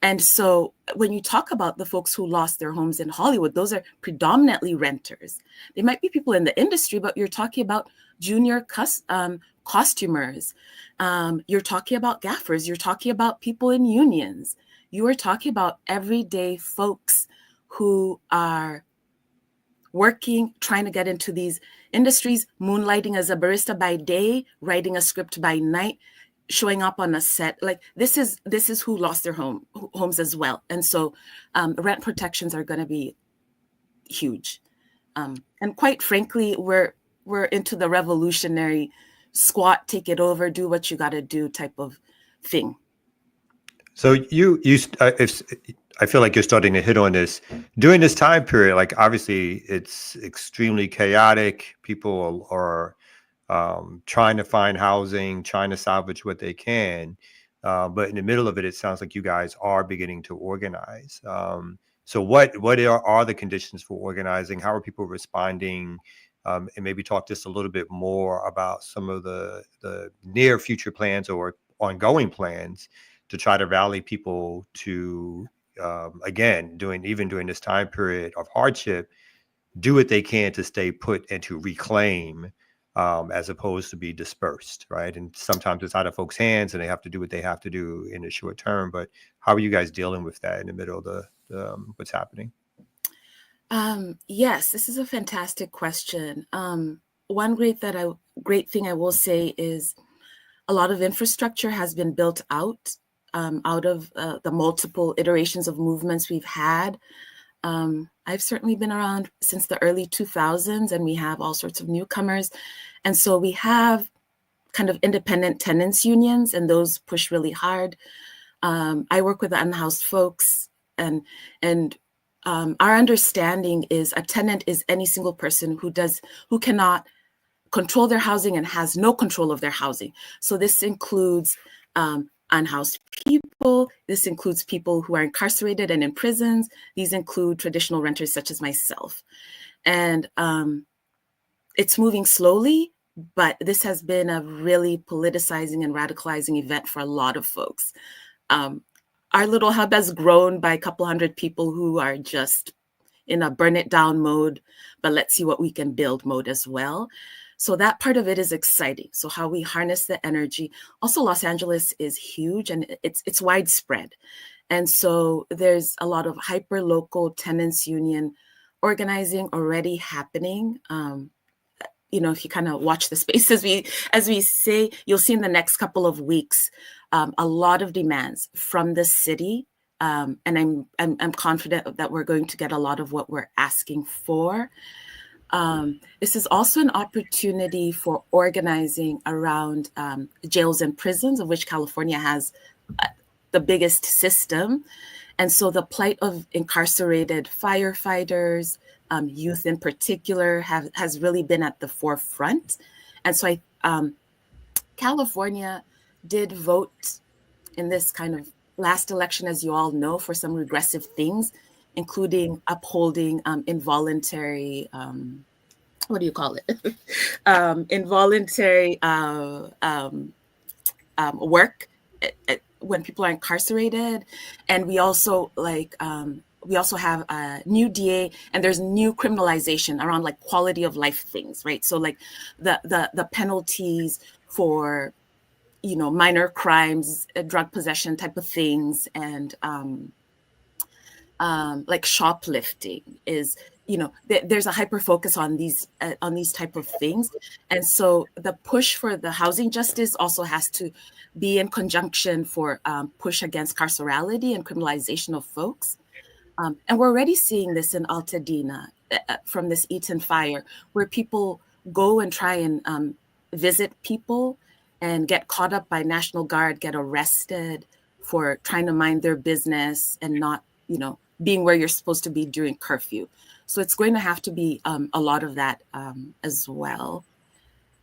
And so when you talk about the folks who lost their homes in Hollywood, those are predominantly renters. They might be people in the industry, but you're talking about junior costumers. You're talking about gaffers. You're talking about people in unions. You are talking about everyday folks who are working, trying to get into these industries, moonlighting as a barista by day, writing a script by night, showing up on a set. Like this is who lost their homes as well. And so rent protections are going to be huge. And quite frankly, we're into the revolutionary squat, take it over, do what you got to do type of thing. So I feel like you're starting to hit on this during this time period. Like obviously it's extremely chaotic. People are trying to find housing, trying to salvage what they can. But in the middle of it, it sounds like you guys are beginning to organize. So what are the conditions for organizing? How are people responding? And maybe talk just a little bit more about some of the near future plans or ongoing plans to try to rally people to, again, during this time period of hardship, do what they can to stay put and to reclaim, as opposed to be dispersed, right? And sometimes it's out of folks' hands and they have to do what they have to do in the short term. But how are you guys dealing with that in the middle of the what's happening? Yes, this is a fantastic question. One great thing I will say is a lot of infrastructure has been built out of the multiple iterations of movements we've had. I've certainly been around since the early 2000s, and we have all sorts of newcomers. And so we have kind of independent tenants unions, and those push really hard. I work with the unhoused folks, and our understanding is a tenant is any single person who cannot control their housing and has no control of their housing. So this includes unhoused people. This includes people who are incarcerated and in prisons. These include traditional renters such as myself. And it's moving slowly, but this has been a really politicizing and radicalizing event for a lot of folks. Our little hub has grown by a couple hundred people who are just in a burn it down mode, but let's see what we can build mode as well. So that part of it is exciting. So how we harness the energy. Also, Los Angeles is huge and it's widespread. And so there's a lot of hyper local tenants union organizing already happening. If you kind of watch the space as we say, you'll see in the next couple of weeks, a lot of demands from the city. And I'm confident that we're going to get a lot of what we're asking for. This is also an opportunity for organizing around jails and prisons, of which California has the biggest system. And so the plight of incarcerated firefighters, youth in particular, has really been at the forefront. And so California did vote in this kind of last election, as you all know, for some regressive things, including upholding involuntary, involuntary work when people are incarcerated. And we also have a new DA, and there's new criminalization around like quality of life things, right? So like the penalties for minor crimes, drug possession type of things, and like shoplifting is, there's a hyper focus on these type of things. And so the push for the housing justice also has to be in conjunction for push against carcerality and criminalization of folks. And we're already seeing this in Altadena from this Eaton fire, where people go and try and visit people and get caught up by National Guard, get arrested for trying to mind their business and not, being where you're supposed to be during curfew. So it's going to have to be a lot of that as well.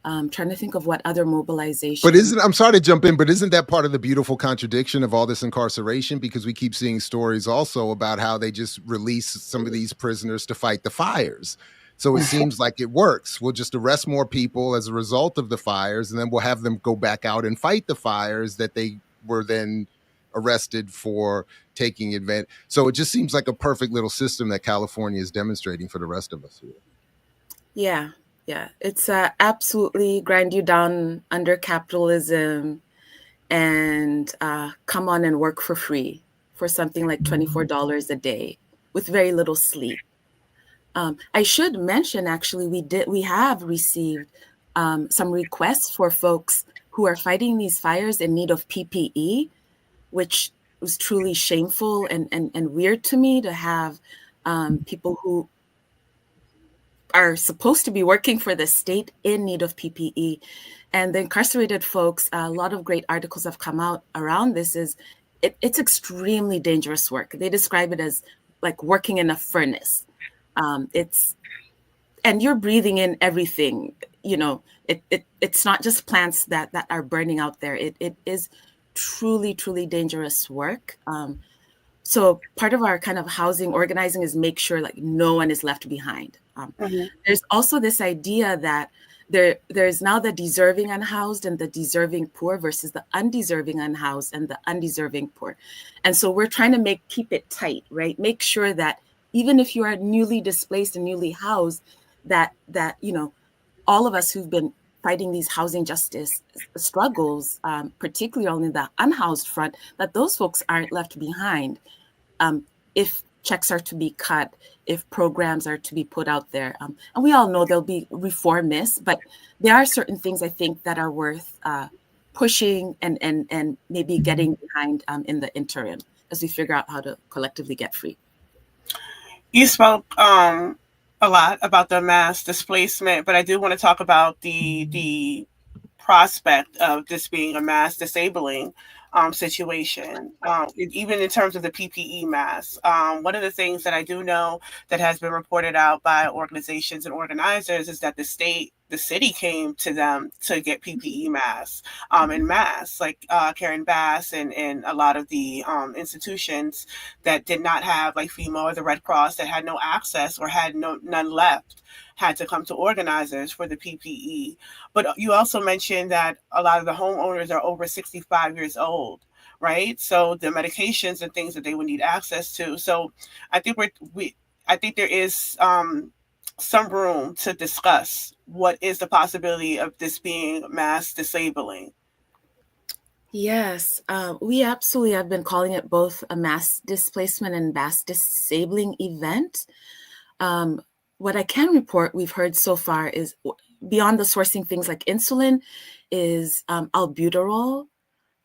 I'm trying to think of what other mobilization. But I'm sorry to jump in, but isn't that part of the beautiful contradiction of all this incarceration? Because we keep seeing stories also about how they just release some of these prisoners to fight the fires. So it seems like it works. We'll just arrest more people as a result of the fires, and then we'll have them go back out and fight the fires that they were then arrested for taking advantage. So it just seems like a perfect little system that California is demonstrating for the rest of us here. Yeah. It's absolutely grind you down under capitalism and come on and work for free for something like $24 a day with very little sleep. I should mention, actually, we have received some requests for folks who are fighting these fires in need of PPE, which was truly shameful and weird to me to have people who are supposed to be working for the state in need of PPE. And the incarcerated folks, a lot of great articles have come out around this. It's extremely dangerous work. They describe it as like working in a furnace. And you're breathing in everything, it's not just plants that are burning out there. It is truly, truly dangerous work. So part of our kind of housing organizing is make sure like no one is left behind. There's also this idea that there's now the deserving unhoused and the deserving poor versus the undeserving unhoused and the undeserving poor. And so we're trying to keep it tight, right? Make sure that even if you are newly displaced and newly housed, that you know, all of us who've been fighting these housing justice struggles, particularly on the unhoused front, that those folks aren't left behind. If checks are to be cut, if programs are to be put out there. And we all know there'll be reformists, but there are certain things I think that are worth pushing and maybe getting behind in the interim as we figure out how to collectively get free. You spoke a lot about the mass displacement, but I do want to talk about the prospect of this being a mass disabling situation, even in terms of the PPE mask. One of the things that I do know that has been reported out by organizations and organizers is that the city came to them to get PPE masks en masse, like Karen Bass and a lot of the institutions that did not have, like FEMA or the Red Cross, that had no access or had none left, had to come to organizers for the PPE. But you also mentioned that a lot of the homeowners are over 65 years old, right? So the medications and things that they would need access to. So I think I think there is some room to discuss what is the possibility of this being mass disabling. Yes, we absolutely have been calling it both a mass displacement and mass disabling event. What I can report we've heard so far is, beyond the sourcing things like insulin, is albuterol,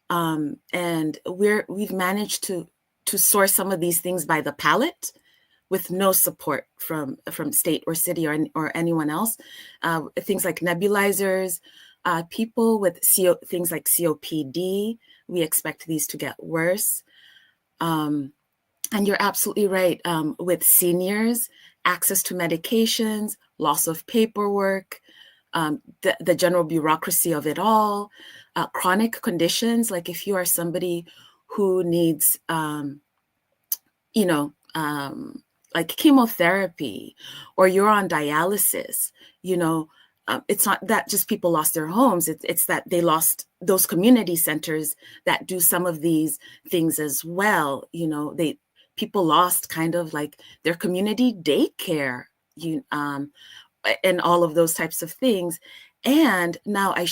and we've managed to source some of these things by the pallet with no support from state or city or anyone else. Things like nebulizers, people with things like COPD, we expect these to get worse. And you're absolutely right, with seniors, access to medications, loss of paperwork, the general bureaucracy of it all, chronic conditions, like if you are somebody who needs, like chemotherapy, or you're on dialysis, it's not that just people lost their homes, it's that they lost those community centers that do some of these things as well. People lost kind of like their community daycare, and all of those types of things. And now I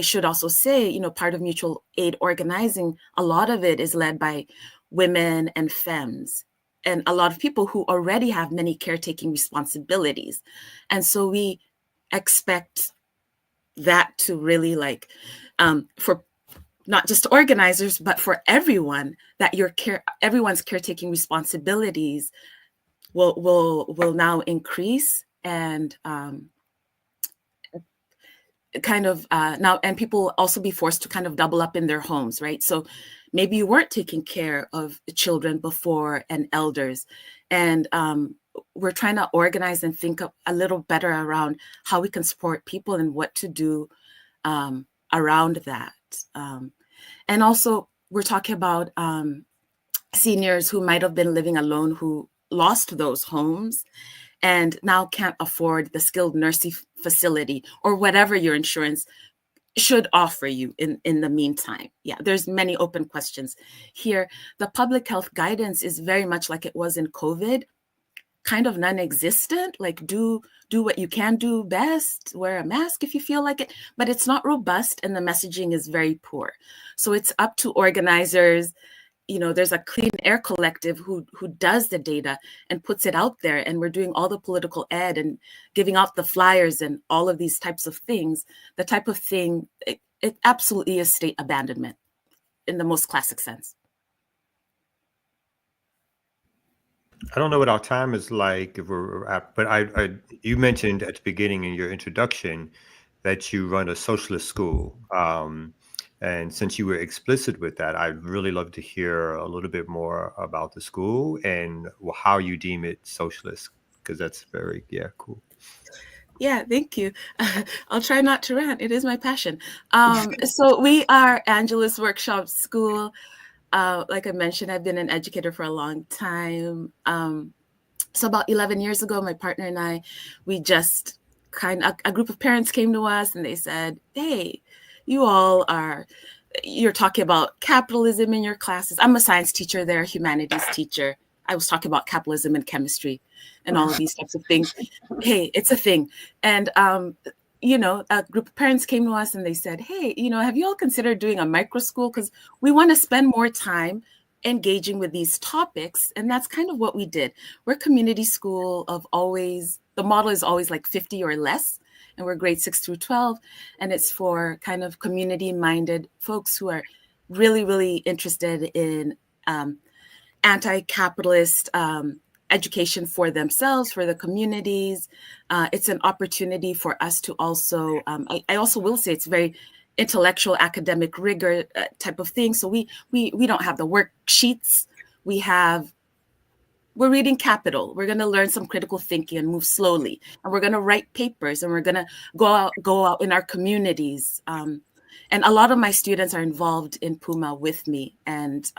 should also say, part of mutual aid organizing, a lot of it is led by women and femmes, and a lot of people who already have many caretaking responsibilities. And so we expect that to really for not just organizers, but for everyone, that everyone's caretaking responsibilities will now increase, and now, and people also be forced to kind of double up in their homes, right? So maybe you weren't taking care of children before and elders, and we're trying to organize and think a little better around how we can support people and what to do around that. And also, we're talking about seniors who might have been living alone, who lost those homes and now can't afford the skilled nursing facility or whatever your insurance should offer you in the meantime. Yeah, there's many open questions here. The public health guidance is very much like it was in COVID, kind of non-existent, like do what you can do best, wear a mask if you feel like it, but it's not robust and the messaging is very poor. So it's up to organizers. There's a Clean Air Collective who does the data and puts it out there, and we're doing all the political ed and giving out the flyers and all of these types of things. The type of thing, it absolutely is state abandonment in the most classic sense. I don't know what our time is like, if we're at, but you mentioned at the beginning in your introduction that you run a socialist school. And since you were explicit with that, I'd really love to hear a little bit more about the school and how you deem it socialist, because that's very, cool. Yeah, thank you. I'll try not to rant. It is my passion. So we are Angelus Workshop School. like I mentioned, I've been an educator for a long time. So about 11 years ago, my partner and I, we just a group of parents came to us and they said, hey, you're talking about capitalism in your classes. I'm a science teacher, they're a humanities teacher. I was talking about capitalism and chemistry and all of these types of things. Hey, it's a thing. And, a group of parents came to us and they said, hey, have you all considered doing a micro school? Because we want to spend more time engaging with these topics. And that's kind of what we did. We're a community school the model is always like 50 or less. And we're grade 6 through 12. And it's for kind of community-minded folks who are really, really interested in anti-capitalist education for themselves, for the communities. It's an opportunity for us to also, I also will say it's very intellectual academic rigor type of thing. So we don't have the worksheets. We're reading Capital. We're going to learn some critical thinking and move slowly. And we're going to write papers and we're going to go out in our communities. And a lot of my students are involved in Puma with me and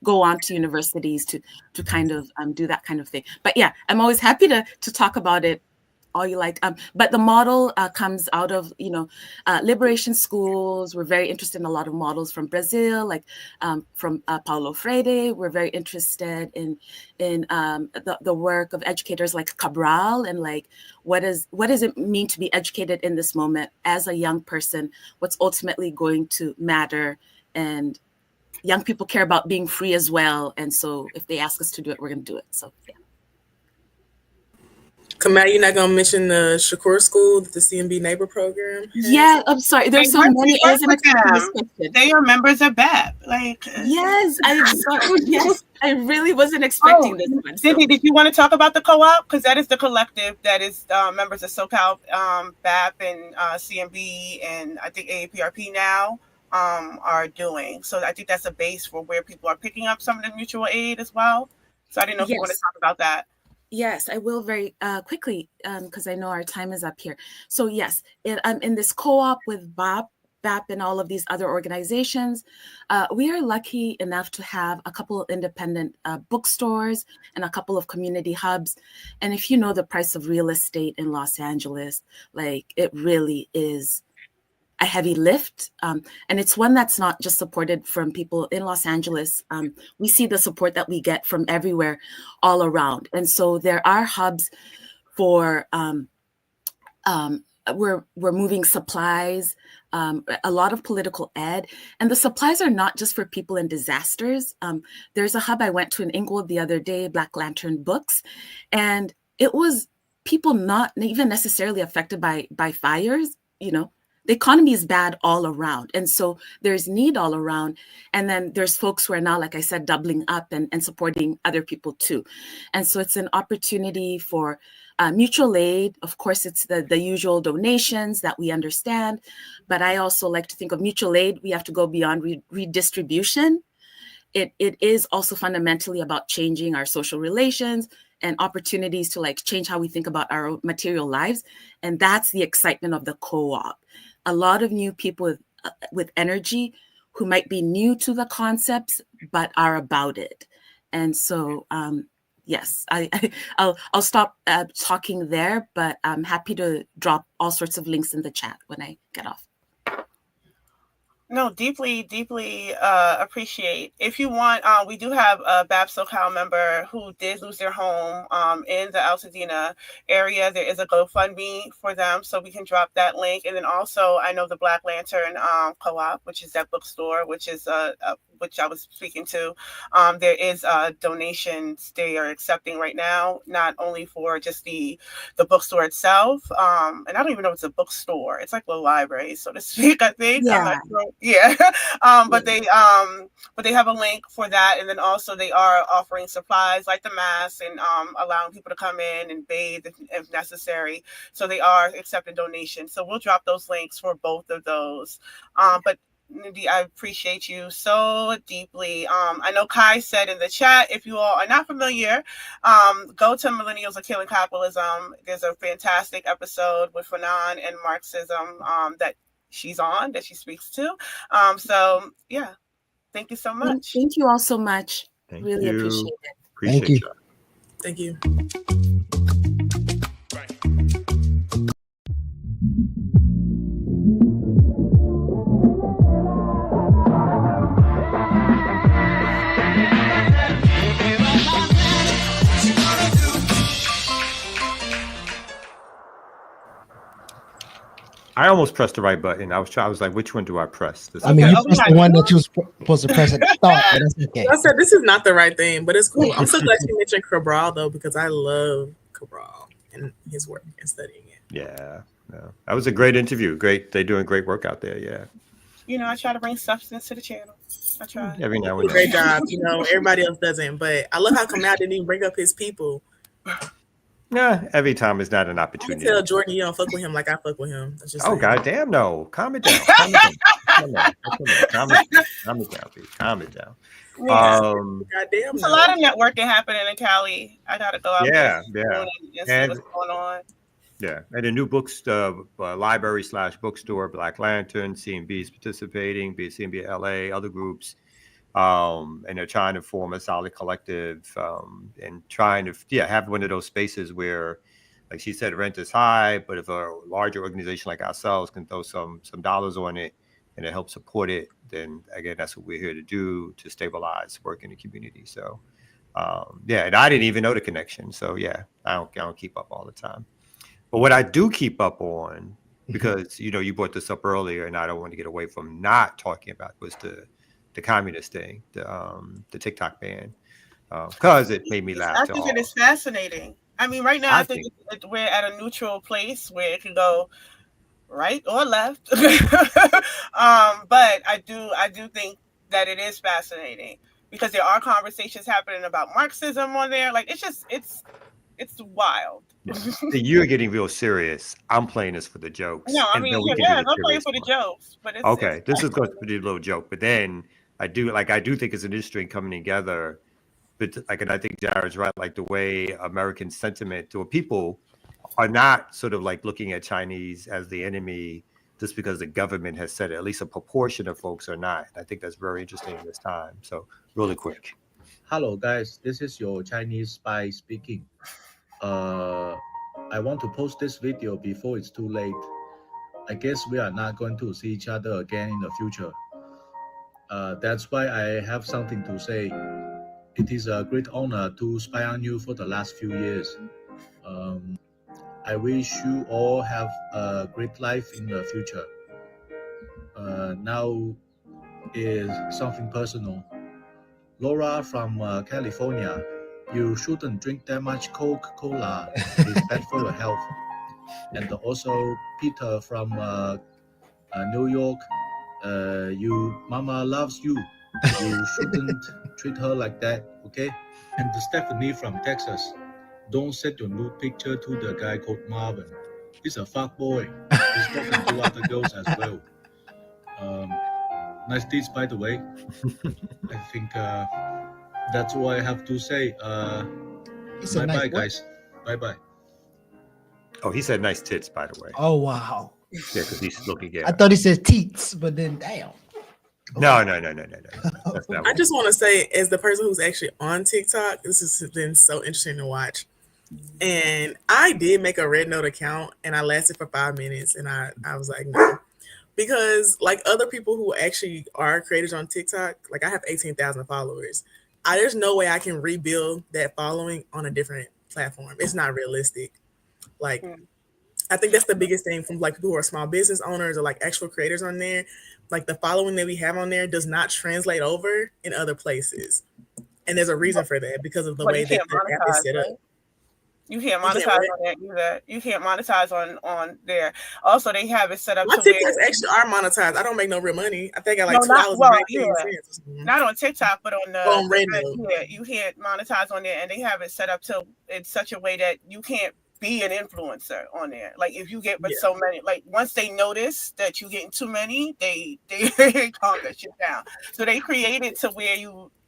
go on to universities to kind of do that kind of thing. But yeah, I'm always happy to talk about it all you like. But the model comes out of, liberation schools. We're very interested in a lot of models from Brazil, like from Paulo Freire. We're very interested in the work of educators like Cabral and like what does it mean to be educated in this moment as a young person? What's ultimately going to matter? And young people care about being free as well. And so if they ask us to do it, we're going to do it. So yeah. Kamal, you're not gonna mention the Shakur School, the CMB Neighbor Program? Yeah, I'm sorry. There's so many. They are members of BAP. Yes, I'm sorry. Yes, I really wasn't expecting this one. Cindy, did you want to talk about the co-op? Because that is the collective that is members of SoCal BAP and CMB and I think AAPRP now are doing. So I think that's a base for where people are picking up some of the mutual aid as well. So I didn't know if you want to talk about that. Yes, I will very quickly because I know our time is up here. So yes, in this co-op with BAP and all of these other organizations, we are lucky enough to have a couple of independent bookstores and a couple of community hubs. And if you know the price of real estate in Los Angeles, like it really is a heavy lift. And it's one that's not just supported from people in Los Angeles. We see the support that we get from everywhere all around. And so there are hubs for, we're moving supplies, a lot of political ed. And the supplies are not just for people in disasters. There's a hub I went to in Inglewood the other day, Black Lantern Books. And it was people not even necessarily affected by fires, the economy is bad all around. And so there's need all around. And then there's folks who are now, like I said, doubling up and supporting other people too. And so it's an opportunity for mutual aid. Of course, it's the usual donations that we understand. But I also like to think of mutual aid. We have to go beyond redistribution. It is also fundamentally about changing our social relations and opportunities to like change how we think about our material lives. And that's the excitement of the co-op. A lot of new people with energy who might be new to the concepts, but are about it. And so, yes, I'll stop talking there, but I'm happy to drop all sorts of links in the chat when I get off. No, deeply appreciate. If you want, we do have a BAP SoCal member who did lose their home in the Altadena area. There is a GoFundMe for them, so we can drop that link. And then also, I know the Black Lantern Co-op, which is that bookstore, which is which I was speaking to. There is donations they are accepting right now, not only for just the bookstore itself, and I don't even know if it's a bookstore. It's like a library, so to speak. I think. Yeah. I'm not sure. Yeah. But they have a link for that, and then also they are offering supplies like the masks and allowing people to come in and bathe if necessary. So they are accepting donations. So we'll drop those links for both of those. But Nidhi, I appreciate you so deeply. I know Kai said in the chat, if you all are not familiar, go to Millennials Are Killing Capitalism. There's a fantastic episode with Fanon and Marxism that she's on, that she speaks to. So yeah, Thank you so much. Thank you all so much. Thank Really you. appreciate it. Appreciate Thank you. y'all. Thank you. I almost pressed the right button. I was like, which one do I press? This I mean, Okay, you pressed the one that you was supposed to press at the start, but that's okay. I said this is not the right thing, but it's cool. I'm so glad you mentioned Cabral though, because I love Cabral and his work and studying it. Yeah, no, that was a great interview. Great, they're doing great work out there. Yeah, You know, I try to bring substance to the channel. I try. every now Do and a great then. job. You know, everybody else doesn't, but I love how Kamal didn't even bring up his people. Yeah, every time is not an I can opportunity. tell Jordan you don't fuck with him like I fuck with him. That's just Oh saying. goddamn no! Calm it down. Calm it down. Calm it down. Calm it down, please. Calm it down. Yeah. Goddamn. There's a lot of networking happening in Cali. I gotta go out Yeah, there yeah. and see And what's going on. yeah, and a new library/bookstore, Black Lantern, CMB is participating, CMB LA, other groups, and they're trying to form a solid collective, and trying to have one of those spaces where, like she said, rent is high, but if a larger organization like ourselves can throw some dollars on it and it helps support it, then again, that's what we're here to do, to stabilize work in the community. So and I didn't even know the connection. So yeah, I don't keep up all the time. But what I do keep up on, because you brought this up earlier, and I don't want to get away from not talking about, was the communist thing, the TikTok ban, because it made me laugh. I think it is fascinating. I mean, right now I think we're at a neutral place where it can go right or left. But I do think that it is fascinating because there are conversations happening about Marxism on there. Like it's wild. You're getting real serious. I'm playing this for the jokes. No, I and mean, then we can do yeah, the I'm playing serious for the one. jokes, but it's Okay, this is going to be a little joke, but then I do think it's an interesting coming together. But and I think Jared's right, like the way American sentiment to people are not sort of like looking at Chinese as the enemy just because the government has said it. At least a proportion of folks are not. I think that's very interesting in this time. So really quick. Hello guys, this is your Chinese spy speaking. I want to post this video before it's too late. I guess we are not going to see each other again in the future. That's why I have something to say. It is a great honor to spy on you for the last few years. I wish you all have a great life in the future. Now is something personal. Laura from California, you shouldn't drink that much Coca-Cola. It's bad for your health. And also Peter from New York, you mama loves you. You shouldn't treat her like that, okay? And Stephanie from Texas, don't send your nude picture to the guy called Marvin. He's a fuck boy. He's talking to other girls as well. Nice deeds, by the way. I think that's all I have to say. Bye-bye, guys. Bye-bye. Oh, he said nice tits, by the way. Oh wow. Yeah, because he's looking at. I thought he said teats, but then damn. No. That's not I just want to say, as the person who's actually on TikTok, this has been so interesting to watch. And I did make a Red Note account, and I lasted for 5 minutes, and I was like, no. Because like other people who actually are creators on TikTok, like I have 18,000 followers. There's no way I can rebuild that following on a different platform. It's not realistic. Like, I think that's the biggest thing from like people who are small business owners or like actual creators on there. Like the following that we have on there does not translate over in other places. And there's a reason for that because of the way that the app is set up. You can't monetize on there either. You can't monetize on there. Also, they have it set up. My to TikToks where actually are monetized. I don't make no real money. I think I like $2.19. Not on TikTok, but on the on Radio. Yeah, you can't monetize on there, and they have it set up to in such a way that you can't be an influencer on there. Like if you get so many, like once they notice that you're getting too many, they calm that shit down. So they create it to where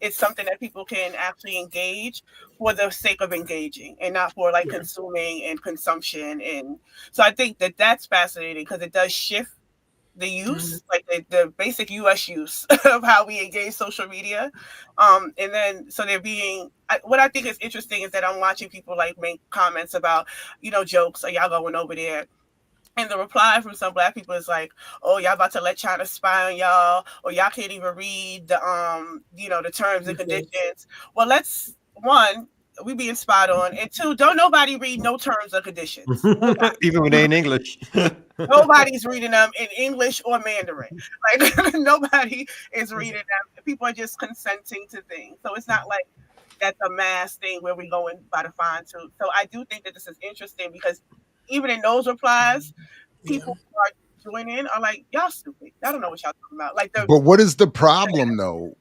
it's something that people can actually engage for the sake of engaging and not for like consuming and consumption. And so I think that that's fascinating because it does shift the use, like the basic US use of how we engage social media. And then, so they're being, what I think is interesting is that I'm watching people like make comments about, jokes, are y'all going over there? And the reply from some Black people is like, oh, y'all about to let China spy on y'all, or y'all can't even read the, the terms and conditions. Well, we being spied on. And two, don't nobody read no terms or conditions. Even when they're in English. Nobody's reading them in English or Mandarin. Like nobody is reading them. People are just consenting to things. So it's not like that's a mass thing where we go in by the fine tooth. So I do think that this is interesting because even in those replies, people who are joining are like, y'all stupid. I don't know what y'all talking about. Like, but what is the problem though?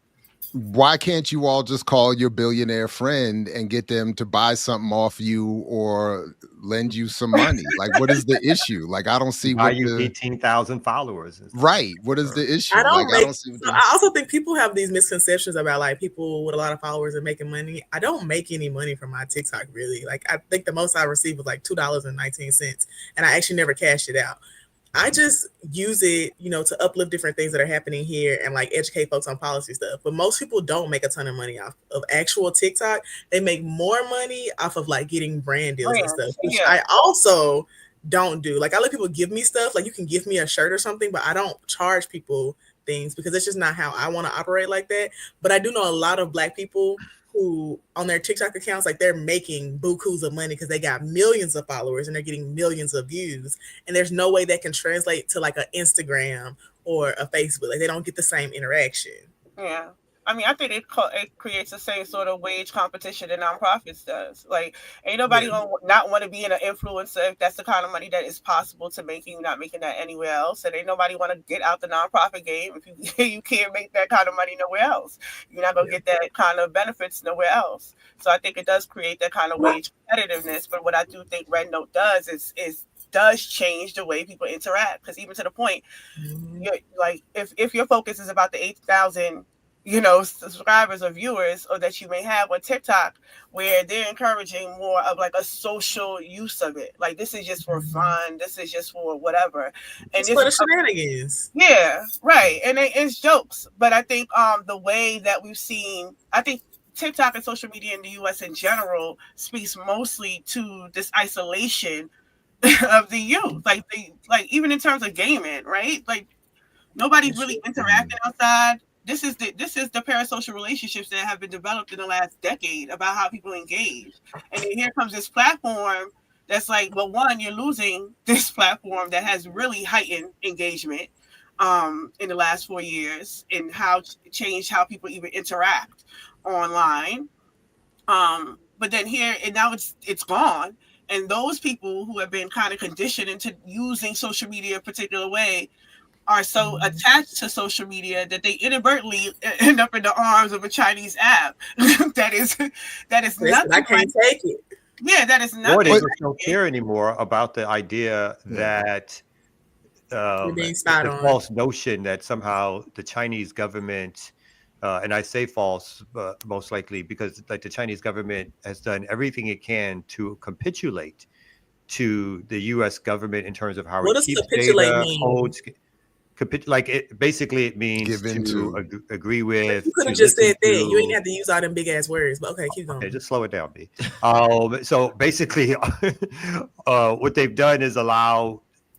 Why can't you all just call your billionaire friend and get them to buy something off you or lend you some money? Like, what is the issue? Like, I don't see why you 18,000 followers. Right. What is the issue? I also think people have these misconceptions about like people with a lot of followers and making money. I don't make any money from my TikTok, really. Like, I think the most I received was like $2.19, and I actually never cashed it out. I just use it, to uplift different things that are happening here and like educate folks on policy stuff. But most people don't make a ton of money off of actual TikTok. They make more money off of like getting brand deals and stuff, which I also don't do. Like, I let people give me stuff. Like, you can give me a shirt or something, but I don't charge people things because it's just not how I want to operate like that. But I do know a lot of Black people who on their TikTok accounts, like they're making bukus of money because they got millions of followers and they're getting millions of views. And there's no way that can translate to like an Instagram or a Facebook. Like, they don't get the same interaction. Yeah. I mean, I think it creates the same sort of wage competition that nonprofits does. Like, ain't nobody gonna not want to be an influencer if that's the kind of money that is possible to make. You're not making that anywhere else, and ain't nobody want to get out the nonprofit game if you can't make that kind of money nowhere else. You're not gonna get that kind of benefits nowhere else. So I think it does create that kind of wage competitiveness. But what I do think Red Note does is does change the way people interact, because even to the point, like if your focus is about the 8,000 subscribers or viewers or that you may have on TikTok, where they're encouraging more of like a social use of it. Like, this is just for fun. This is just for whatever. And it's for the shenanigans. Yeah, right. And it's jokes. But I think the way that we've seen, I think TikTok and social media in the US in general speaks mostly to this isolation of the youth. Like even in terms of gaming, right? Like, nobody's really interacting outside. This is the parasocial relationships that have been developed in the last decade about how people engage. And then here comes this platform that's like, well, one, you're losing this platform that has really heightened engagement in the last 4 years and how changed how people even interact online. But then here, and now it's gone. And those people who have been kind of conditioned into using social media a particular way are so attached to social media that they inadvertently end up in the arms of a Chinese app. that is nothing. I can't take it. Yeah, that is nothing. Or they just don't care anymore about the idea that the false notion that somehow the Chinese government, and I say false, most likely because like the Chinese government has done everything it can to capitulate to the U.S. government in terms of how it keeps data, holds. Like, it means to agree with. You could have just said that. You ain't have to use all them big ass words, but okay, keep going. Okay, just slow it down, B. So basically, what they've done is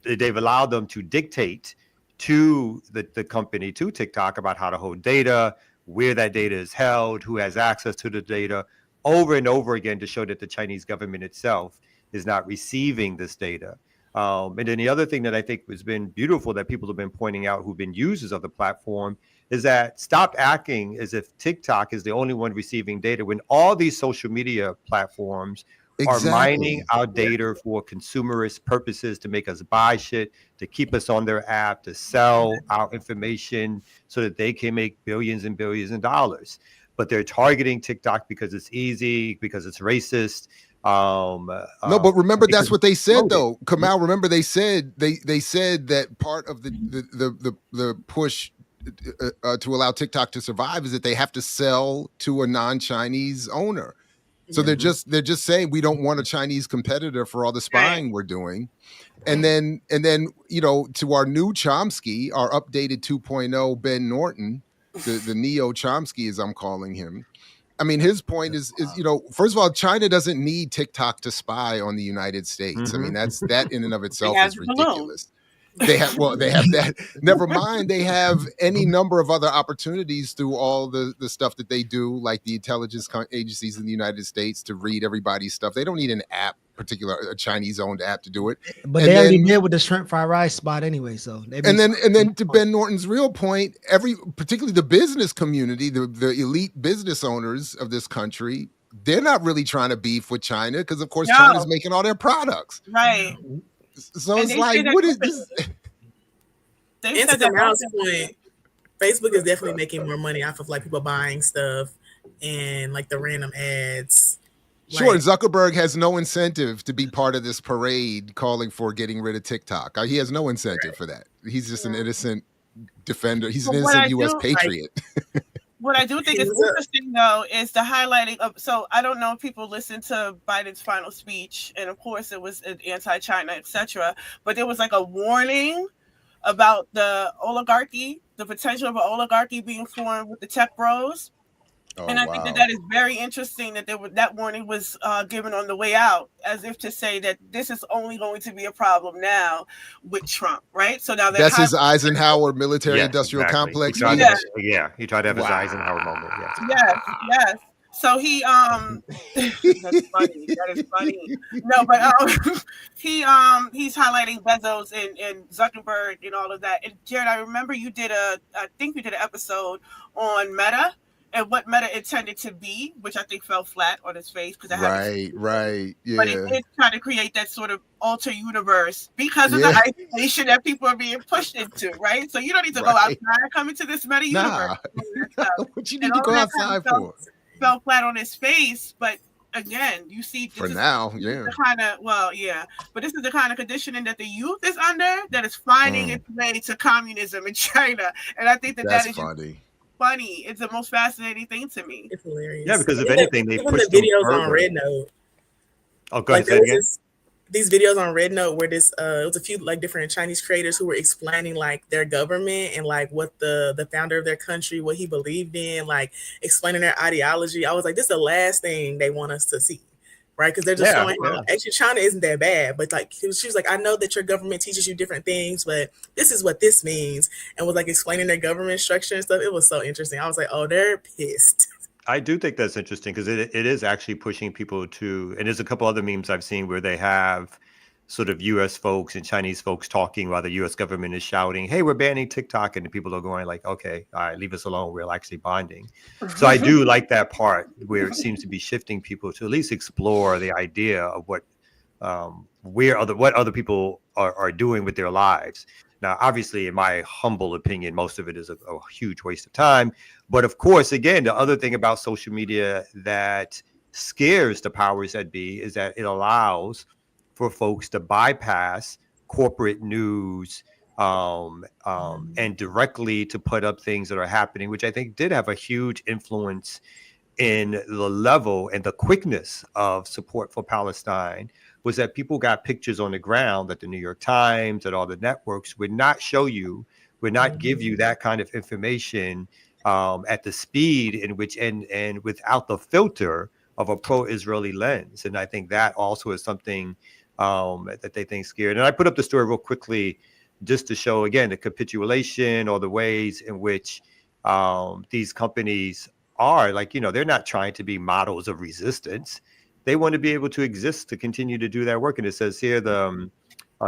they've allowed them to dictate to the company, to TikTok, about how to hold data, where that data is held, who has access to the data, over and over again to show that the Chinese government itself is not receiving this data. And then the other thing that I think has been beautiful that people have been pointing out who've been users of the platform is that stop acting as if TikTok is the only one receiving data when all these social media platforms are mining our data for consumerist purposes to make us buy shit, to keep us on their app, to sell our information so that they can make billions and billions of dollars. But they're targeting TikTok because it's easy, because it's racist. No, but remember that's what they said though, Kamal. Remember they said that part of the push to allow TikTok to survive is that they have to sell to a non-Chinese owner. So they're just saying we don't want a Chinese competitor for all the spying we're doing, And then, to our new Chomsky, our updated 2.0 Ben Norton, the Neo Chomsky, as I'm calling him. I mean, his point is, first of all, China doesn't need TikTok to spy on the United States. I mean, that in and of itself is ridiculous. They have that. Never mind, they have any number of other opportunities through all the stuff that they do, like the intelligence agencies in the United States, to read everybody's stuff. They don't need an app, a Chinese-owned app to do it. But they already did with the shrimp fried rice spot anyway. So and then to Ben Norton's real point, particularly the business community, the elite business owners of this country, they're not really trying to beef with China because, of course, China's making all their products. Right. So it's like, what is this? And to Kamal's point, Facebook is definitely making more money off of like people buying stuff and like the random ads. Sure, Zuckerberg has no incentive to be part of this parade calling for getting rid of TikTok. He has no incentive for that. He's just an innocent defender. He's an innocent U.S. patriot. What I do think is interesting, though, is the highlighting of. So I don't know if people listened to Biden's final speech, and of course it was anti-China, etc. But there was like a warning about the oligarchy, the potential of an oligarchy being formed with the tech bros. And I think that is very interesting that that warning was given on the way out, as if to say that this is only going to be a problem now with Trump, right? So now that's his Eisenhower military-industrial complex. He tried to have his Eisenhower moment. Yes. So he that's funny. That is funny. No, but he's highlighting Bezos and Zuckerberg and all of that. And Jared, I remember I think you did an episode on Meta and what Meta intended to be, which I think fell flat on its face because right, yeah. But it did try to create that sort of alter universe because of the isolation that people are being pushed into, right? So you don't need to go outside and come into this Meta universe. What you need to go outside for? Fell flat on his face, but again, you see, but this is the kind of conditioning that the youth is under that is finding its way to communism in China, and I think that is funny. It's the most fascinating thing to me. It's hilarious. Yeah, because if anything, they push the videos on Red Note. Oh, go ahead. Say it again. These videos on Red Note where it was a few like different Chinese creators who were explaining like their government and like what the founder of their country, what he believed in, like explaining their ideology. I was like, this is the last thing they want us to see, right? Because they're just showing how actually China isn't that bad, but like she was like, I know that your government teaches you different things, but this is what this means, and was like explaining their government structure and stuff. It was so interesting. I was like, oh, they're pissed. I do think that's interesting because it is actually pushing people to, and there's a couple other memes I've seen where they have sort of US folks and Chinese folks talking while the US government is shouting, hey, we're banning TikTok. And the people are going like, okay, all right, leave us alone. We're actually bonding. So I do like that part where it seems to be shifting people to at least explore the idea of what other people are doing with their lives. Now, obviously, in my humble opinion, most of it is a huge waste of time. But of course, again, the other thing about social media that scares the powers that be is that it allows for folks to bypass corporate news and directly to put up things that are happening, which I think did have a huge influence in the level and the quickness of support for Palestine. Was that people got pictures on the ground that the New York Times and all the networks would not show you, would not give you that kind of information at the speed in which and without the filter of a pro-Israeli lens. And I think that also is something that they think scared. And I put up the story real quickly just to show, again, the capitulation or the ways in which these companies are like, they're not trying to be models of resistance. They want to be able to exist to continue to do their work. And it says here, the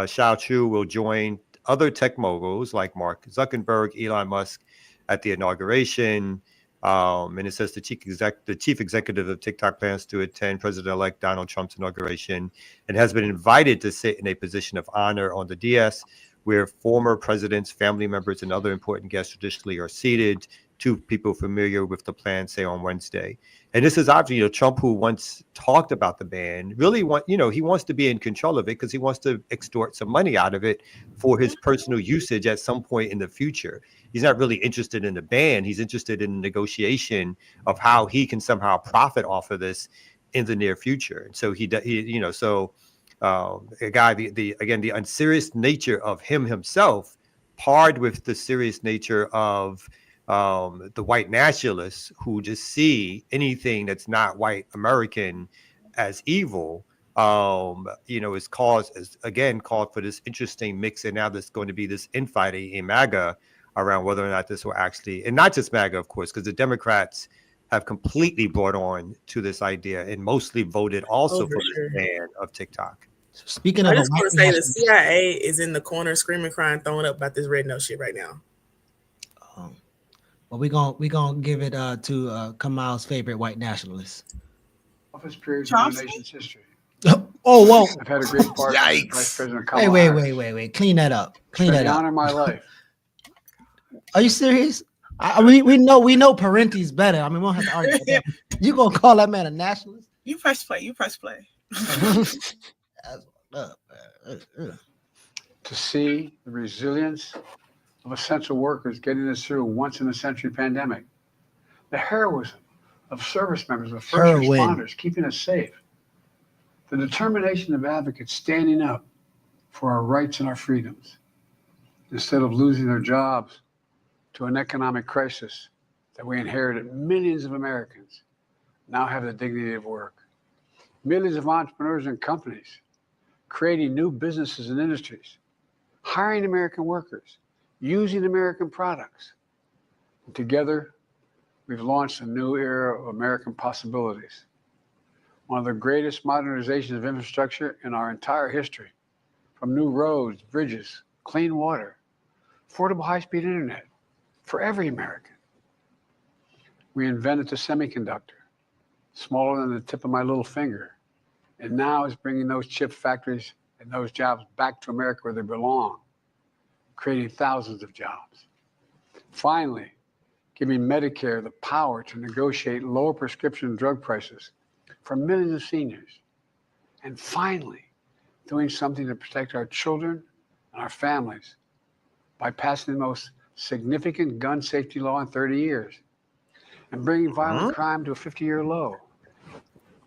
Shao Chu will join other tech moguls like Mark Zuckerberg, Elon Musk at the inauguration. And it says the chief executive of TikTok plans to attend President-elect Donald Trump's inauguration and has been invited to sit in a position of honor on the dais where former presidents, family members, and other important guests traditionally are seated. Two people familiar with the plan say on Wednesday. And this is obviously, Trump, who once talked about the ban, really he wants to be in control of it because he wants to extort some money out of it for his personal usage at some point in the future. He's not really interested in the ban. He's interested in the negotiation of how he can somehow profit off of this in the near future. And so a guy, the unserious nature of him himself, paired with the serious nature of the white nationalists who just see anything that's not white American as evil, is called for this interesting mix. And now there's going to be this infighting in MAGA around whether or not this will actually, and not just MAGA, of course, because the Democrats have completely brought on to this idea and mostly voted also for this ban of TikTok. Speaking of, I just want to say the CIA is in the corner screaming, crying, throwing up about this red note shit right now. Well, we gonna give it to Kamal's favorite white nationalist. Office periods in our nation's history. Oh, whoa! I've had a great partner, Vice President Kamala Wait! Clean that up. Clean that the up. honor of my life. Are you serious? We know Parenti's better. I mean, we don't have to argue about that. You gonna call that man a nationalist? You press play. You press play. To see the resilience of essential workers getting us through a once-in-a-century pandemic, the heroism of service members, of first responders, keeping us safe, the determination of advocates standing up for our rights and our freedoms, instead of losing their jobs to an economic crisis that we inherited. Millions of Americans now have the dignity of work. Millions of entrepreneurs and companies creating new businesses and industries, hiring American workers, using American products. And together, we've launched a new era of American possibilities. One of the greatest modernizations of infrastructure in our entire history, from new roads, bridges, clean water, affordable high-speed internet for every American. We invented the semiconductor, smaller than the tip of my little finger, and now is bringing those chip factories and those jobs back to America where they belong, creating thousands of jobs. Finally, giving Medicare the power to negotiate lower prescription drug prices for millions of seniors. And finally, doing something to protect our children and our families by passing the most significant gun safety law in 30 years and bringing violent crime to a 50-year low,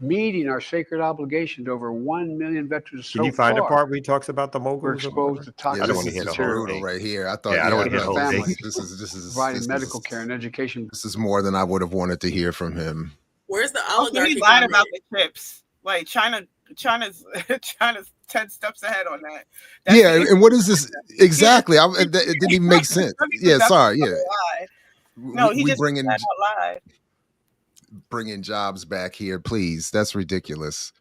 meeting our sacred obligation to over 1 million veterans. Can you find the part where he talks about the moguls? We're exposed to toxic I don't want to hear the whole thing right here. I thought, I don't want to hear the whole thing. This is providing medical care and education. This is more than I would have wanted to hear from him. Where's the Also, oligarchy? he lied about the chips. Like China's 10 steps ahead on that. And what is this exactly? It didn't even make sense. Yeah, sorry. Yeah. No, he just bringing lied. Bringing jobs back here, please. That's ridiculous.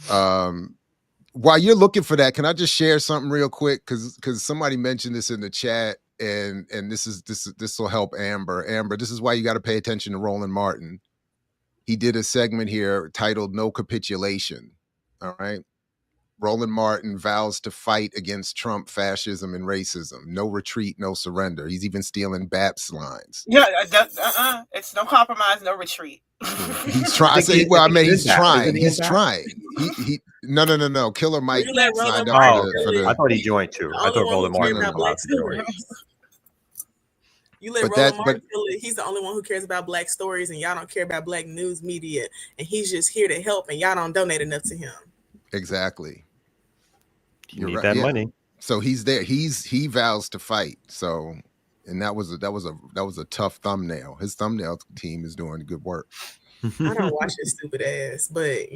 While you're looking for that, can I just share something real quick? Because somebody mentioned this in the chat, and this will help Amber. Amber, this is why you got to pay attention to Roland Martin. He did a segment here titled "No Capitulation." All right. Roland Martin vows to fight against Trump fascism and racism. No retreat, no surrender. He's even stealing BAP's lines. Yeah, it's no compromise, no retreat. He's trying. He's trying. He's trying. No. Killer Mike signed up for the. I thought he joined too. I thought Roland Martin was allowed to join. You let Roland Martin feel it. He's the only one who cares about black stories, and y'all don't care about black news media. And he's just here to help, and y'all don't donate enough to him. Exactly. You need that money. So he's there. He vows to fight. So, and that was a tough thumbnail. His thumbnail team is doing good work. I don't watch his stupid ass, but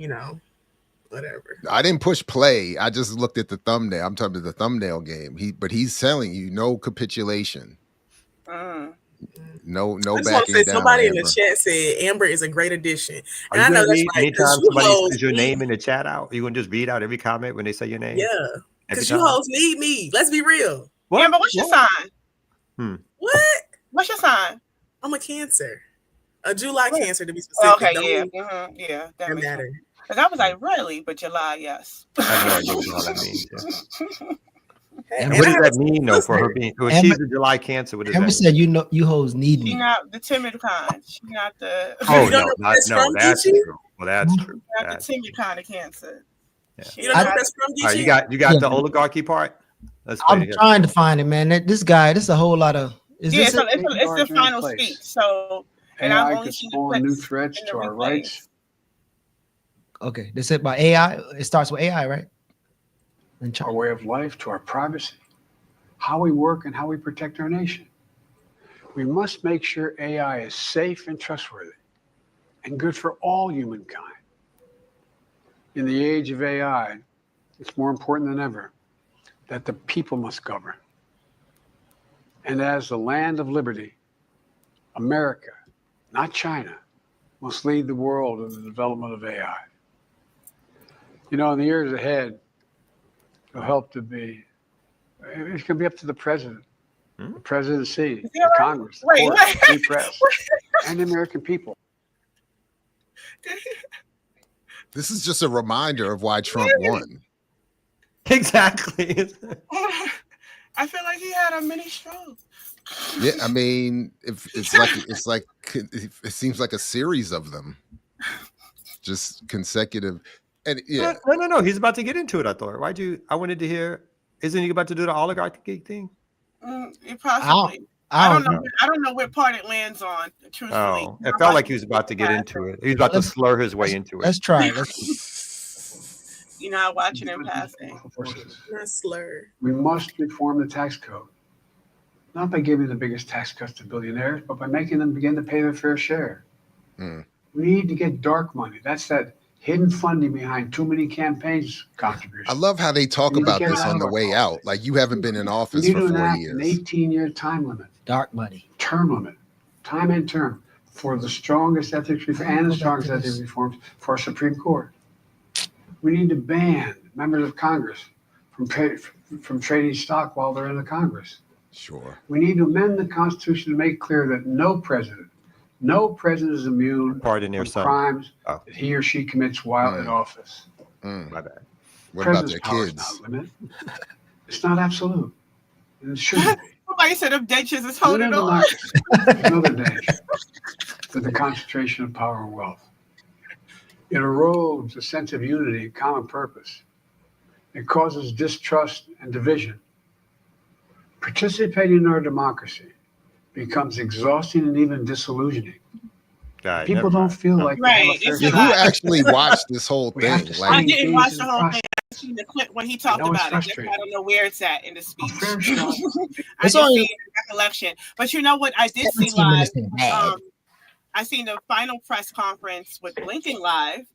whatever. I didn't push play. I just looked at the thumbnail. I'm talking about the thumbnail game. He's telling you no capitulation. No backing down. Somebody in the chat said Amber is a great addition. And I know that's right. Anytime somebody says your name in the chat out, you gonna just read out every comment when they say your name? Yeah. Because you hoes need me. Let's be real. What? Amber, what's your sign? What? What's your sign? I'm a Cancer. A July Cancer to be specific. Okay, yeah. That matters. Because I was like, really? But July, yes. I have no idea what that means. Yeah. And what does that mean, though, for her being? Well, she's a July Cancer. What does that mean? said you hoes need me. She's not the timid kind. She's not the. Oh no, that's true. Well, that's true. Not the timid kind of Cancer. Yeah. You don't know where that's from, All right, you got the oligarchy part. I'm trying to find it, man. This guy, this is a whole lot of. It's the final speech. So, and AI could spawn new threats to our rights. Okay, this is by AI. It starts with AI, right? our way of life, to our privacy, how we work, and how we protect our nation. We must make sure AI is safe and trustworthy and good for all humankind. In the age of AI, it's more important than ever that the people must govern. And as the land of liberty, America, not China, must lead the world in the development of AI. In the years ahead, it'll help to be, it's going to be up to the president, the presidency, the Congress, the court, the free press, and the American people. This is just a reminder of why Trump won. Exactly. I feel like he had a mini stroke. Yeah, I mean, it seems like a series of them, just consecutive. And yeah, no. He's about to get into it. I thought. I wanted to hear. Isn't he about to do the oligarchy thing? Possibly. I don't know. I don't know what part it lands on. Truthfully, oh, it felt like he was about to get into it. He was about to slur his way into it. Let's try. You're not watching him passing. Not slur. We must reform the tax code, not by giving the biggest tax cuts to billionaires, but by making them begin to pay their fair share. We need to get dark money. That's that hidden funding behind too many campaigns contributions. I love how they talk about this on the way out. Like, you haven't been in office for 4 years. An 18-year time limit. Dark money. Term limit. Time and term for the strongest ethics reform and the strongest ethics reforms for our Supreme Court. We need to ban members of Congress from trading stock while they're in the Congress. Sure. We need to amend the Constitution to make clear that no president is immune from crimes that he or she commits while in office. My bad. What about their power kids? is not limited. It's not absolute. And it shouldn't be. Somebody said if dentures is holding on. Another danger to the concentration of power and wealth. It erodes a sense of unity and common purpose. It causes distrust and division. Participating in our democracy becomes exhausting and even disillusioning. People don't feel like they have a fair Who actually watched this whole thing? I didn't watch the whole thing. I seen the clip when he talked about it. I don't know where it's at in the speech. I just see it in recollection. But you know what? I did see live. I seen the final press conference with Blinken live,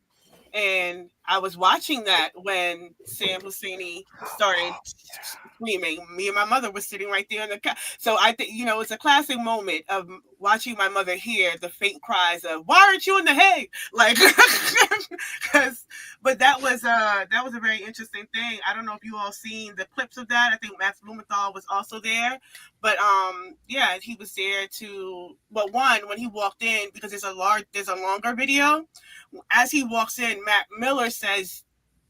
and I was watching that when Sam Husseini started screaming. Me and my mother was sitting right there on the couch. So I think, it's a classic moment of watching my mother hear the faint cries of, "Why aren't you in the Hague?" Like, but that was a very interesting thing. I don't know if you all seen the clips of that. I think Max Blumenthal was also there, but yeah, he was there to. But one, when he walked in, because there's a longer video. As he walks in, Matt Miller says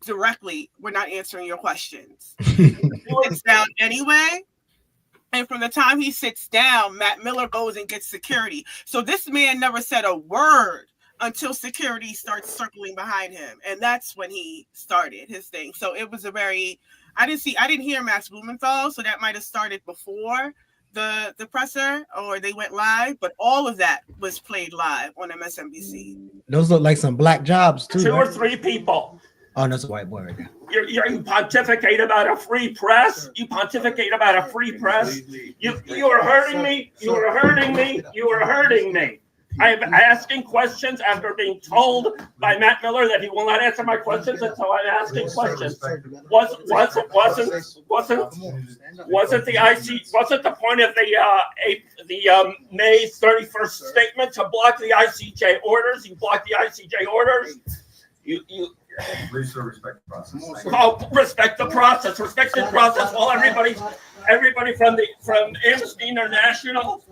directly, "We're not answering your questions." He sits down anyway. And from the time he sits down, Matt Miller goes and gets security. So this man never said a word until security starts circling behind him. And that's when he started his thing. So it was I didn't hear Max Blumenthal, so that might have started before the presser, or they went live, but all of that was played live on MSNBC. Those look like some black jobs too. Two right? or three people. Oh, that's a white boy right there. You pontificate about a free press. You pontificate about a free press. You are hurting me. You are hurting me. You are hurting me. I am asking questions after being told by Matt Miller that he will not answer my questions until I'm asking questions. Wasn't the point of the May 31st statement to block the ICJ orders? You blocked the ICJ orders. You respect the process. Oh, respect the process. Respect the process. Well, everybody from Amnesty International.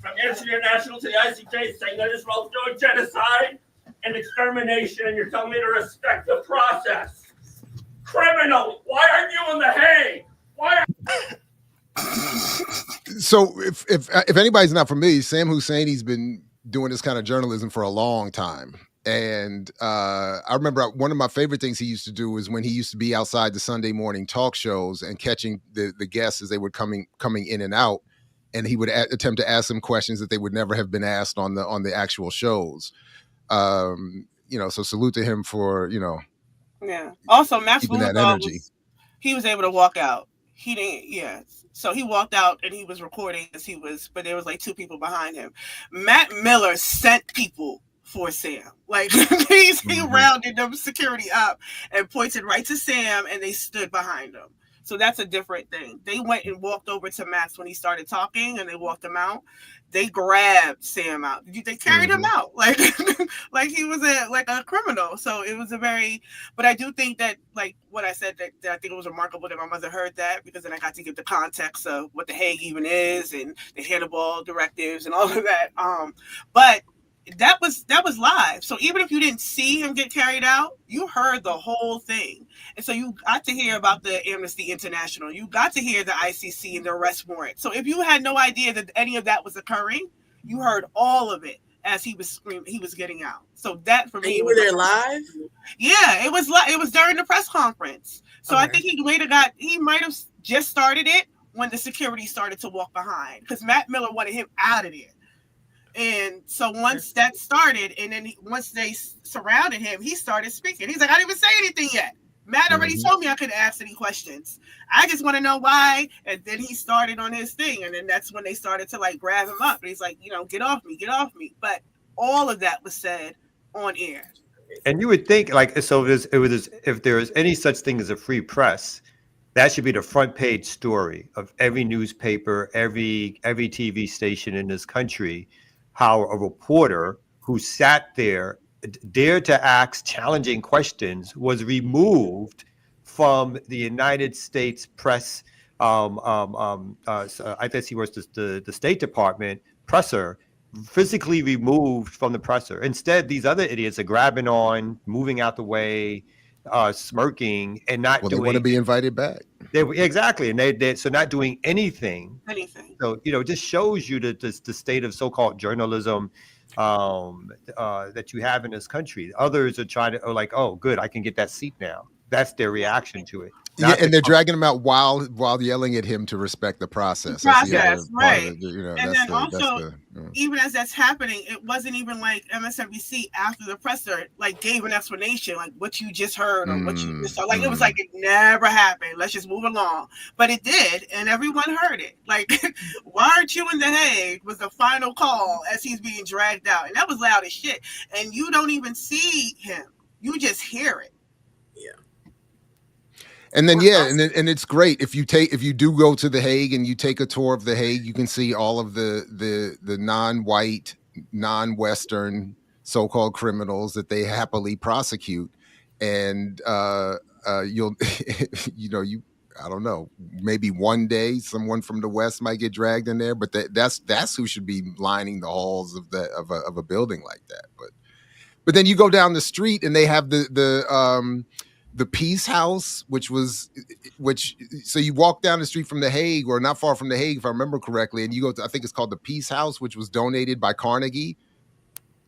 From Amnesty International to the ICJ saying that Israel's doing genocide and extermination, and you're telling me to respect the process. Criminal, why aren't you in the Hague? Why? So if anybody's not familiar, Sam Husseini's been doing this kind of journalism for a long time. And I remember one of my favorite things he used to do was when he used to be outside the Sunday morning talk shows and catching the guests as they were coming in and out. And he would attempt to ask them questions that they would never have been asked on the actual shows. So salute to him for, Yeah. Also, Max keeping that Blumenthal energy. he was able to walk out. He didn't, yeah. So he walked out and he was recording but there was like 2 people behind him. Matt Miller sent people for Sam. Like he rounded them security up and pointed right to Sam, and they stood behind him. So that's a different thing. They went and walked over to Max when he started talking, and they walked him out. They grabbed Sam out. They carried him out like like he was a criminal. So it was but I do think that, like what I said, that I think it was remarkable that my mother heard that, because then I got to give the context of what the Hague even is and the Hannibal directives and all of that. But that was live. So even if you didn't see him get carried out, you heard the whole thing. And so you got to hear about the Amnesty International. You got to hear the ICC and the arrest warrant. So if you had no idea that any of that was occurring, you heard all of it as he was screaming, he was getting out. So that for me, you were there live? Yeah, it was live. It was during the press conference. So I think he might have just started it when the security started to walk behind, because Matt Miller wanted him out of there. And so once that started, and then once they surrounded him, he started speaking. He's like, I didn't even say anything yet. Matt already told me I couldn't ask any questions. I just want to know why. And then he started on his thing. And then that's when they started to like grab him up. And he's like, get off me, get off me. But all of that was said on air. And you would think, like, so if there is any such thing as a free press, that should be the front page story of every newspaper, every TV station in this country, how a reporter who sat there, dared to ask challenging questions, was removed from the United States press. I guess he was the State Department presser, physically removed from the presser. Instead, these other idiots are grabbing on, moving out the way, smirking, and not doing. They want to be invited back. Exactly, and they so not doing anything. So it just shows you the state of so-called journalism that you have in this country. Others are like, oh, good, I can get that seat now. That's their reaction to it. Yeah, and they're dragging him out while yelling at him to respect the process. Right. And then also, even as that's happening, it wasn't even like MSNBC after the presser like gave an explanation, like what you just heard or what you just saw. Like it was like it never happened. Let's just move along. But it did, and everyone heard it. Like, why aren't you in The Hague? Was the final call as he's being dragged out, and that was loud as shit. And you don't even see him; you just hear it. And then and it's great if you do go to The Hague and you take a tour of The Hague, you can see all of the non-white, non-Western so-called criminals that they happily prosecute, and you'll I don't know, maybe one day someone from the West might get dragged in there, but that's who should be lining the halls of a building like that. But then you go down the street and they have the Peace House, so you walk down the street from The Hague, or not far from The Hague, if I remember correctly, and you go to, I think it's called the Peace House, which was donated by Carnegie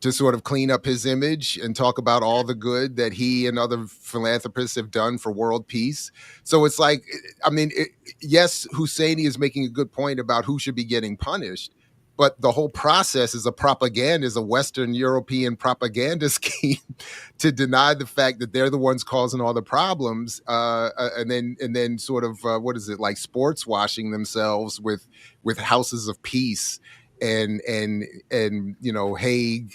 to sort of clean up his image and talk about all the good that he and other philanthropists have done for world peace. So it's like, I mean, yes, Husseini is making a good point about who should be getting punished, but the whole process is a Western European propaganda scheme to deny the fact that they're the ones causing all the problems, and then sort of like sports washing themselves with houses of peace and Hague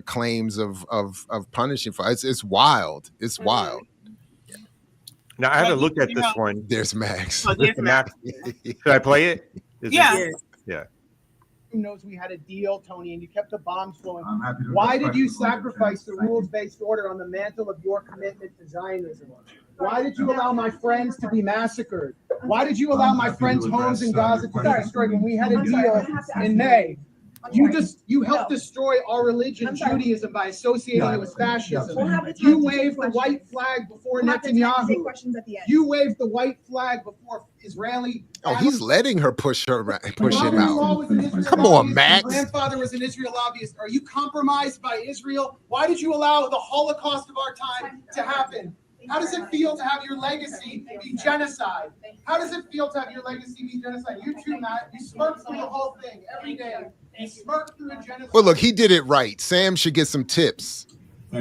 claims of punishing for it's wild. It's wild. Now I haven't looked at this one. There's Max. Max. Should I play it? Yeah. Who knows we had a deal, Tony, and you kept the bombs flowing. Why did you sacrifice the rules-based order on the mantle of your commitment to Zionism? Why did you allow my friends to be massacred? Why did you allow my friends' homes in Gaza to be destroyed when we had a deal in May? You helped destroy our religion, Judaism, by associating it with fascism. You waved the white flag before Netanyahu. You waved the white flag before Israeli. Oh, he's letting her push him out. Come on, Max. My grandfather was an Israel lobbyist. Are you compromised by Israel? Why did you allow the Holocaust of our time to happen? How does it feel to have your legacy be genocide? How does it feel to have your legacy be genocide? You too, Matt. You smirk through the whole thing every day. You smirk through a genocide. Well, look, he did it right. Sam should get some tips.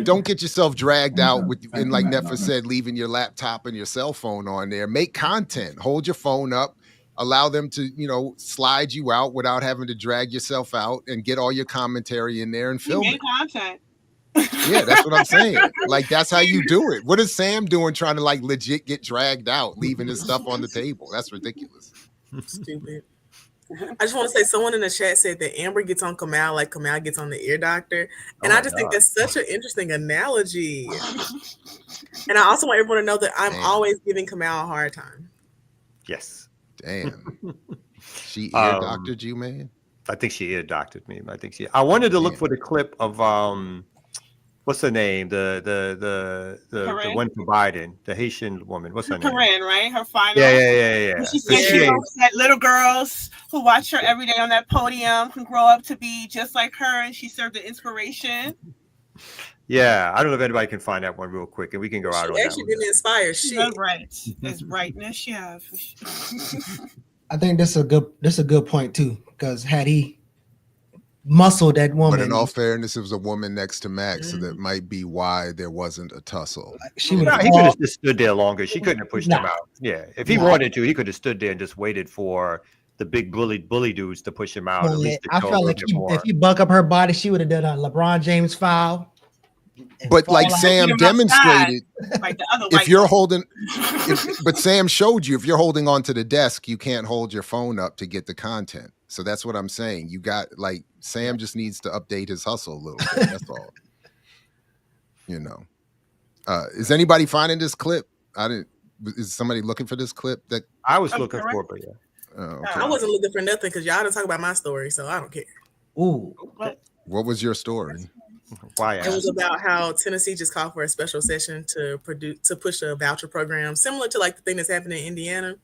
don't get yourself dragged out with, and like Nefa said, leaving your laptop and your cell phone on there. Make content. Hold your phone up. Allow them to, slide you out without having to drag yourself out, and get all your commentary in there and film it. Content. Yeah, that's what I'm saying. Like, that's how you do it. What is Sam doing trying to like legit get dragged out, leaving his stuff on the table? That's ridiculous. Stupid. I just want to say, someone in the chat said that Amber gets on Kamal like Kamal gets on the ear doctor. And I just think that's such an interesting analogy. And I also want everyone to know that I'm always giving Kamal a hard time. Yes. Damn. She ear doctored you, man? I think she ear doctored me. I wanted to look for the clip of what's her name? The one for Biden, the Haitian woman. What's her name? Corinne, right? Her final. Yeah. She said she hopes that little girls who watch her every day on that podium can grow up to be just like her, and she served an inspiration. Yeah, I don't know if anybody can find that one real quick, and we can go out on that. Actually didn't inspire shit. Right. It's brightness, yeah. For sure. I think this is a good point too, because had he muscled that woman, but in all fairness, it was a woman next to Max, so that might be why there wasn't a tussle. He could have just stood there longer. She couldn't have pushed him out. Yeah, if he wanted to, he could have stood there and just waited for the big bully dudes to push him out. Well, at least I felt like if he buck up her body, she would have done a LeBron James foul. But like Sam demonstrated, if you're holding, but Sam showed you, if you're holding onto the desk, you can't hold your phone up to get the content. So that's what I'm saying. You got, like, Sam just needs to update his hustle a little bit. That's all. Is anybody finding this clip? Is somebody looking for this clip? That I was looking for, but yeah. Oh, okay. I wasn't looking for nothing because y'all didn't talk about my story, so I don't care. Ooh. What was your story? Why? It was about how Tennessee just called for a special session to push a voucher program similar to like the thing that's happening in Indiana.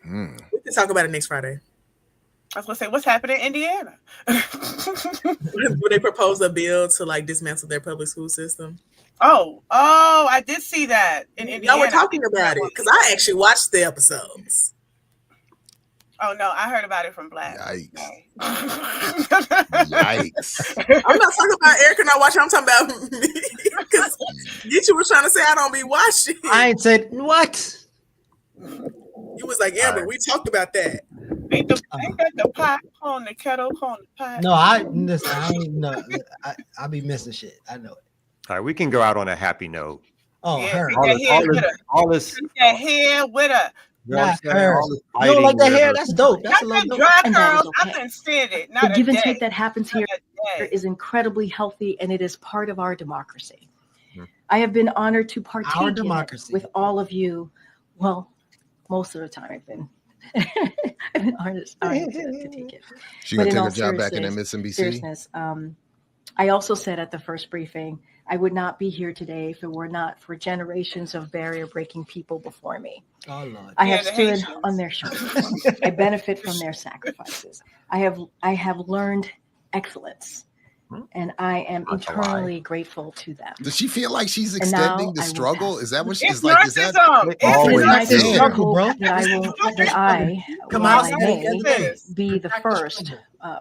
We can talk about it next Friday. I was gonna say, what's happening in Indiana? Where they proposed a bill to like dismantle their public school system. Oh, I did see that in Indiana. Y'all were talking about it because I actually watched the episodes. Oh no, I heard about it from Black. Yikes. Yikes. I'm not talking about Erica not watching, I'm talking about me. Because Gitchu was trying to say I don't be watching. I ain't said what. You was like, Amber, we talked about that. Ain't that the pot on the kettle on the pot? No, I ain't no. I be missing shit. I know it. All right, we can go out on a happy note. Oh, Yeah, her. All this. Take that hair with her. Not her. You don't like that hair? That's dope. That's a little dope. Dry And that is curls, okay. I couldn't stand it. The Not give a and day. take that happens here Not a day. is incredibly healthy, and it is part of our democracy. I have been honored to partake in it democracy. with all of you. Well, most of the time I've been honored to take it. She gonna But in take all her job back in seriousness- MSNBC? seriousness, I also said at the first briefing, I would not be here today if it were not for generations of barrier-breaking people before me. Oh Lord. I have the stood Haitians. on their shoulders. I benefit from their sacrifices. I have learned excellence, and I am That's a lie. eternally grateful to them. Does she feel like she's And now extending the I will struggle? pass. Is that what It's she's like? Is that narcissism. It's It is my Damn. struggle bro. that I Come while out I and may be the first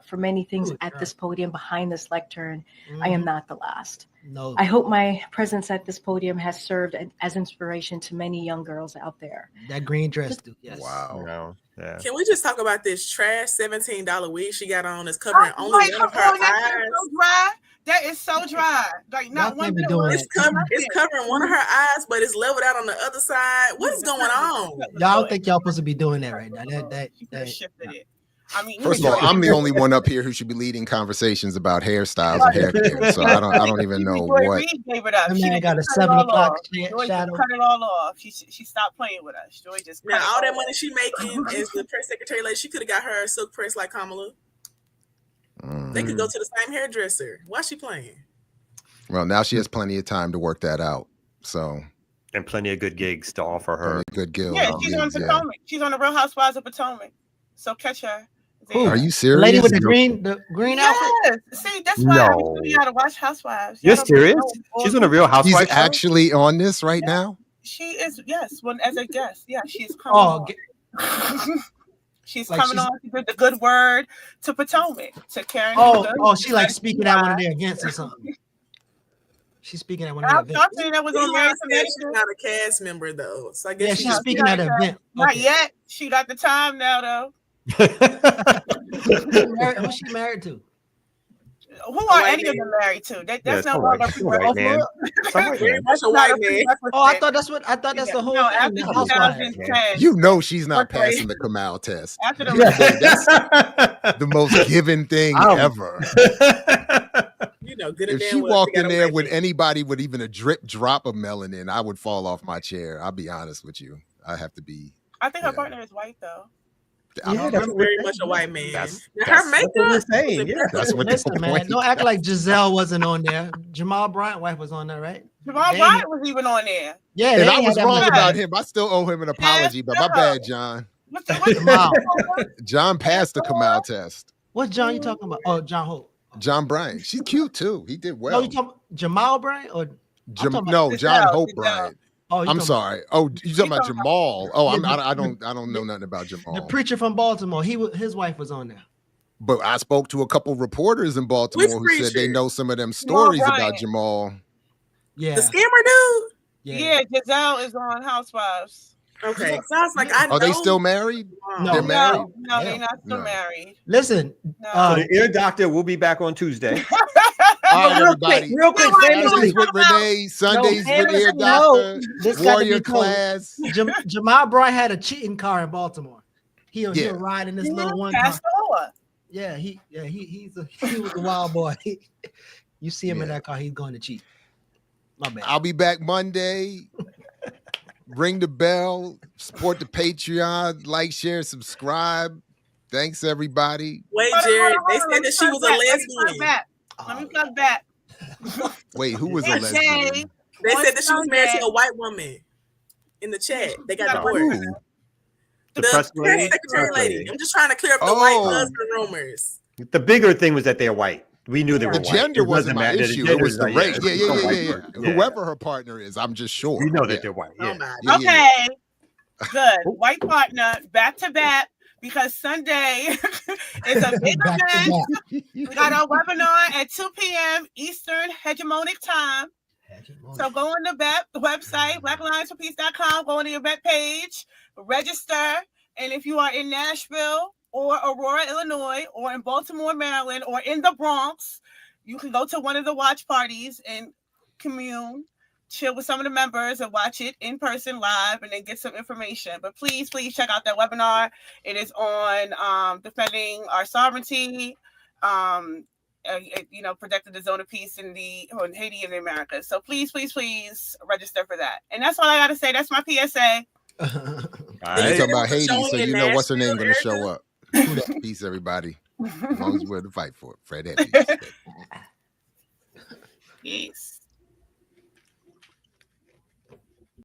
for many things at this podium behind this lectern. I am not the last. No. I hope my presence at this podium has served as inspiration to many young girls out there. That green dress, dude. Yes. Wow. Yeah. Can we just talk about this trash $17 wig she got on that's covering Oh, only wait, one of her that eyes? is so dry. That is so dry. Like not Y'all one can't be bit doing of that. It's covering one of her eyes, but it's leveled out on the other side. What is going on? Y'all don't think y'all supposed to be doing that right now? That shifted it. I mean, First of all, I'm the only one up here who should be leading conversations about hairstyles and hair care. So I don't even know Joy what. Reid gave it up. That She man done got a just cut it 7 all o'clock off. Joy shadow. just cut it all off. She stopped playing with us. Joy just Now, cut it all that off. money she making as the press secretary, like she could have got her a silk press like Kamala. They could go to the same hairdresser. Why she playing? Well, now she has plenty of time to work that out. So And plenty of good gigs to offer her. good guild. Yeah, she's on Potomac. She's on the Real Housewives of Potomac. So catch her. Who? Are you The serious? lady with the green outfit? Yes. See, that's why I No. you gotta watch Housewives. You're Y'all don't serious? know. She's on a Real Housewives. She's actually on this right now. She is, yes, when as a guest. Yeah, she's Oh, coming. She's Like coming she's- on to give the good word to Potomac, to Karen. She like speaking at one of their events or something. She's speaking at one of their I'm events. saying that was She on Married to she's not a cast member though, so I guess Yeah, she's speaking at an event. Not Okay. yet. She got the time now, though. Who's she married to? Who are any of them married to? That's not one of the Very much a white man. Oh, I thought that's the whole No, thing. after The housewives. 2010. You know she's not Okay. passing the Kamau test. After That's the most given thing ever. You know, good If and she damn well walked she in got a there white with man. anybody with even a drop of melanin, I would fall off my chair. I'll be honest with you. I have to be. I think her partner is white, though. I'm very much a white man. That's- Now, that's her what makeup. we're saying, yeah. That's what Listen, man, don't act like Giselle wasn't on there. Jamal Bryant wife was on there, right? Jamal They- Bryant was even on there. Yeah, and they I ain't was had that wrong much about time. him. I still owe him an apology, but my bad, John. Jamal. John passed the Kamau test. What John you talking about? Oh, John Hope. John Bryant. She's cute too. He did No, well. you talking Jamal Bryant or No, John Hope Bryant. Oh, you I'm talking sorry. Oh, you talking about Jamal? Oh, Yeah, I don't know nothing about Jamal. the preacher from Baltimore? His wife was on there. But I spoke to a couple reporters in Baltimore who said they know some of them stories about Bryant. Jamal. Yeah. The scammer dude. Yeah, Giselle is on Housewives. Okay, sounds like I know. Are they still married? No. They're married. No, they're not still No. married. Listen, So the ear doctor will be back on Tuesday. All right, everybody. real quick, Saturdays with Renee, Sundays with Ear Doctor, this got to Warrior be told. Class. Jamal Bryant had a cheating car in Baltimore. He'll Yeah. ride in this Yeah, little one car. Pastor. Yeah, he was a wild boy. You see him in that car, he's going to cheat. My bad. I'll be back Monday. Ring the bell, support the Patreon, like, share, subscribe. Thanks, everybody. Wait, Hold on, Jared. hold They on, said let me that she plug was a back, let me plug lesbian. back. Let me plug back. Wait, who was a They lesbian? say They on said that she was married to Sunday- a white woman in the chat. They got Who? divorced. The The press press lady? secretary Press lady. lady. I'm just trying to clear up the white Oh. husband rumors. The bigger thing was that they're white. We knew they were The white. gender It wasn't my matter. issue. The It was the gender race. is Yeah, it's a white yeah. person. Yeah. Whoever her partner is, I'm just sure. We know that Yeah. they're white. Oh Yeah. my Yeah, Okay, good. White partner, back to back, because Sunday is a big Back to event. back. We got our webinar at 2 p.m. Eastern Hegemonic Time. So go on the website, blacklionesforpeace.com, go on the event page, register, and if you are in Nashville or Aurora, Illinois, or in Baltimore, Maryland, or in the Bronx, you can go to one of the watch parties and commune, chill with some of the members and watch it in person live and then get some information. But please check out that webinar. It is on defending our sovereignty, protecting the zone of peace in Haiti and the Americas. So please register for that. And that's all I got to say. That's my PSA. You talking about Haiti, so Showing in you know what's her name Nashville, going to show Erica? up. Peace, everybody. As long as we're to fight for it. Fred Happy. Peace.